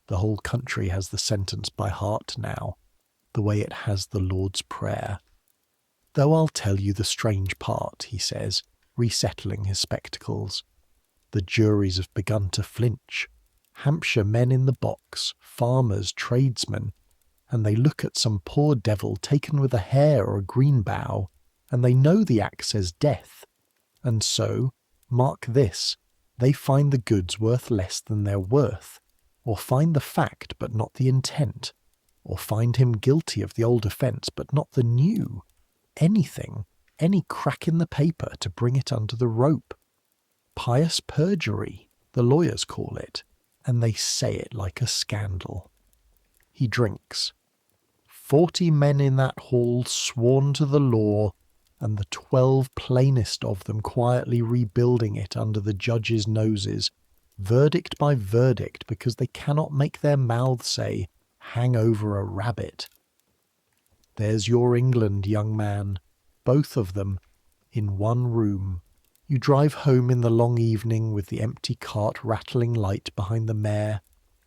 The whole country has the sentence by heart now, the way it has the Lord's Prayer. Though I'll tell you the strange part, he says, resettling his spectacles. The juries have begun to flinch. Hampshire men in the box, farmers, tradesmen, and they look at some poor devil taken with a hare or a green bough, and they know the act says death. And so, mark this, they find the goods worth less than their worth, or find the fact but not the intent, or find him guilty of the old offence but not the new. Anything, any crack in the paper to bring it under the rope. Pious perjury, the lawyers call it, and they say it like a scandal. He drinks. 40 men in that hall sworn to the law, and the 12 plainest of them quietly rebuilding it under the judges' noses, verdict by verdict, because they cannot make their mouths say, hang over a rabbit. There's your England, young man, both of them, in one room. You drive home in the long evening with the empty cart rattling light behind the mare,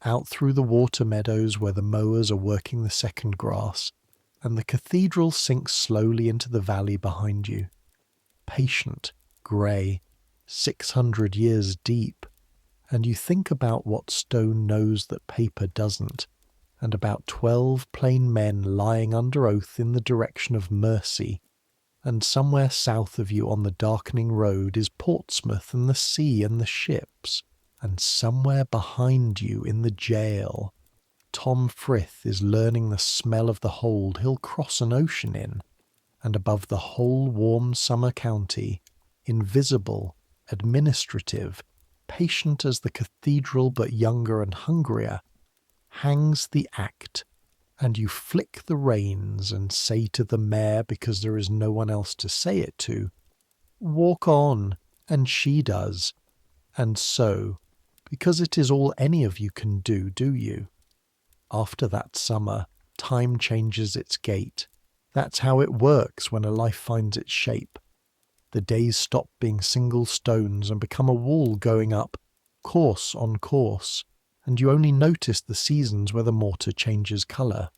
out through the water meadows where the mowers are working the second grass, and the cathedral sinks slowly into the valley behind you. Patient, grey, 600 years deep, and you think about what stone knows that paper doesn't, and about 12 plain men lying under oath in the direction of mercy, and somewhere south of you on the darkening road is Portsmouth and the sea and the ships, and somewhere behind you in the jail, Tom Frith is learning the smell of the hold he'll cross an ocean in, and above the whole warm summer county, invisible, administrative, patient as the cathedral but younger and hungrier, hangs the act, and you flick the reins and say to the mare, because there is no one else to say it to, "Walk on," and she does. And so, because it is all any of you can do you? After that summer, time changes its gait. That's how it works when a life finds its shape. The days stop being single stones and become a wall going up, course on course, and you only notice the seasons where the mortar changes colour.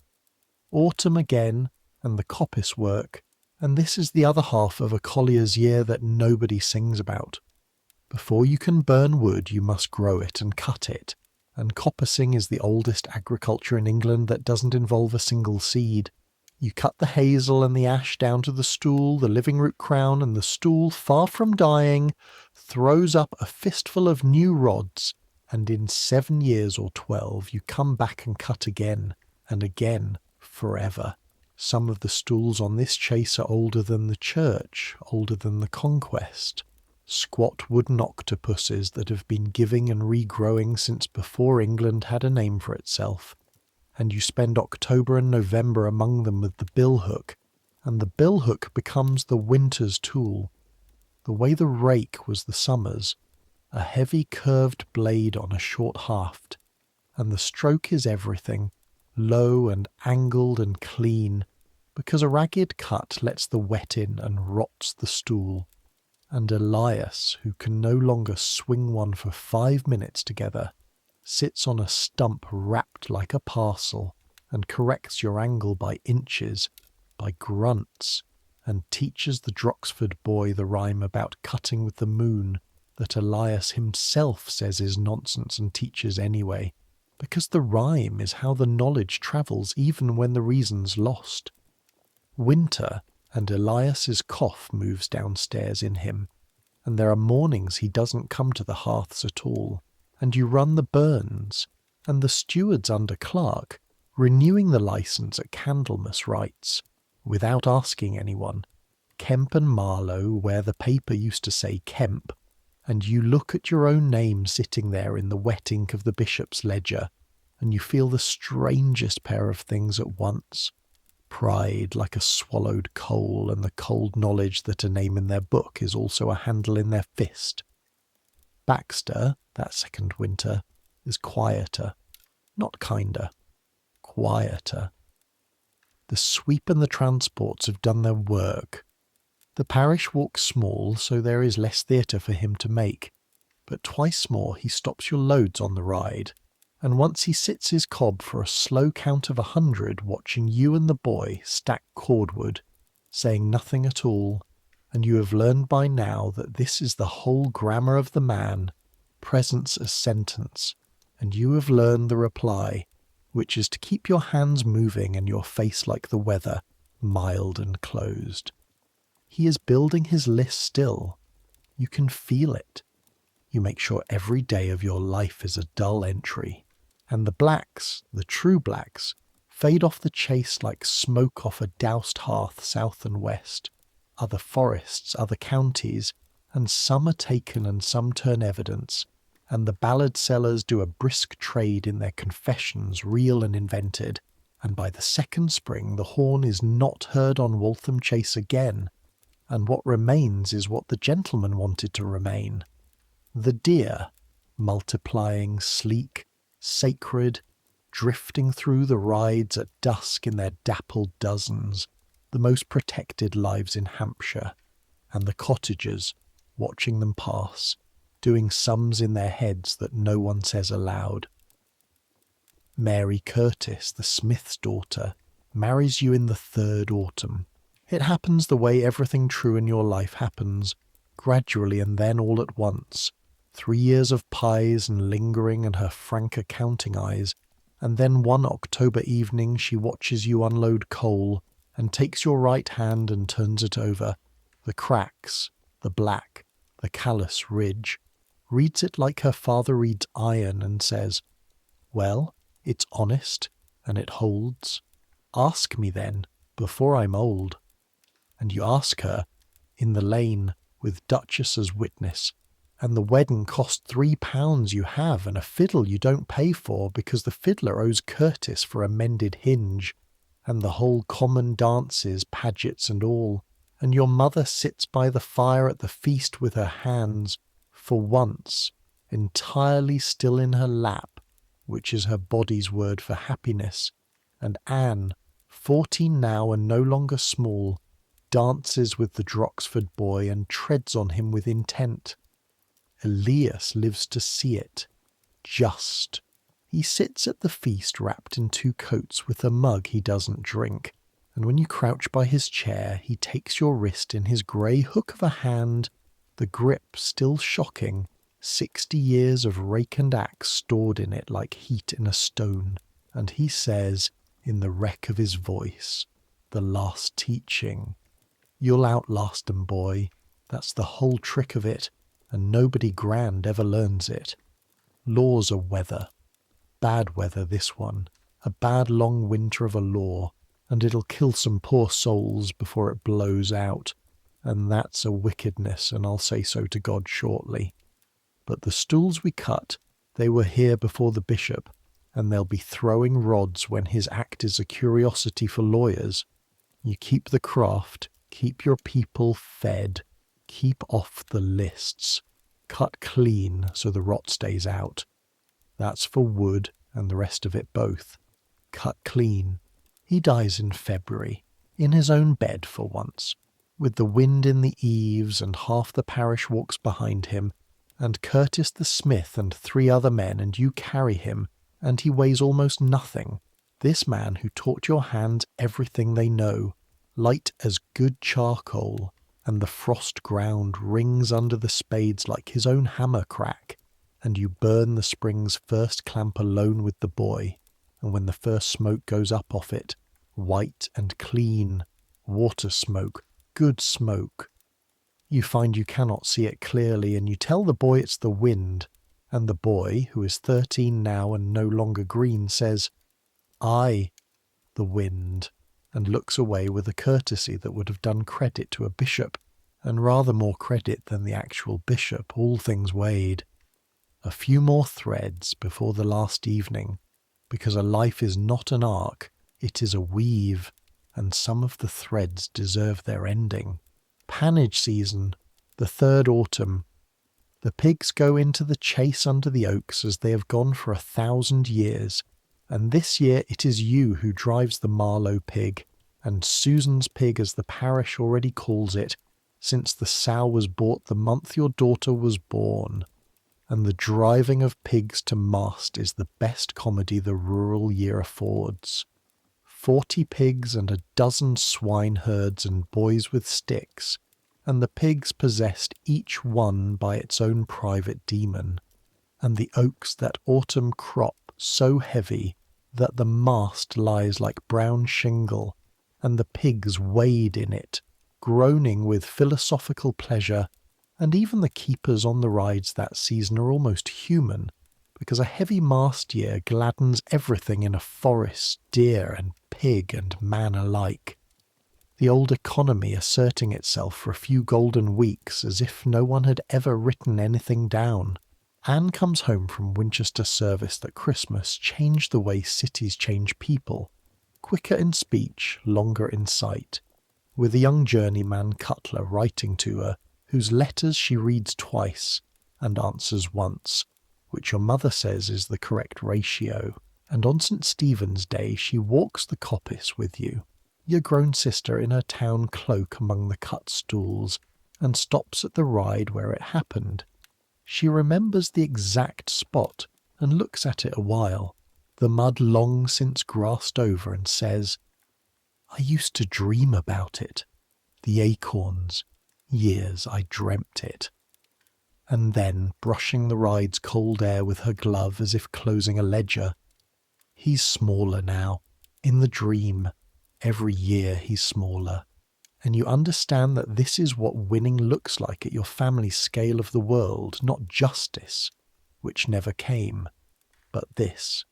Autumn again, and the coppice work, and this is the other half of a collier's year that nobody sings about. Before you can burn wood, you must grow it and cut it, and coppicing is the oldest agriculture in England that doesn't involve a single seed. You cut the hazel and the ash down to the stool, the living root crown, and the stool, far from dying, throws up a fistful of new rods, and in 7 years or 12 you come back and cut again, and again, forever. Some of the stools on this chase are older than the church, older than the conquest. Squat wooden octopuses that have been giving and regrowing since before England had a name for itself. And you spend October and November among them with the billhook, and the billhook becomes the winter's tool. The way the rake was the summer's, a heavy curved blade on a short haft, and the stroke is everything, low and angled and clean, because a ragged cut lets the wet in and rots the stool. And Elias, who can no longer swing one for 5 minutes together, sits on a stump wrapped like a parcel, and corrects your angle by inches, by grunts, and teaches the Droxford boy the rhyme about cutting with the moon that Elias himself says is nonsense and teaches anyway, because the rhyme is how the knowledge travels even when the reason's lost. Winter, and Elias's cough moves downstairs in him, and there are mornings he doesn't come to the hearths at all, and you run the burns, and the steward's under clerk, renewing the licence at Candlemas rights, without asking anyone. Kemp and Marlow, where the paper used to say Kemp, and you look at your own name sitting there in the wet ink of the bishop's ledger, and you feel the strangest pair of things at once. Pride like a swallowed coal, and the cold knowledge that a name in their book is also a handle in their fist. Baxter, that second winter, is quieter, not kinder, quieter. The sweep and the transports have done their work. The parish walks small, so there is less theatre for him to make, but twice more he stops your loads on the ride, and once he sits his cob for a slow count of 100 watching you and the boy stack cordwood, saying nothing at all, and you have learned by now that this is the whole grammar of the man, presence as sentence, and you have learned the reply, which is to keep your hands moving and your face like the weather, mild and closed. He is building his list still. You can feel it. You make sure every day of your life is a dull entry. And the blacks, the true blacks, fade off the chase like smoke off a doused hearth south and west. Other forests, other counties, and some are taken and some turn evidence, and the ballad sellers do a brisk trade in their confessions, real and invented, and by the second spring the horn is not heard on Waltham Chase again, and what remains is what the gentleman wanted to remain. The deer, multiplying, sleek, sacred, drifting through the rides at dusk in their dappled dozens, the most protected lives in Hampshire, and the cottagers, watching them pass, doing sums in their heads that no one says aloud. Mary Curtis, the smith's daughter, marries you in the 3rd autumn. It happens the way everything true in your life happens, gradually and then all at once. 3 years of pies and lingering and her frank accounting eyes, and then one October evening she watches you unload coal, and takes your right hand and turns it over, the cracks, the black, the callous ridge, reads it like her father reads iron, and says, "Well, it's honest, and it holds. Ask me then, before I'm old." And you ask her, in the lane, with Duchess as witness, and the wedding cost £3 you have, and a fiddle you don't pay for because the fiddler owes Curtis for a mended hinge, and the whole common dances, pageants and all, and your mother sits by the fire at the feast with her hands, for once, entirely still in her lap, which is her body's word for happiness, and Anne, 14 now and no longer small, dances with the Droxford boy and treads on him with intent. Elias lives to see it. Just. He sits at the feast wrapped in 2 coats with a mug he doesn't drink, and when you crouch by his chair he takes your wrist in his grey hook of a hand, the grip still shocking, 60 years of rake and axe stored in it like heat in a stone, and he says, in the wreck of his voice, the last teaching, "You'll outlast 'em, boy. That's the whole trick of it, and nobody grand ever learns it. Laws are weather. Bad weather, this one. A bad long winter of a law, and it'll kill some poor souls before it blows out, and that's a wickedness, and I'll say so to God shortly. But the stools we cut, they were here before the bishop, and they'll be throwing rods when his act is a curiosity for lawyers. You keep the craft, keep your people fed, keep off the lists, cut clean so the rot stays out. That's for wood and the rest of it both. Cut clean. He dies in February, in his own bed for once, with the wind in the eaves and half the parish walks behind him, and Curtis the smith and 3 other men, and you carry him, and he weighs almost nothing. This man who taught your hands everything they know, light as good charcoal, and the frost ground rings under the spades like his own hammer crack, and you burn the spring's first clamp alone with the boy, and when the first smoke goes up off it, white and clean, water smoke, good smoke, you find you cannot see it clearly, and you tell the boy it's the wind, and the boy, who is 13 now and no longer green, says, "Aye, the wind," and looks away with a courtesy that would have done credit to a bishop, and rather more credit than the actual bishop, all things weighed. A few more threads before the last evening, because a life is not an arc, it is a weave, and some of the threads deserve their ending. Pannage season, the 3rd autumn. The pigs go into the chase under the oaks as they have gone for 1,000 years, and this year it is you who drives the Marlow pig, and Susan's pig as the parish already calls it, since the sow was bought the month your daughter was born. And the driving of pigs to mast is the best comedy the rural year affords. 40 pigs and a dozen swineherds and boys with sticks, and the pigs possessed each one by its own private demon, and the oaks that autumn crop so heavy that the mast lies like brown shingle, and the pigs wade in it, groaning with philosophical pleasure, and even the keepers on the rides that season are almost human, because a heavy mast year gladdens everything in a forest, deer and pig and man alike. The old economy asserting itself for a few golden weeks as if no one had ever written anything down. Anne comes home from Winchester service that Christmas changed the way cities change people, quicker in speech, longer in sight, with a young journeyman cutler writing to her, whose letters she reads twice and answers once, which your mother says is the correct ratio, and on St. Stephen's Day she walks the coppice with you, your grown sister in her town cloak among the cut stools, and stops at the ride where it happened. She remembers the exact spot and looks at it a while, the mud long since grassed over, and says, "I used to dream about it. The Acorns. Years I dreamt it." And then, brushing the ride's cold air with her glove as if closing a ledger, "He's smaller now. In the dream. Every year he's smaller. And you understand that this is what winning looks like at your family scale of the world, not justice, which never came, but this.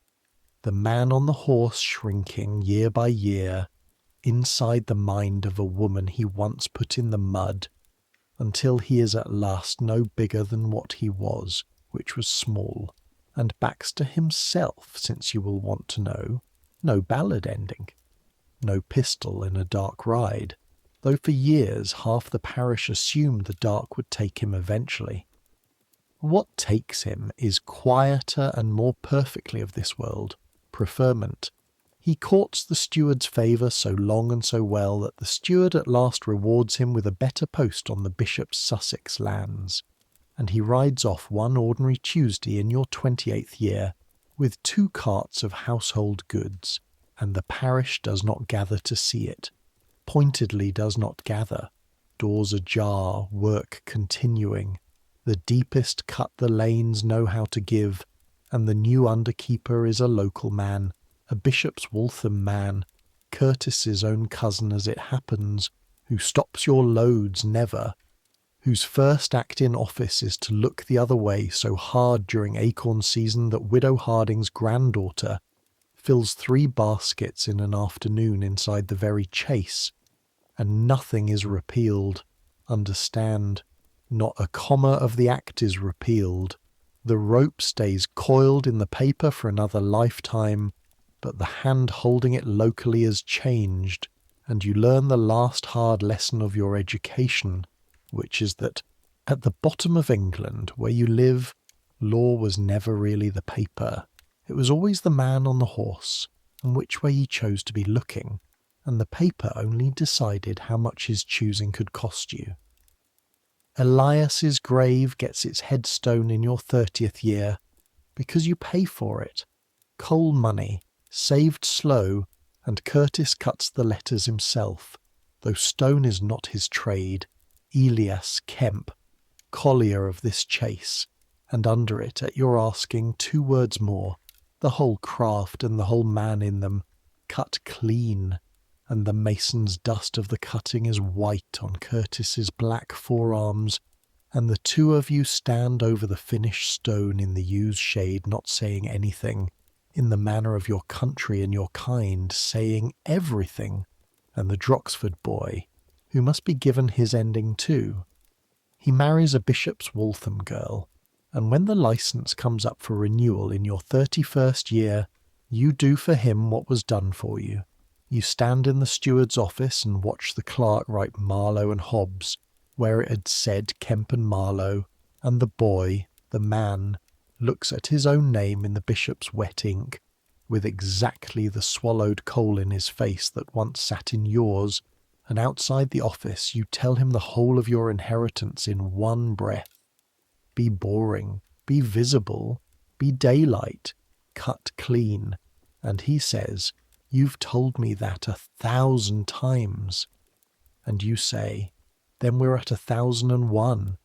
The man on the horse shrinking year by year, inside the mind of a woman he once put in the mud, until he is at last no bigger than what he was, which was small, and Baxter himself, since you will want to know, no ballad ending, no pistol in a dark ride, though for years half the parish assumed the dark would take him eventually. What takes him is quieter and more perfectly of this world, preferment. He courts the steward's favour so long and so well that the steward at last rewards him with a better post on the bishop's Sussex lands, and he rides off one ordinary Tuesday in your 28th year with 2 carts of household goods, and the parish does not gather to see it, pointedly does not gather, doors ajar, work continuing. The deepest cut the lanes know how to give, and the new underkeeper is a local man, a bishop's Waltham man, Curtis's own cousin as it happens, who stops your loads never, whose first act in office is to look the other way so hard during Acorns season that Widow Harding's granddaughter fills 3 baskets in an afternoon inside the very Chase, and nothing is repealed. Understand, not a comma of the act is repealed. The rope stays coiled in the paper for another lifetime, but the hand holding it locally is changed, and you learn the last hard lesson of your education, which is that at the bottom of England, where you live, law was never really the paper. It was always the man on the horse, and which way he chose to be looking, and the paper only decided how much his choosing could cost you. Elias's grave gets its headstone in your 30th year, because you pay for it. Coal money, saved slow, and Curtis cuts the letters himself, though stone is not his trade. Elias Kemp, collier of this Chase, and under it, at your asking, 2 words more, the whole craft and the whole man in them, cut clean, and the mason's dust of the cutting is white on Curtis's black forearms, and the 2 of you stand over the finished stone in the yews shade, not saying anything, in the manner of your country and your kind, saying everything, and the Droxford boy, who must be given his ending too. He marries a bishop's Waltham girl, and when the licence comes up for renewal in your 31st year, you do for him what was done for you. You stand in the steward's office and watch the clerk write Marlowe and Hobbes, where it had said Kemp and Marlowe, and the boy, the man, looks at his own name in the bishop's wet ink, with exactly the swallowed coal in his face that once sat in yours, and outside the office you tell him the whole of your inheritance in one breath. Be boring, be visible, be daylight, cut clean, and he says, "You've told me that 1,000 times." And you say, "Then we're at 1,001.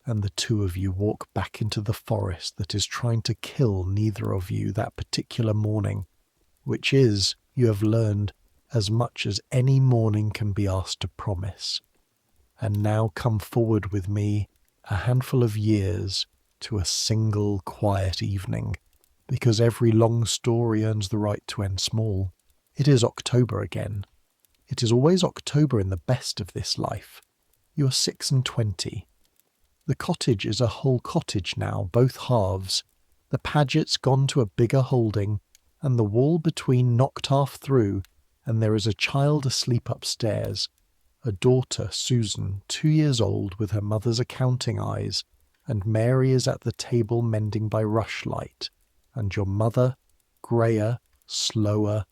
And the 2 of you walk back into the forest that is trying to kill neither of you that particular morning, which is, you have learned, as much as any morning can be asked to promise. And now come forward with me, a handful of years, to a single quiet evening, because every long story earns the right to end small. It is October again. It is always October in the best of this life. You are 26. The cottage is a whole cottage now, both halves. The Paget's gone to a bigger holding, and the wall between knocked half through, and there is a child asleep upstairs, a daughter, Susan, 2 years old, with her mother's accounting eyes, and Mary is at the table mending by rushlight, and your mother, greyer, slower,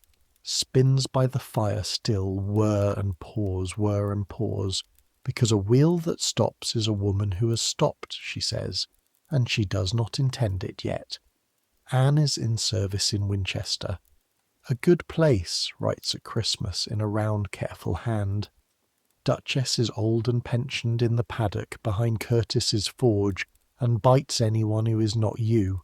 spins by the fire still, whir and pause, because a wheel that stops is a woman who has stopped, she says, and she does not intend it yet. Anne is in service in Winchester. A good place, writes at Christmas in a round careful hand. Duchess is old and pensioned in the paddock behind Curtis's forge, and bites anyone who is not you.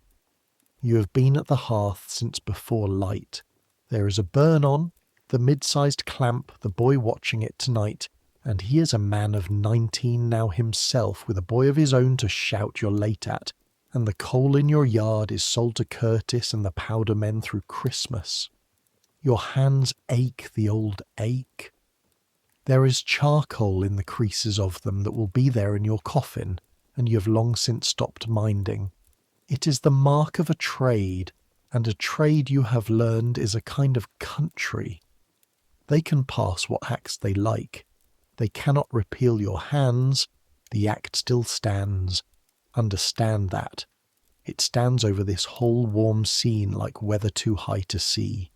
You have been at the hearth since before light. There is a burn on, the mid-sized clamp, the boy watching it tonight, and he is a man of 19 now himself, with a boy of his own to shout you're late at, and the coal in your yard is sold to Curtis and the powder men through Christmas. Your hands ache the old ache. There is charcoal in the creases of them that will be there in your coffin, and you have long since stopped minding. It is the mark of a trade, and a trade you have learned is a kind of country. They can pass what acts they like. They cannot repeal your hands. The act still stands. Understand that. It stands over this whole warm scene like weather too high to see.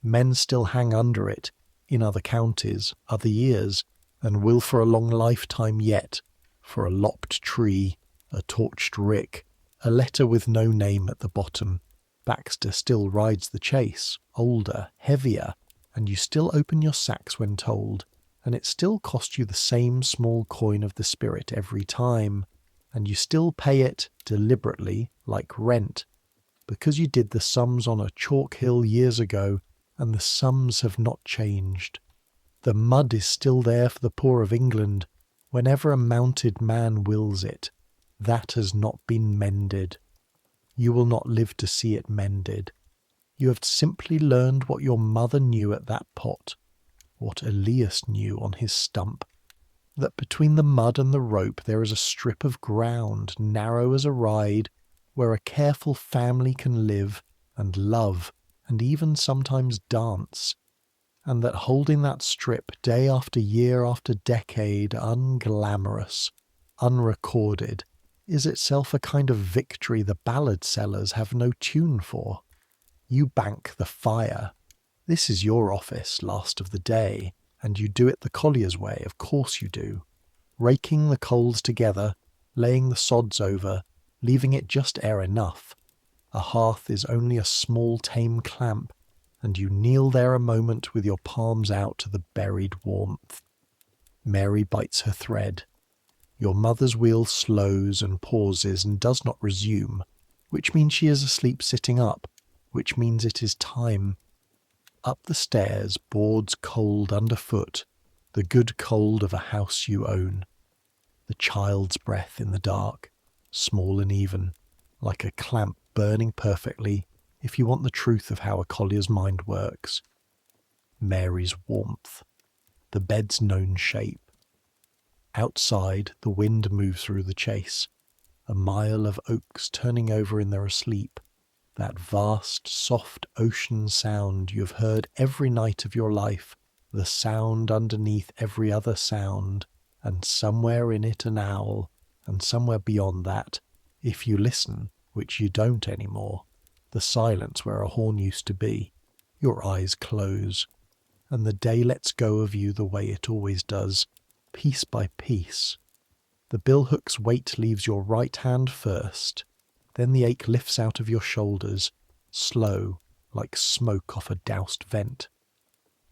Men still hang under it, in other counties, other years, and will for a long lifetime yet, for a lopped tree, a torched rick, a letter with no name at the bottom. Baxter still rides the chase, older, heavier, and you still open your sacks when told, and it still costs you the same small coin of the spirit every time, and you still pay it deliberately, like rent, because you did the sums on a chalk hill years ago, and the sums have not changed. The mud is still there for the poor of England, whenever a mounted man wills it. That has not been mended. You will not live to see it mended. You have simply learned what your mother knew at that pot, what Elias knew on his stump, that between the mud and the rope there is a strip of ground, narrow as a ride, where a careful family can live and love and even sometimes dance, and that holding that strip day after year after decade, unglamorous, unrecorded, is itself a kind of victory the ballad sellers have no tune for. You bank the fire. This is your office, last of the day, and you do it the collier's way, of course you do. Raking the coals together, laying the sods over, leaving it just air enough. A hearth is only a small tame clamp, and you kneel there a moment with your palms out to the buried warmth. Mary bites her thread. Your mother's wheel slows and pauses and does not resume, which means she is asleep sitting up, which means it is time. Up the stairs, boards cold underfoot, the good cold of a house you own. The child's breath in the dark, small and even, like a clamp burning perfectly, if you want the truth of how a collier's mind works. Mary's warmth, the bed's known shape. Outside, the wind moves through the chase, a mile of oaks turning over in their sleep, that vast, soft ocean sound you have heard every night of your life, the sound underneath every other sound, and somewhere in it an owl, and somewhere beyond that, if you listen, which you don't anymore, the silence where a horn used to be. Your eyes close, and the day lets go of you the way it always does, piece by piece. The billhook's weight leaves your right hand first, then the ache lifts out of your shoulders, slow, like smoke off a doused vent.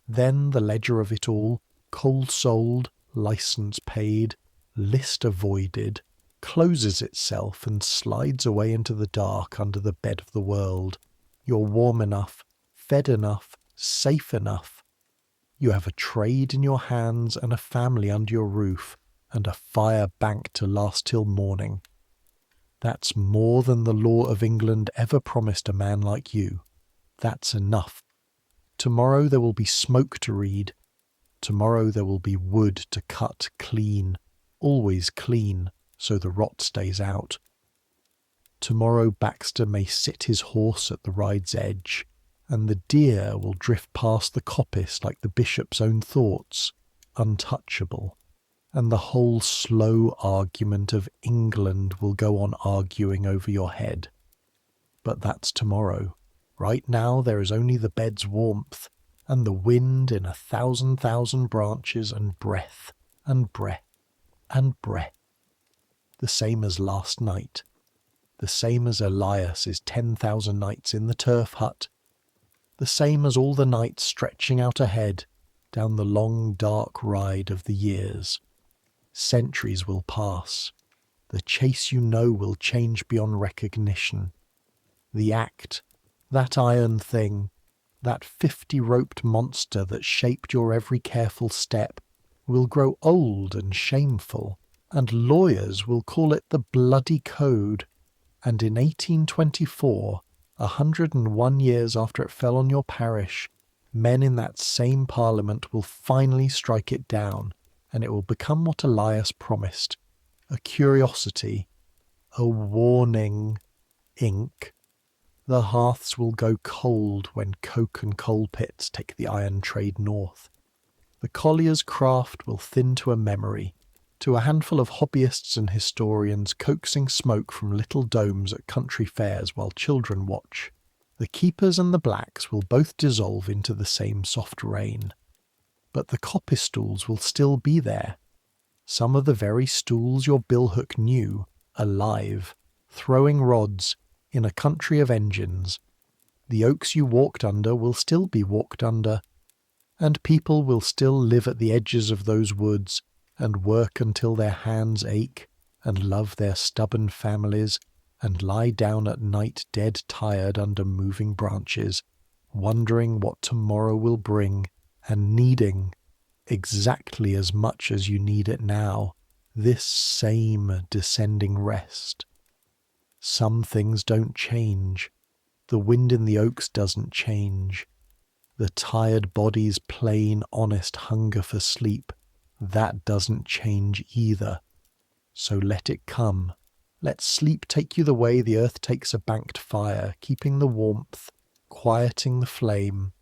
Then the ledger of it all, cold-souled, licence paid, list avoided, closes itself and slides away into the dark under the bed of the world. You're warm enough, fed enough, safe enough. You have a trade in your hands and a family under your roof, and a fire bank to last till morning. That's more than the law of England ever promised a man like you. That's enough. Tomorrow there will be smoke to read. Tomorrow there will be wood to cut clean, always clean, so the rot stays out. Tomorrow Baxter may sit his horse at the ride's edge, and the deer will drift past the coppice like the bishop's own thoughts, untouchable, and the whole slow argument of England will go on arguing over your head. But that's tomorrow. Right now there is only the bed's warmth, and the wind in 1,000,000 branches, and breath, and breath, and breath. The same as last night. The same as Elias's 10,000 nights in the turf hut. The same as all the nights stretching out ahead, down the long dark ride of the years. Centuries will pass. The chase you know will change beyond recognition. The act, that iron thing, that 50-roped monster that shaped your every careful step, will grow old and shameful, and lawyers will call it the bloody code. And in 1824, 101 years after it fell on your parish, Men in that same parliament will finally strike it down, and it will become what Elias promised, a curiosity, a warning. Ink. The hearths will go cold when coke and coal pits take the iron trade north. The collier's craft will thin to a memory, to a handful of hobbyists and historians coaxing smoke from little domes at country fairs while children watch. The keepers and the blacks will both dissolve into the same soft rain. But the coppice stools will still be there. Some of the very stools your billhook knew, alive, throwing rods, in a country of engines. The oaks you walked under will still be walked under, and people will still live at the edges of those woods and work until their hands ache, and love their stubborn families, and lie down at night dead tired under moving branches, wondering what tomorrow will bring, and needing, exactly as much as you need it now, this same descending rest. Some things don't change. The wind in the oaks doesn't change. The tired body's plain, honest hunger for sleep, that doesn't change either. So let it come. Let sleep take you the way the earth takes a banked fire, keeping the warmth, quieting the flame.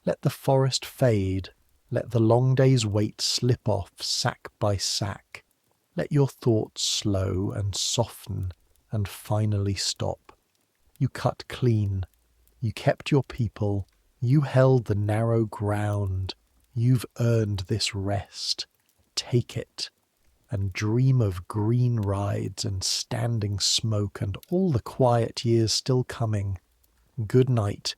Let the forest fade. Let the long day's weight slip off sack by sack. Let your thoughts slow and soften and finally stop. You cut clean. You kept your people. You held the narrow ground. You've earned this rest. Take it, and dream of green rides and standing smoke and all the quiet years still coming. Good night,